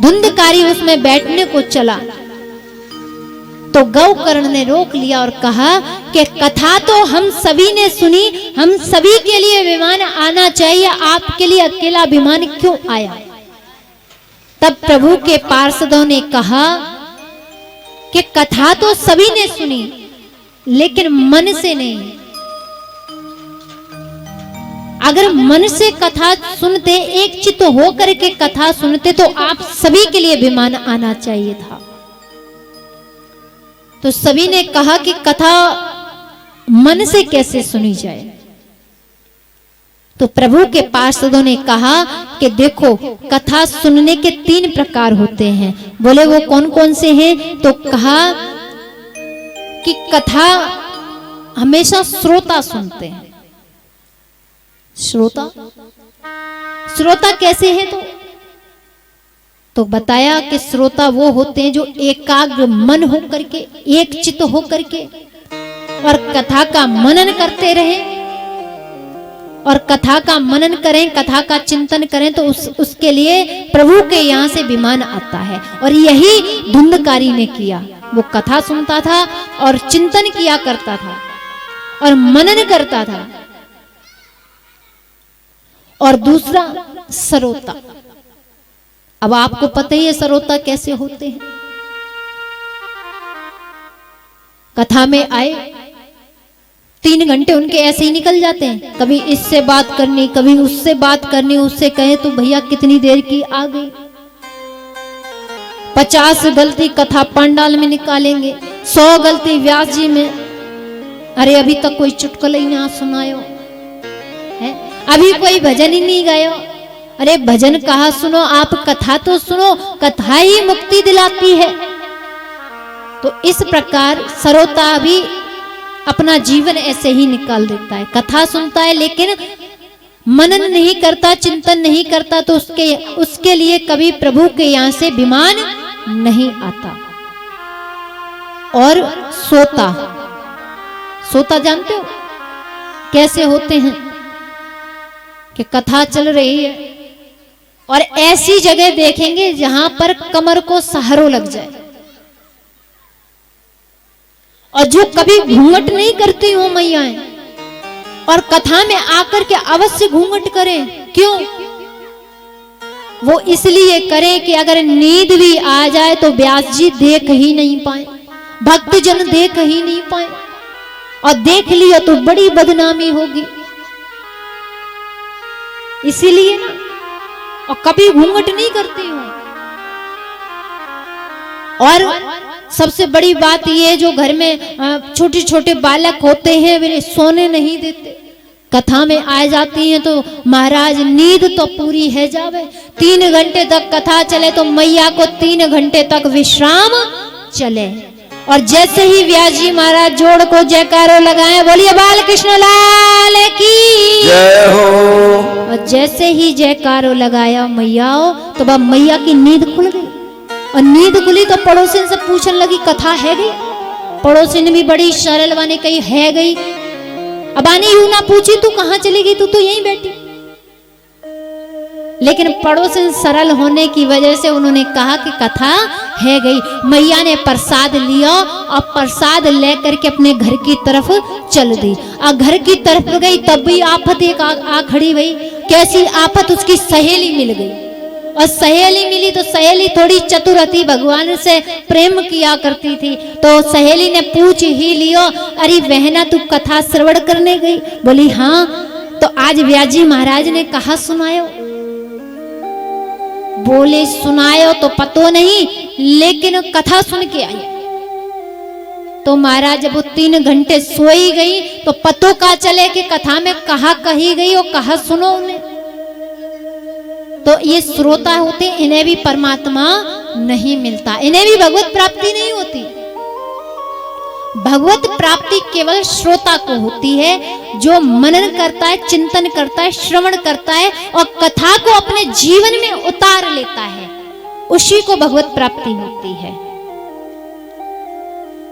Speaker 1: धुंधकारी उसमें बैठने को चला, तो गौकर्ण ने रोक लिया और कहा कि कथा तो हम सभी ने सुनी, हम सभी के लिए विमान आना चाहिए, आपके लिए अकेला विमान क्यों आया? तब प्रभु के पार्षदों ने कहा कि कथा तो सभी ने सुनी, लेकिन मन से नहीं। अगर मन से कथा सुनते, एक चित्त होकर के कथा सुनते, तो आप सभी के लिए विमान आना चाहिए था। तो सभी ने कहा कि कथा मन से कैसे सुनी जाए? तो प्रभु के पार्षदों ने कहा कि देखो, कथा सुनने के 3 प्रकार होते हैं। बोले वो कौन कौन से हैं? तो कहा कि कथा हमेशा श्रोता सुनते हैं। श्रोता, श्रोता कैसे हैं? तो बताया कि श्रोता वो होते हैं जो एकाग्र मन होकर के, एक चित्त होकर के और कथा का मनन करते रहे, और कथा का मनन करें, कथा का चिंतन करें, तो उसके लिए प्रभु के यहाँ से विमान आता है। और यही धुंधकारी ने किया। वो कथा सुनता था और चिंतन किया करता था और मनन करता था। और दूसरा सरोता। अब आपको पता ही है सरोता कैसे होते हैं। कथा में आए, 3 घंटे उनके ऐसे ही निकल जाते हैं। कभी इससे बात करनी, कभी उससे बात करनी, उससे कहे तो भैया कितनी देर की आ गई। 50 गलती कथा पंडाल में निकालेंगे, 100 गलती व्यास जी में। अरे अभी तक कोई चुटकुला ही ना सुनायो है, अभी कोई भजन ही नहीं गायो। अरे भजन कहाँ सुनो, आप कथा तो सुनो, कथा ही मुक्ति दिलाती है। तो इस प्रकार सरोता भी अपना जीवन ऐसे ही निकाल देता है। कथा सुनता है लेकिन मनन नहीं करता, चिंतन नहीं करता, तो उसके लिए कभी प्रभु के यहाँ से विमान नहीं आता। और सोता, सोता जानते हो कैसे होते हैं? कि कथा चल रही है और ऐसी जगह देखेंगे जहां पर कमर को सहारो लग जाए, और जो कभी घूंघट नहीं करती हो मैयाएं, और कथा में आकर के अवश्य घूंघट करें। क्यों? वो इसलिए करें कि अगर नींद भी आ जाए तो व्यास जी देख ही नहीं पाए, भक्तजन देख ही नहीं पाए, और देख लिया तो बड़ी बदनामी होगी। इसीलिए ना, और कभी घूंघट नहीं करती हूं। और सबसे बड़ी बात ये, जो घर में छोटे छोटे बालक होते हैं वे सोने नहीं देते, कथा में आ जाती हैं तो महाराज नींद तो पूरी है जावे। 3 घंटे तक कथा चले तो मैया को 3 घंटे तक विश्राम चले। और जैसे ही व्यास जी महाराज जोड़ को जयकारो लगाए, बोलिए बाल कृष्ण लाल की
Speaker 3: जय हो।
Speaker 1: और जैसे ही जयकारो लगाया मैया तो वह मैया की नींद खुल गई। और नींद खुली तो पड़ोसिन से पूछने लगी कथा है गई। पड़ोसिन भी बड़ी सरल वाने कही है गई। अब आने यूं ना पूछी तू कहां चली गई, तू तो यहीं बैठी। लेकिन पड़ोसिन सरल होने की वजह से उन्होंने कहा कि कथा है गई। मैया ने प्रसाद लिया और प्रसाद लेकर के अपने घर की तरफ चल दी। और घर की तरफ गई तब भी आफत एक आ खड़ी हुई। कैसी आफत, उसकी सहेली मिल गई। और सहेली मिली तो सहेली थोड़ी चतुर थी, भगवान से प्रेम किया करती थी। तो सहेली ने पूछ ही लियो, अरे बहना तू कथा श्रवण करने गई? बोली हाँ। तो आज व्यास जी महाराज ने कहा सुनायो? बोले सुनायो तो पतो नहीं, लेकिन कथा सुन के आई। तो महाराज जब वो 3 घंटे सोई गई तो पतो का चले कि कथा में कहा कही गई और कहा सुनो उन्हें। तो ये श्रोता होते, इन्हें भी परमात्मा नहीं मिलता, इन्हें भी भगवत प्राप्ति नहीं होती। भगवत प्राप्ति केवल श्रोता को होती है, जो मनन करता है, चिंतन करता है, श्रवण करता है और कथा को अपने जीवन में उतार लेता है, उसी को भगवत प्राप्ति होती है।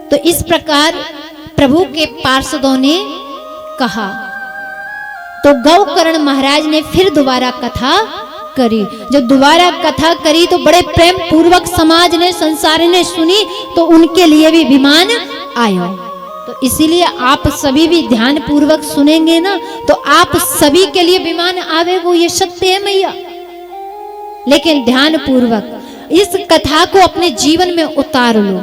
Speaker 1: तो इस प्रकार प्रभु के पार्षदों ने कहा। तो गौकर्ण महाराज ने फिर दोबारा कथा करी। जब दोबारा कथा करी तो बड़े प्रेम पूर्वक समाज ने, संसार ने सुनी, तो उनके लिए भी विमान आयो। तो इसीलिए आप सभी भी ध्यान पूर्वक सुनेंगे ना, तो आप सभी के लिए विमान आवे, वो ये सत्य है मैया। लेकिन ध्यान पूर्वक इस कथा को अपने जीवन में उतार लो।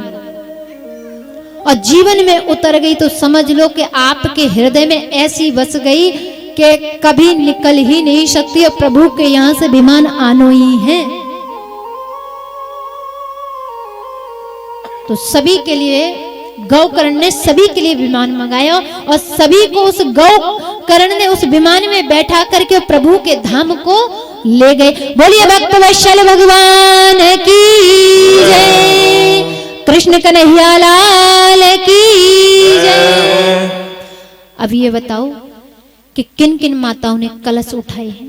Speaker 1: और जीवन में उतर गई तो समझ लो कि आपके हृदय में ऐसी बस गई कि कभी निकल ही नहीं सकती। और प्रभु के यहां से विमान आनो ही है। तो सभी के लिए गौकर्ण ने सभी के लिए विमान मंगाया और सभी को उस गौकर्ण ने उस विमान में बैठा करके प्रभु के धाम को ले गए। बोलिए भक्त वत्सल भगवान की जय, कृष्ण कन्हैया लाल की जय। अब ये बताओ कि किन किन माताओं ने कलश उठाए हैं?